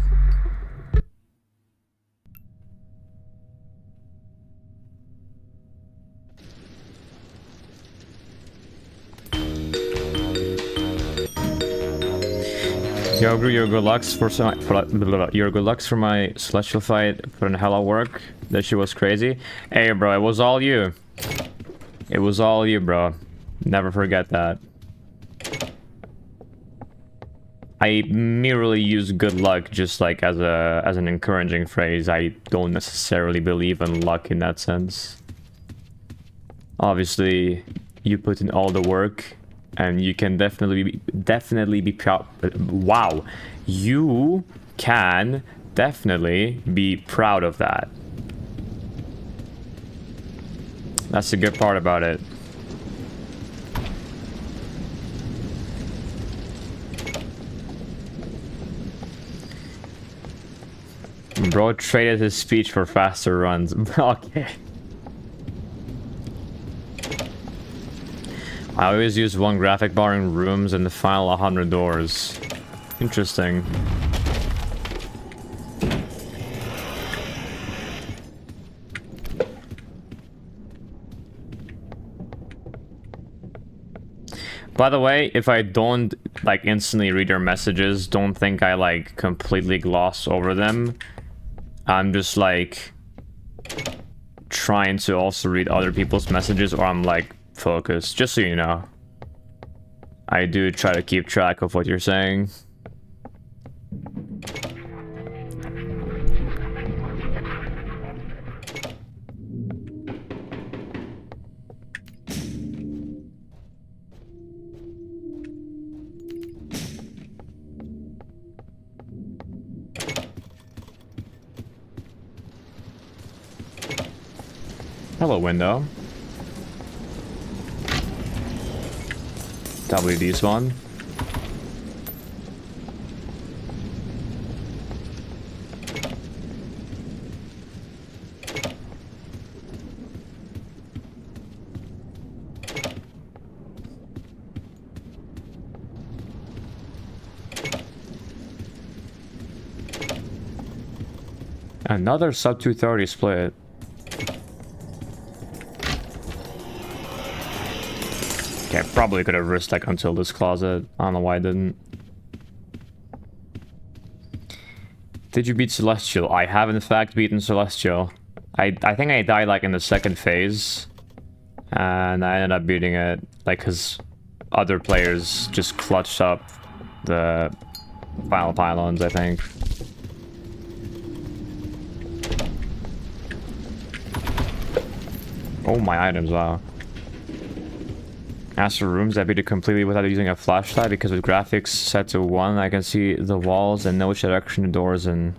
A: Yo, your good lucks for your good lucks for my celestial fight. Put in hella work. That shit was crazy. Hey, bro, it was all you. It was all you, bro. Never forget that. I merely use good luck just like as an encouraging phrase. I don't necessarily believe in luck in that sense. Obviously, you put in all the work. And you can definitely be proud. Wow, you can definitely be proud of that. That's the good part about it. Bro traded his speech for faster runs. Okay. I always use one graphic bar in rooms and the final 100 doors. Interesting. By the way, if I don't like instantly read your messages, don't think I like completely gloss over them. I'm just like trying to also read other people's messages, or I'm like focused, just so you know. I do try to keep track of what you're saying. Hello, window. WD spawn. Another sub 230 split. Okay, I probably could have risked like until this closet. I don't know why I didn't. Did you beat Celestial? I have in fact beaten Celestial. I think I died like in the second phase. And I ended up beating it like because other players just clutched up the final pylons, I think. Oh, my items, wow. As for rooms, I beat it completely without using a flashlight because with graphics set to 1, I can see the walls and no direction to doors and...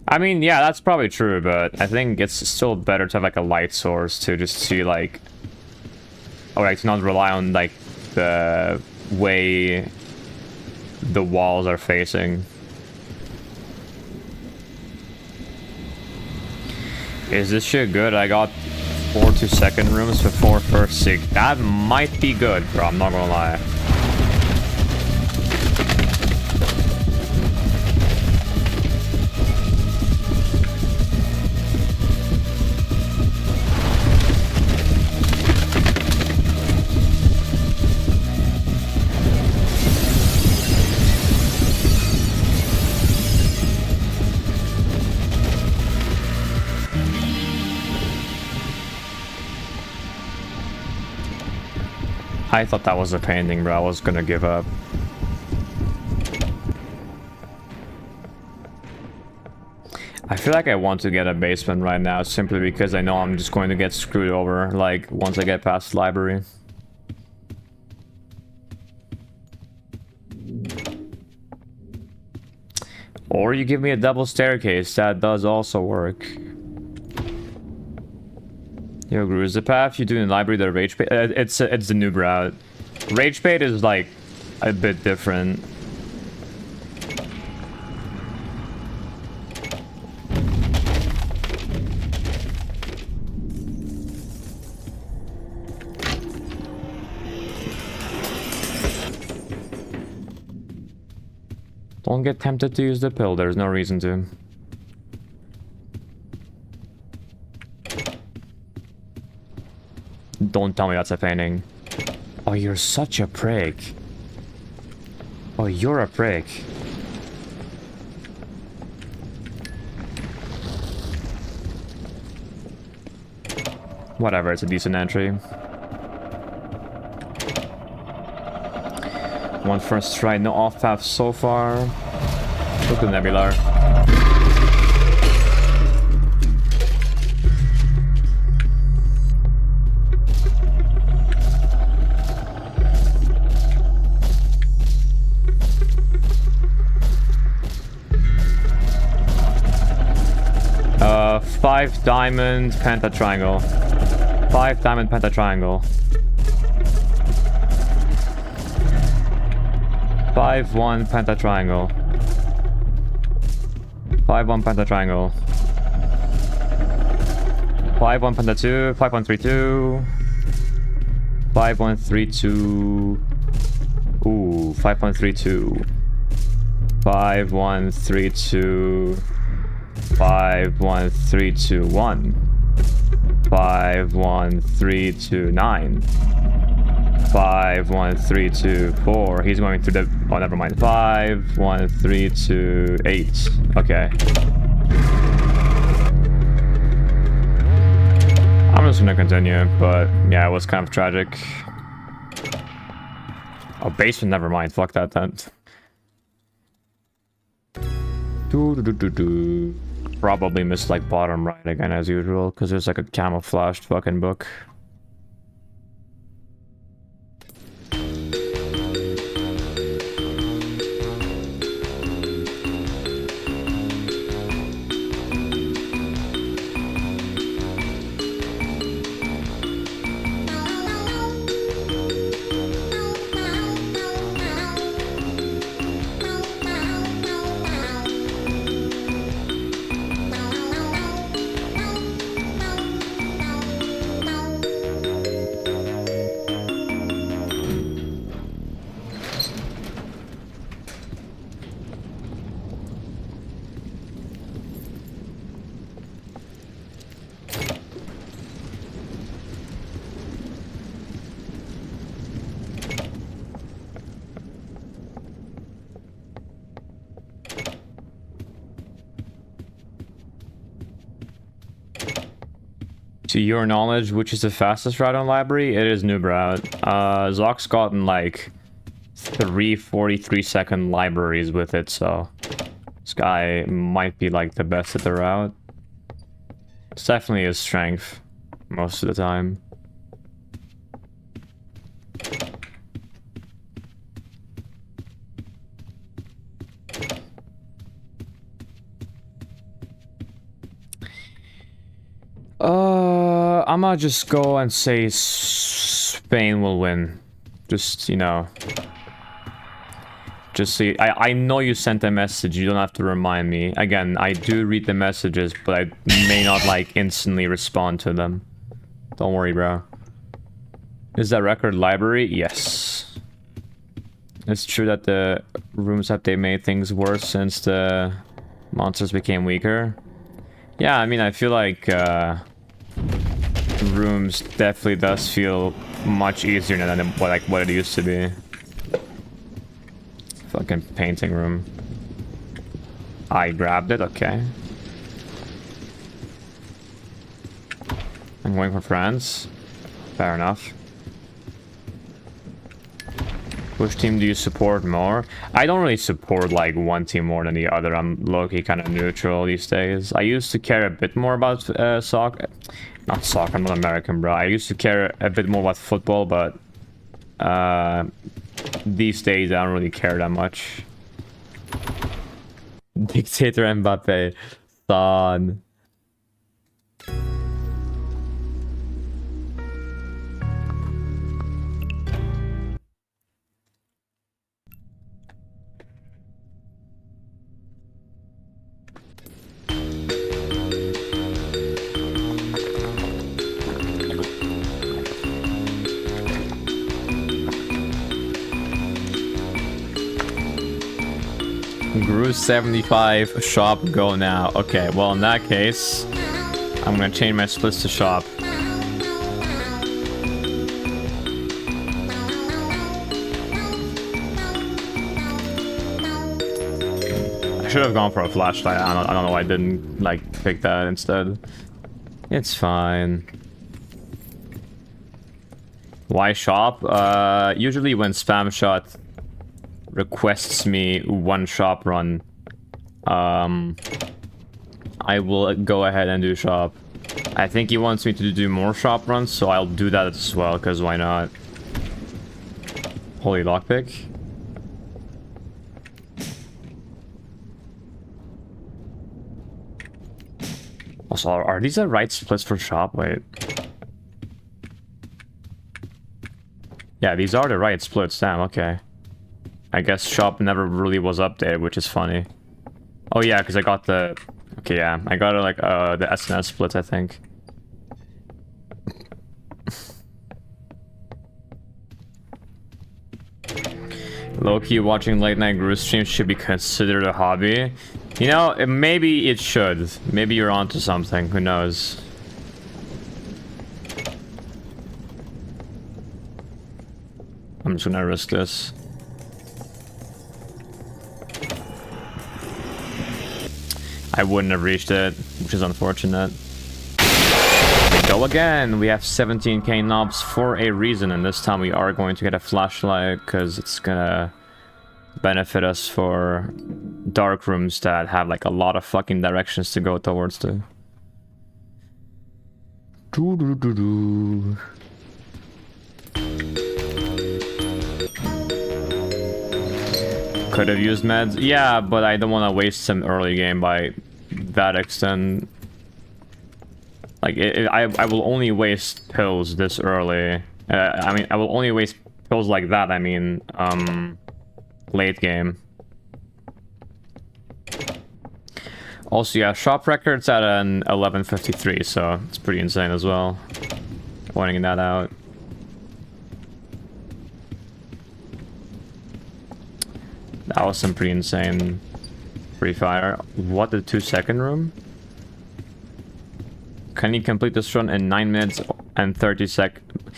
A: I mean, yeah, that's probably true, but I think it's still better to have like a light source to just see like... Or like to not rely on like the way the walls are facing. Is this shit good? I got 4 2nd rooms before first sig. That might be good, bro. I'm not gonna lie. I thought that was a painting, bro. I was gonna give up. I feel like I want to get a basement right now simply because I know I'm just going to get screwed over, like, once I get past the library. Or you give me a double staircase. That does also work. Yo, Gru, is the path you do in the library the rage bait? It's the noob route. Rage bait is like a bit different. Don't get tempted to use the pill. There's no reason to. Don't tell me that's a painting. Oh, you're such a prick. Oh, you're a prick. Whatever, it's a decent entry. One first try, no off path so far. Look at Nebular. Five diamond penta triangle. 5 diamond penta triangle. 5-1 penta triangle. 5-1 penta triangle. 5-1 penta 2. 5-1-3-2. 5-1-3-2. Ooh, 5-1-3-2. 5-1-3-2. 5-1-3-2-1. 5-1-3-2-9. 5-1-3-2-4. He's going through the... Oh, never mind. 5-1-3-2-8. Okay. I'm just gonna continue, but yeah, it was kind of tragic. Oh, basement, never mind. Fuck that then. Probably missed like bottom right again as usual, because there's like a camouflaged fucking book. To your knowledge, which is the fastest route on library? It is noob route. Zock's gotten like 3 43-second libraries with it, so this guy might be like the best at the route. It's definitely his strength most of the time. I'm gonna just go and say Spain will win. Just, you know. Just see, I know you sent a message, you don't have to remind me. Again, I do read the messages, but I may not like instantly respond to them. Don't worry, bro. Is that record library? Yes. It's true that the rooms update made things worse since the monsters became weaker. Yeah, I mean, I feel like rooms definitely does feel much easier than what it used to be. Fucking painting room. I grabbed it, okay. I'm going for France. Fair enough. Which team do you support more? I don't really support like one team more than the other. I'm low-key kind of neutral these days. I used to care a bit more about soccer. Not soccer, I'm not American, bro. I used to care a bit more about football, but these days I don't really care that much. Dictator Mbappe. Son. Grew 75 shop go now. Okay, well in that case, I'm gonna change my splits to shop. I should have gone for a flashlight. I don't know why I didn't like pick that instead. It's fine. Why shop? Usually when spam shot requests me one shop run, I will go ahead and do shop. I think he wants me to do more shop runs, so I'll do that as well, because why not? Holy lockpick. Also, are these the right splits for shop? Wait. Yeah, these are the right splits. Damn, okay. I guess shop never really was updated, which is funny. Oh yeah, because I got the... Okay, yeah. I got like the SNS splits, I think. Low-key watching late night Guru streams should be considered a hobby. You know, maybe it should. Maybe you're onto something. Who knows? I'm just gonna risk this. I wouldn't have reached it, which is unfortunate. We go again. We have 17k knobs for a reason, and this time we are going to get a flashlight because it's gonna benefit us for dark rooms that have like a lot of fucking directions to go towards to. Could have used meds. Yeah, but I don't want to waste some early game by that extent. Like, I will only waste pills this early. I mean, I will only waste pills like that, I mean, late game. Also, yeah, shop record's at an 11:53, so it's pretty insane as well. Pointing that out. That was some pretty insane free fire. What, the 2-second room? Can you complete this run in 9 minutes and 30 seconds?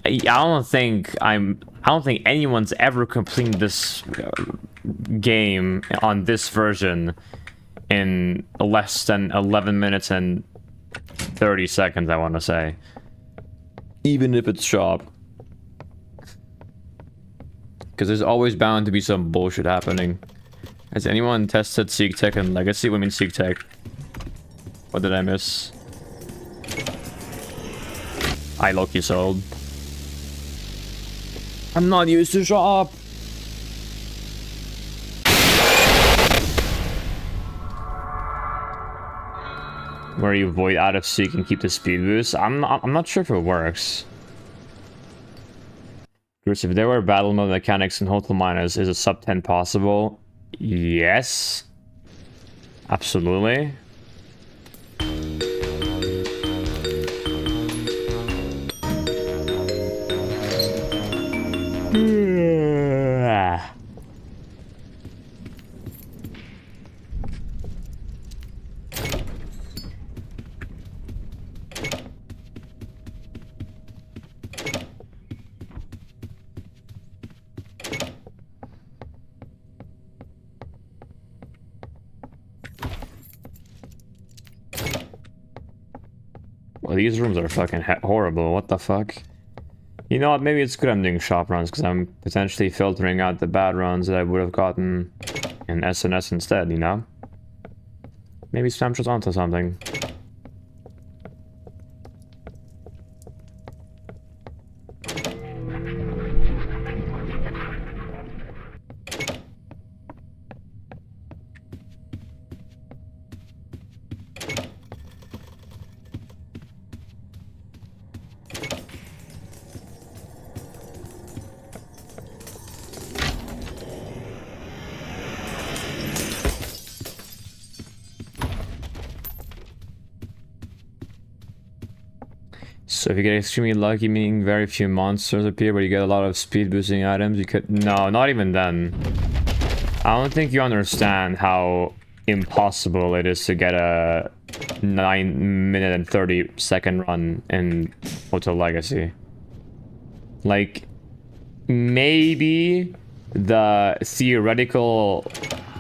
A: I don't think anyone's ever completed this game on this version in less than 11 minutes and 30 seconds, I want to say. Even if it's shop. Because there's always bound to be some bullshit happening. Has anyone tested Seek Tech and Legacy? What do you mean Seek Tech? What did I miss? I low-key sold. I'm not used to shop. Where you void out of Seek and keep the speed boost. I'm not sure if it works. Bruce, if there were battle mode mechanics in Hotel Miners, is a sub 10 possible? Yes. Absolutely. Well, these rooms are fucking horrible. What the fuck? You know what? Maybe it's good I'm doing shop runs because I'm potentially filtering out the bad runs that I would have gotten in SNS instead, you know? Maybe Spamtra's onto something. So if you get extremely lucky, meaning very few monsters appear, but you get a lot of speed boosting items, you could... No, not even then. I don't think you understand how impossible it is to get a 9-minute and 30-second run in Hotel Legacy. Like, maybe the theoretical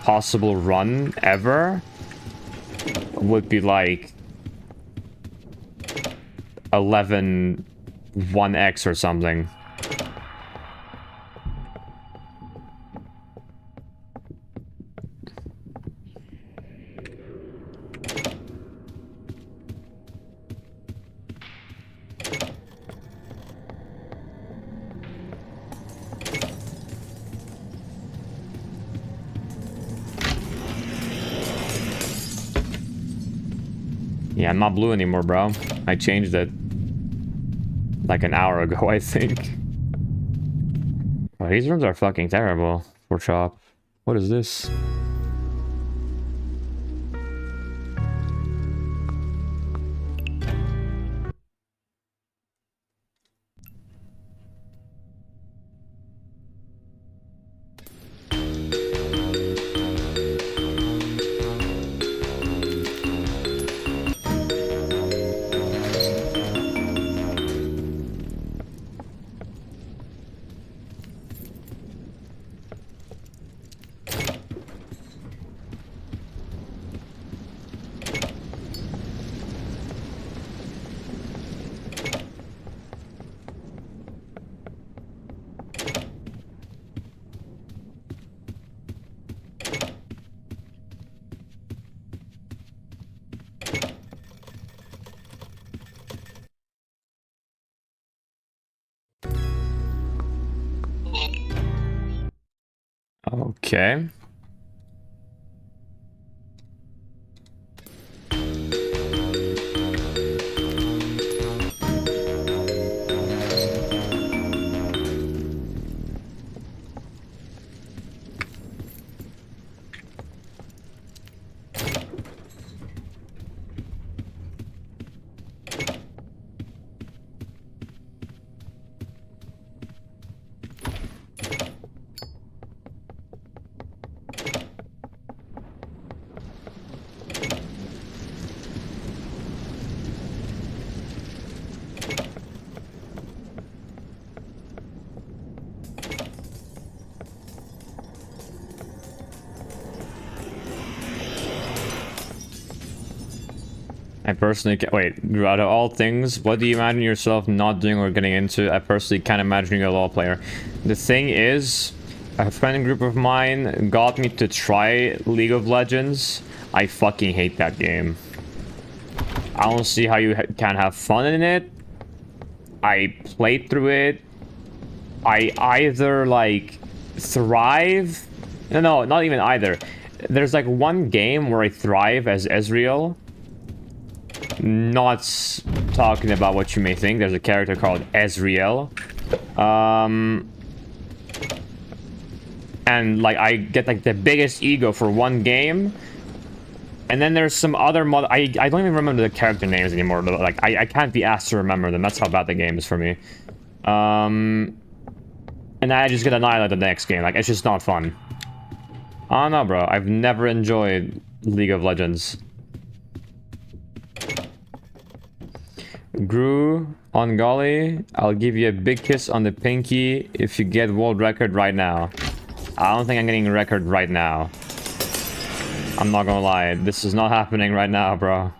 A: possible run ever would be like 11 1x or something. Yeah, I'm not blue anymore, bro. I changed it like an hour ago, I think. Oh, these rooms are fucking terrible for shop. What is this? Okay. I personally can't wait. Out of all things, what do you imagine yourself not doing or getting into? I personally can't imagine you a LoL player. The thing is, a friend group of mine got me to try League of Legends. I fucking hate that game. I don't see how you can have fun in it. I played through it. I either like thrive. No, not even either. There's like one game where I thrive as Ezreal. Not talking about what you may think. There's a character called Ezreal. And like I get like the biggest ego for one game. And then there's some other I don't even remember the character names anymore. Like I can't be asked to remember them. That's how bad the game is for me. And I just get annihilated the next game. Like it's just not fun. I don't know, bro. I've never enjoyed League of Legends. Gru on Golly, I'll give you a big kiss on the pinky if you get world record right now. I don't think I'm getting a record right now. I'm not gonna lie, this is not happening right now, bro.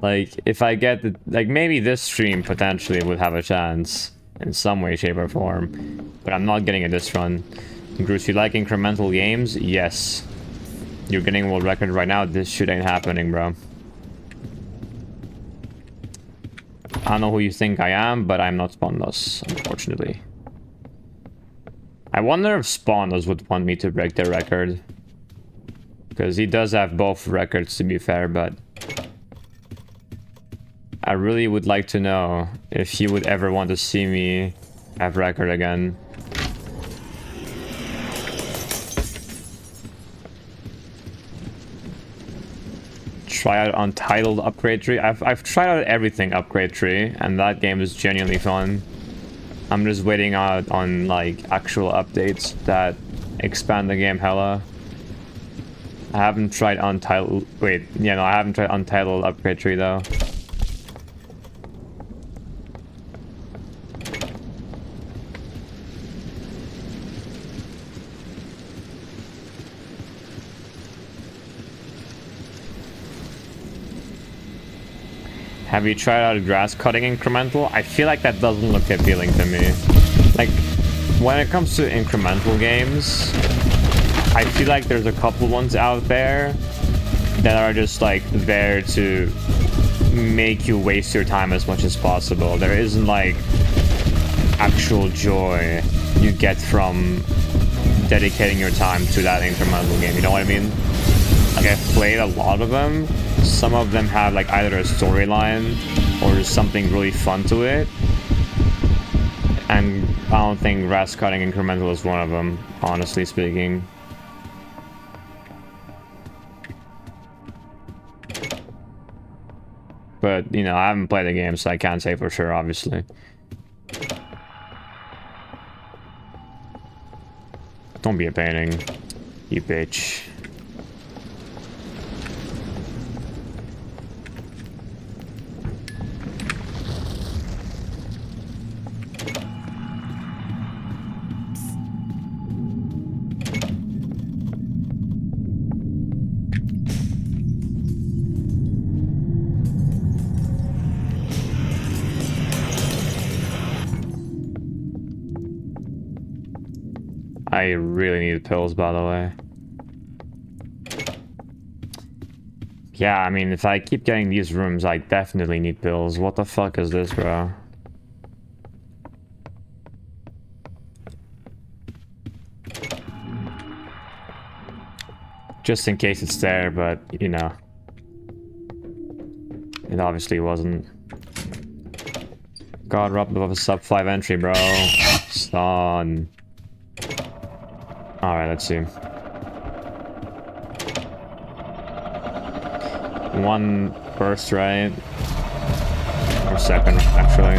A: Like, if I get the, like, maybe this stream potentially would have a chance in some way, shape, or form, but I'm not getting it this run. Bruce, you like incremental games? Yes. You're getting a world record right now. This shit ain't happening, bro. I don't know who you think I am, but I'm not Spawnless, unfortunately. I wonder if Spawnless would want me to break their record. Because he does have both records, to be fair, but... I really would like to know if he would ever want to see me have record again. Try out Untitled upgrade tree. I've tried out everything upgrade tree, and that game is genuinely fun. I'm just waiting out on like actual updates that expand the game hella. I haven't tried Untitled. Wait, yeah, no, I haven't tried Untitled upgrade tree though. Have you tried out grass cutting incremental? I feel like that doesn't look appealing to me. Like, when it comes to incremental games, I feel like there's a couple ones out there that are just like there to make you waste your time as much as possible. There isn't like actual joy you get from dedicating your time to that incremental game, you know what I mean? Like, I've played a lot of them. Some of them have like either a storyline or just something really fun to it. And I don't think grass cutting incremental is one of them, honestly speaking. But, you know, I haven't played the game, so I can't say for sure, obviously. Don't be a painting, you bitch. I really need pills, by the way. Yeah, I mean, if I keep getting these rooms, I definitely need pills. What the fuck is this, bro? Just in case it's there, but, you know. It obviously wasn't. God, robbed of a sub 5 entry, bro. Son. Alright, let's see. One first, right? Or second, actually.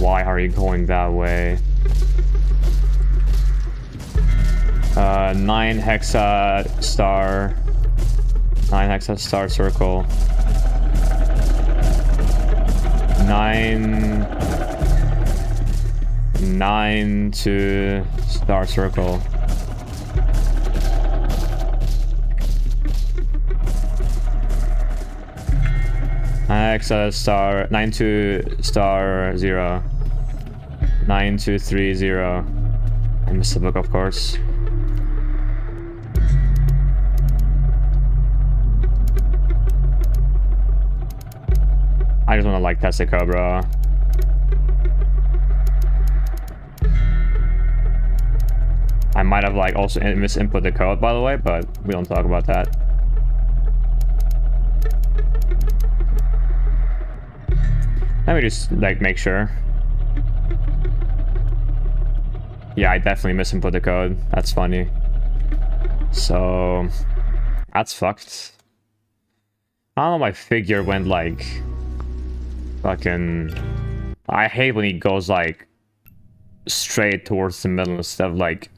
A: Why are you going that way? 9 hexa star. 9 hexa star circle. 9 9 to star circle. X star 9 to star 0. 9 to 3 0. I missed the book, of course. I just want to like test the Cobra. I might have like also misinput the code, by the way, but we don't talk about that. Let me just like make sure. Yeah, I definitely misinput the code. That's funny. So that's fucked. I don't know, my figure went like fucking... I hate when he goes like straight towards the middle instead of like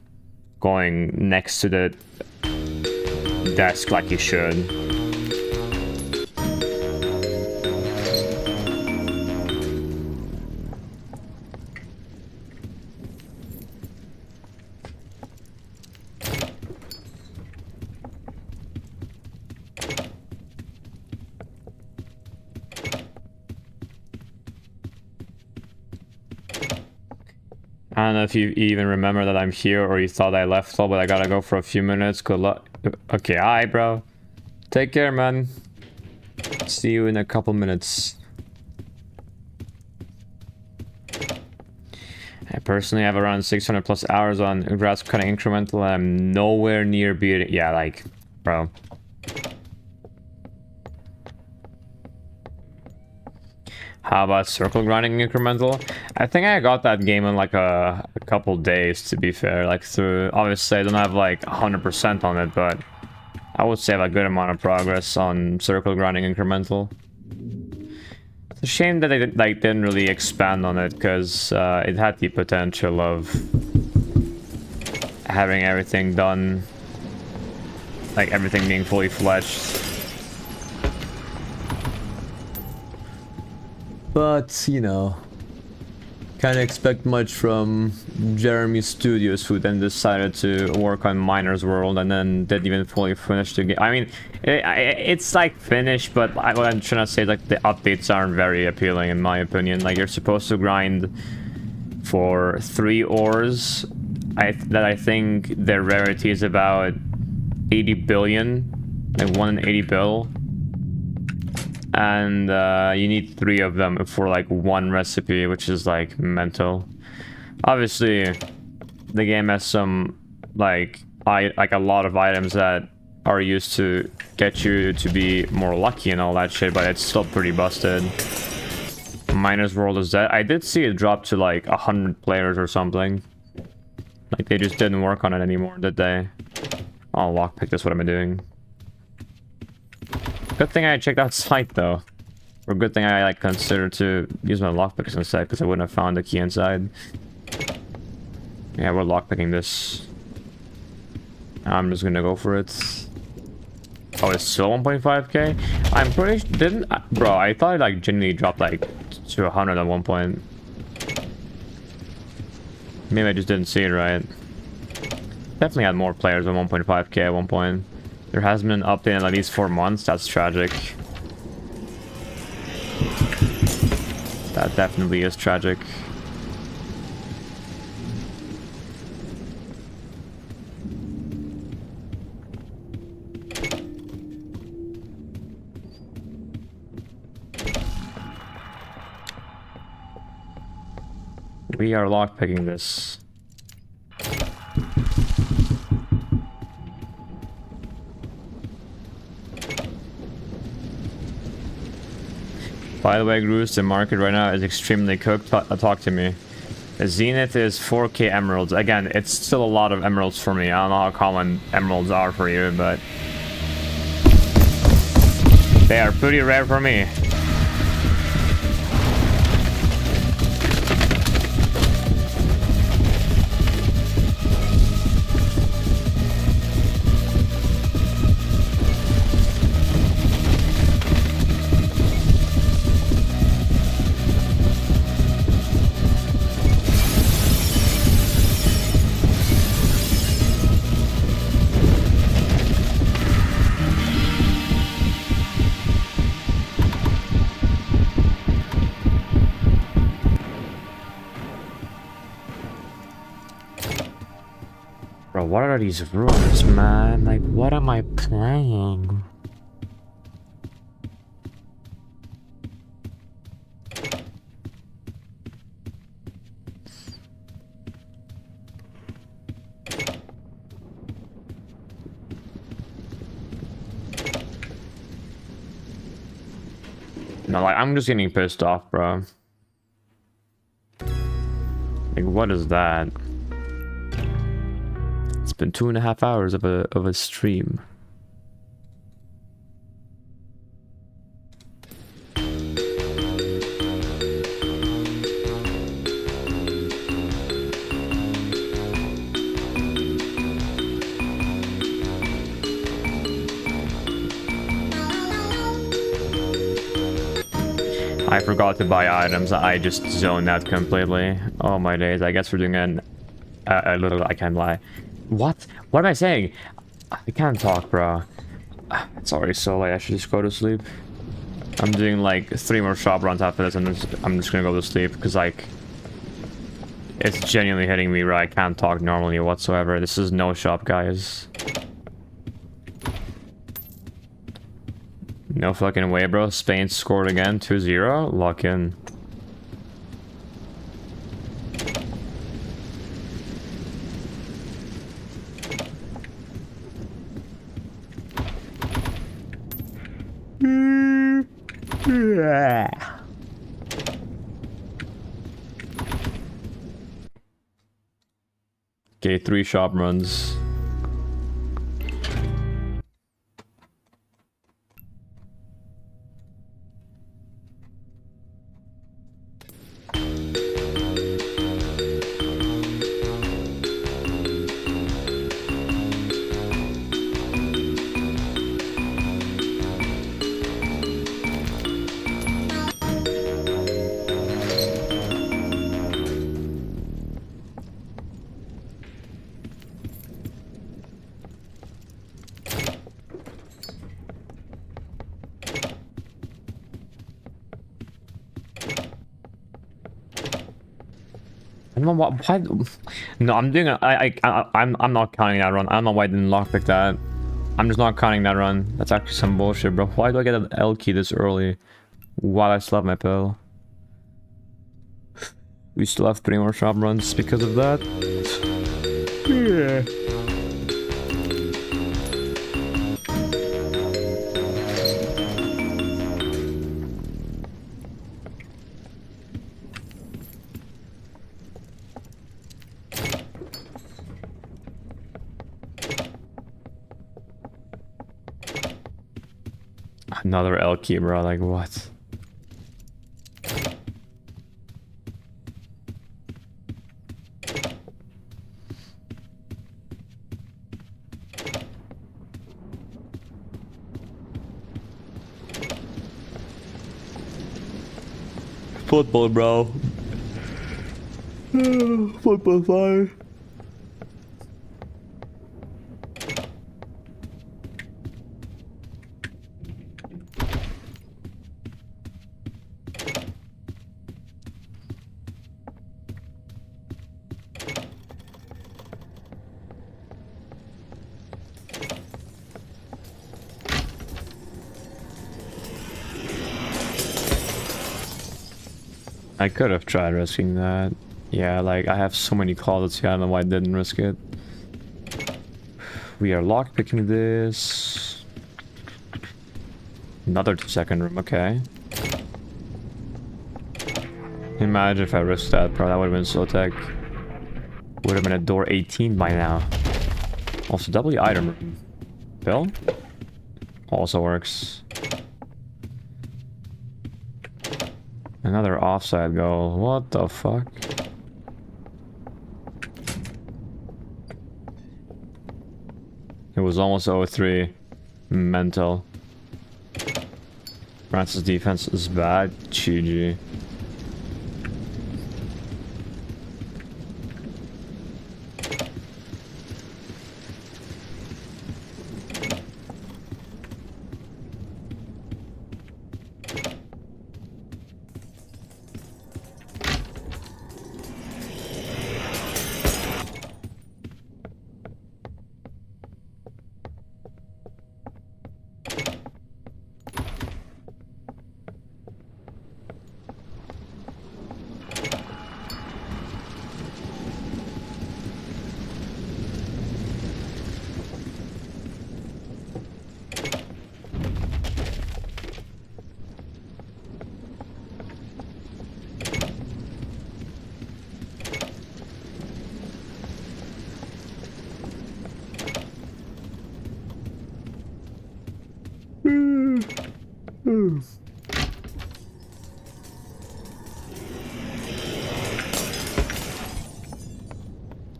A: going next to the desk like he should. I don't know if you even remember that I'm here or you thought I left all, but I gotta go for a few minutes. Good luck. Okay, hi, bro. Take care, man. See you in a couple minutes. I personally have around 600 plus hours on grass cutting incremental. I'm nowhere near beating. Yeah, like, bro. How about circle grinding incremental? I think I got that game in like a couple days, to be fair. Like through, obviously I don't have like 100% on it, but I would say I have a good amount of progress on circle grinding incremental. It's a shame that they like didn't really expand on it, because it had the potential of having everything done, like everything being fully fledged. But, you know, can't expect much from Jeremy Studios, who then decided to work on Miner's World and then didn't even fully finish the game. I mean, it's like finished, but what I'm trying to say is like the updates aren't very appealing in my opinion. Like you're supposed to grind for 3 ores. I think their rarity is about 80 billion, like 1 in 80 bill. And you need 3 of them for like 1 recipe, which is like mental. Obviously the game has some like a lot of items that are used to get you to be more lucky and all that shit, but it's still pretty busted. Miner's World is dead. I did see it drop to like 100 players or something. Like they just didn't work on it anymore, did they? Oh, lockpick, that's what I'm doing. Good thing I checked out site though. Or good thing I like considered to use my lockpicks instead, because I wouldn't have found the key inside. Yeah, we're lockpicking this. I'm just gonna go for it. Oh, it's still 1.5k? I'm pretty didn't bro, I thought it like genuinely dropped like to 100 at one point. Maybe I just didn't see it right. Definitely had more players than 1.5k at one point. There hasn't been an update in at least 4 months. That's tragic. That definitely is tragic. We are lockpicking this. By the way, Groose, the market right now is extremely cooked. Talk to me. The Zenith is 4k emeralds. Again, it's still a lot of emeralds for me. I don't know how common emeralds are for you, but they are pretty rare for me. Bro, what are these rooms, man? Like, what am I playing? No, like, I'm just getting pissed off, bro. Like, what is that? It's been 2.5 hours of a stream. I forgot to buy items. I just zoned out completely. Oh my days. I guess we're doing a little. I can't lie. What? What am I saying? I can't talk, bro. It's already so late. I should just go to sleep. I'm doing like 3 more shop runs after this, and I'm just gonna go to sleep because like it's genuinely hitting me where I can't talk normally whatsoever. This is no shop, guys. No fucking way, bro. Spain scored again, 2-0. Lock in. Okay, 3 shop runs. Why? No, I'm doing. I'm not counting that run. I don't know why I didn't lockpick that. I'm just not counting that run. That's actually some bullshit, bro. Why do I get an L key this early while I still have my pill? We still have 3 more shop runs because of that. Yeah. Another L key, bro. Like, what? Football, bro. Football fire. I could have tried risking that. Yeah, like, I have so many closets here, I don't know why I didn't risk it. We are lockpicking this. Another 2-second room, okay. Imagine if I risked that, bro, that would have been so tech. Would have been at door 18 by now. Also, W item room. Bill? Also works. Another offside goal. What the fuck? It was almost 0-3. Mental. France's defense is bad. GG.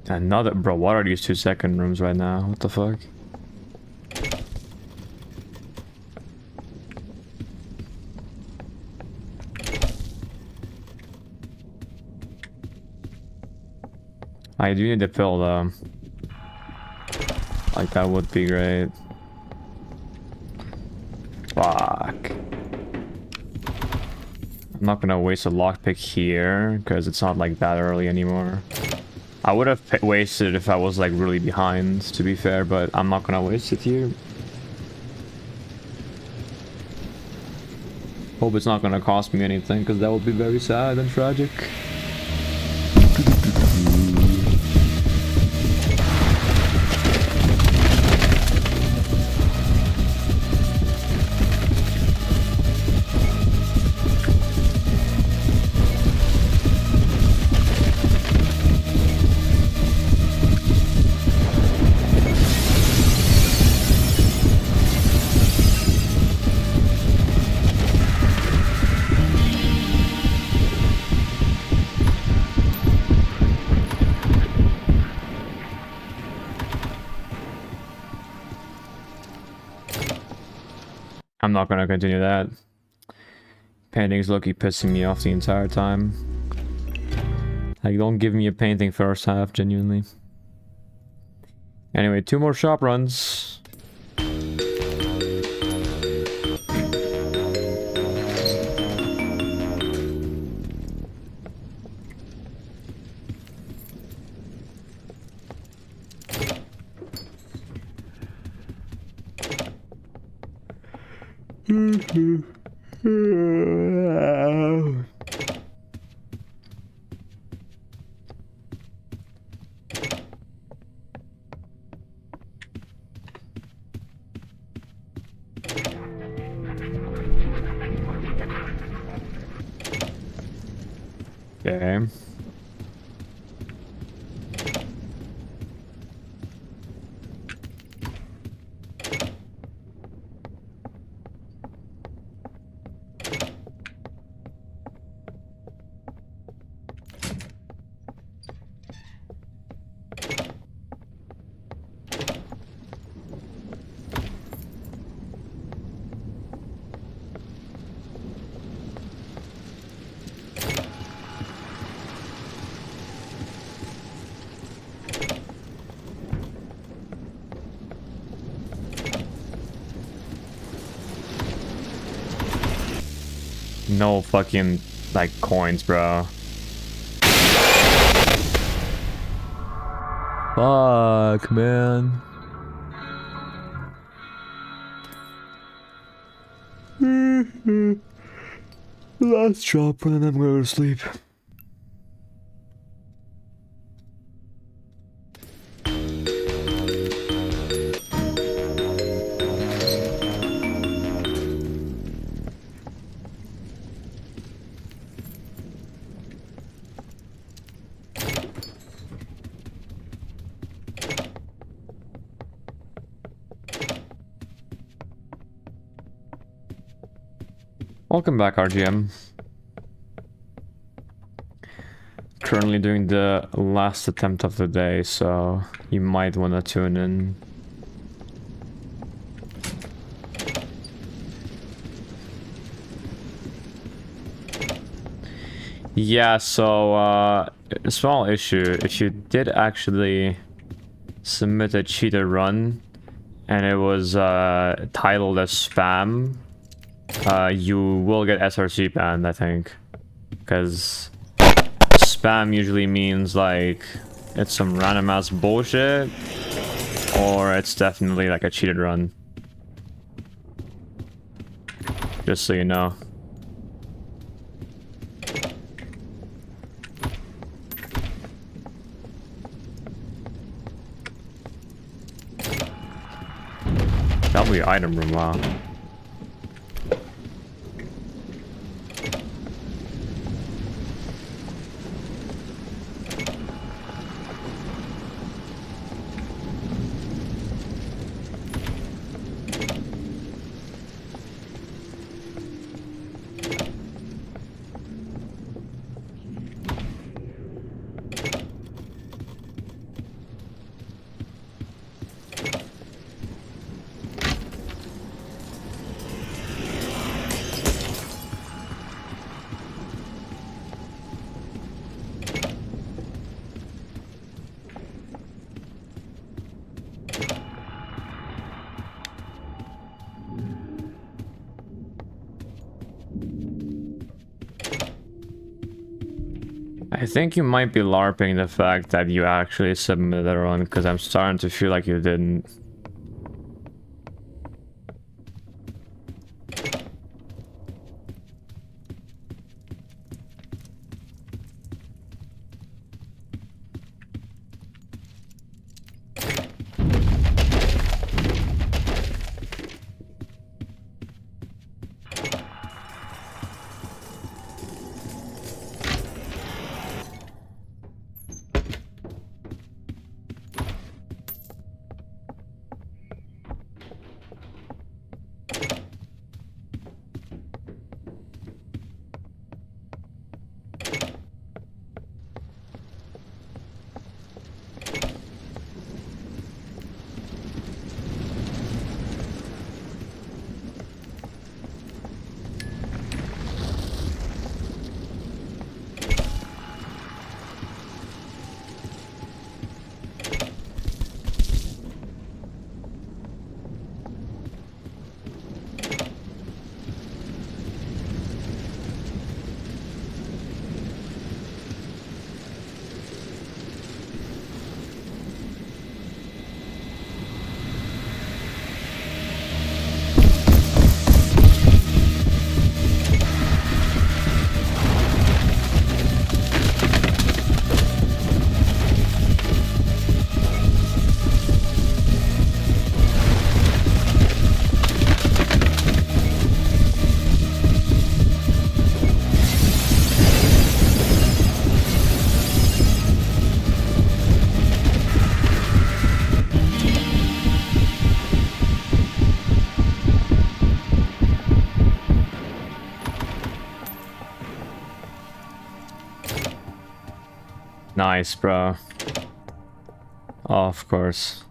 A: Another, bro, what are these 2-second rooms right now? What the fuck? I do need the pill though. Like that would be great. Fuck. I'm not gonna waste a lockpick here because it's not like that early anymore. I would have wasted if I was like really behind, to be fair, but I'm not gonna waste it here. Hope it's not gonna cost me anything because that would be very sad and tragic. I'm not gonna continue that. Painting's low-key pissing me off the entire time. Like, don't give me a painting first half, genuinely. Anyway, 2 more shop runs. Okay. No fucking, like, coins, bro. Fuck, man. Last drop and then I'm going to sleep. Welcome back, RGM. Currently doing the last attempt of the day, so you might want to tune in. Yeah, so a small issue. If you did actually submit a cheated run and it was titled as spam, you will get SRC banned, I think, because spam usually means like it's some random ass bullshit, or it's definitely like a cheated run. Just so you know. That'll be item room, wow. I think you might be LARPing the fact that you actually submitted a run, because I'm starting to feel like you didn't. Nice, bro. Oh, of course.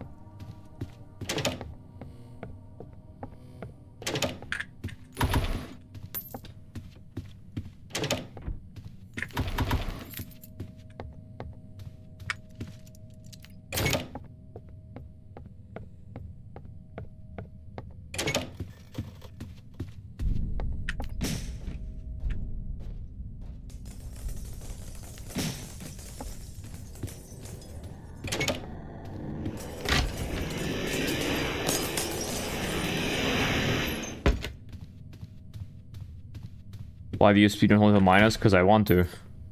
A: Why do you speedrun hold the minus? Because I want to.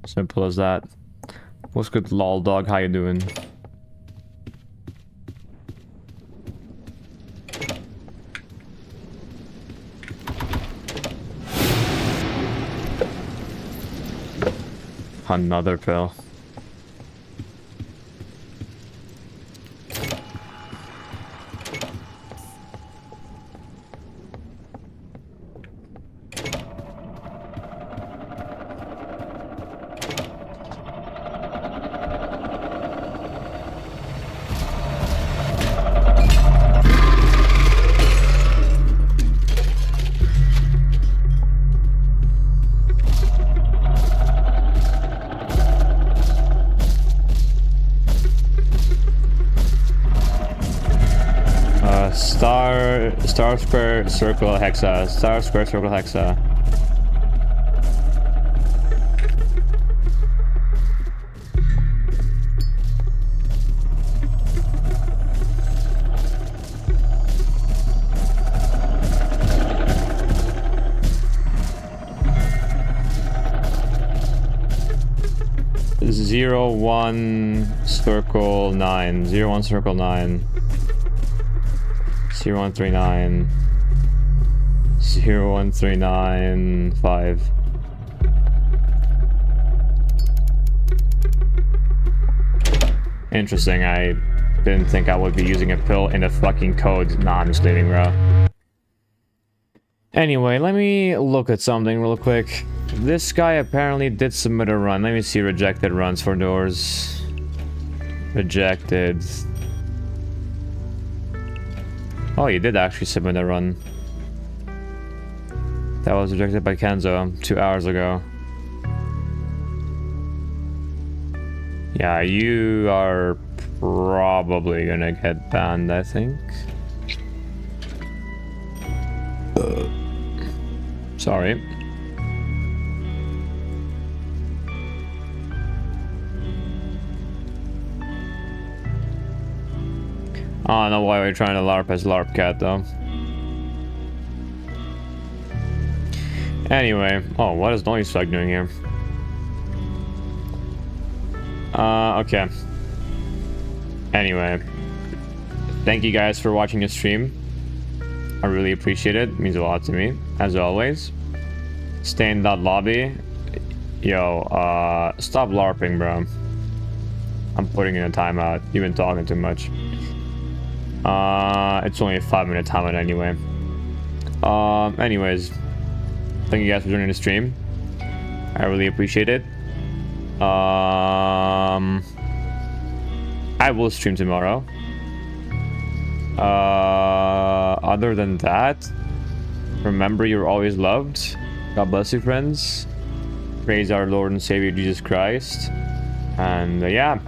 A: Simple as that. What's good, lol dog? How you doing? Another pill. Star square circle hexa. Star square circle hexa. Zero one circle 9. 01 circle 9. 0139 01395. Interesting, I didn't think I would be using a pill in the fucking code. Nah, I'm just leaving, bro. Anyway, let me look at something real quick. This guy apparently did submit a run. Let me see rejected runs for doors. Rejected. Oh, you did actually submit a run. That was rejected by Kenzo 2 hours ago. Yeah, you are probably gonna get banned, I think. Sorry. I don't know why we're trying to LARP as LARP cat though. Anyway, oh, what is Noise Suck doing here? Okay. Anyway, thank you guys for watching the stream. I really appreciate it. It means a lot to me, as always. Stay in that lobby. Yo, stop LARPing, bro. I'm putting in a timeout. You've been talking too much. It's only a 5-minute timeout anyway. Anyways, thank you guys for joining the stream. I really appreciate it. I will stream tomorrow. Other than that, remember you're always loved. God bless you, friends. Praise our Lord and Savior Jesus Christ. And yeah.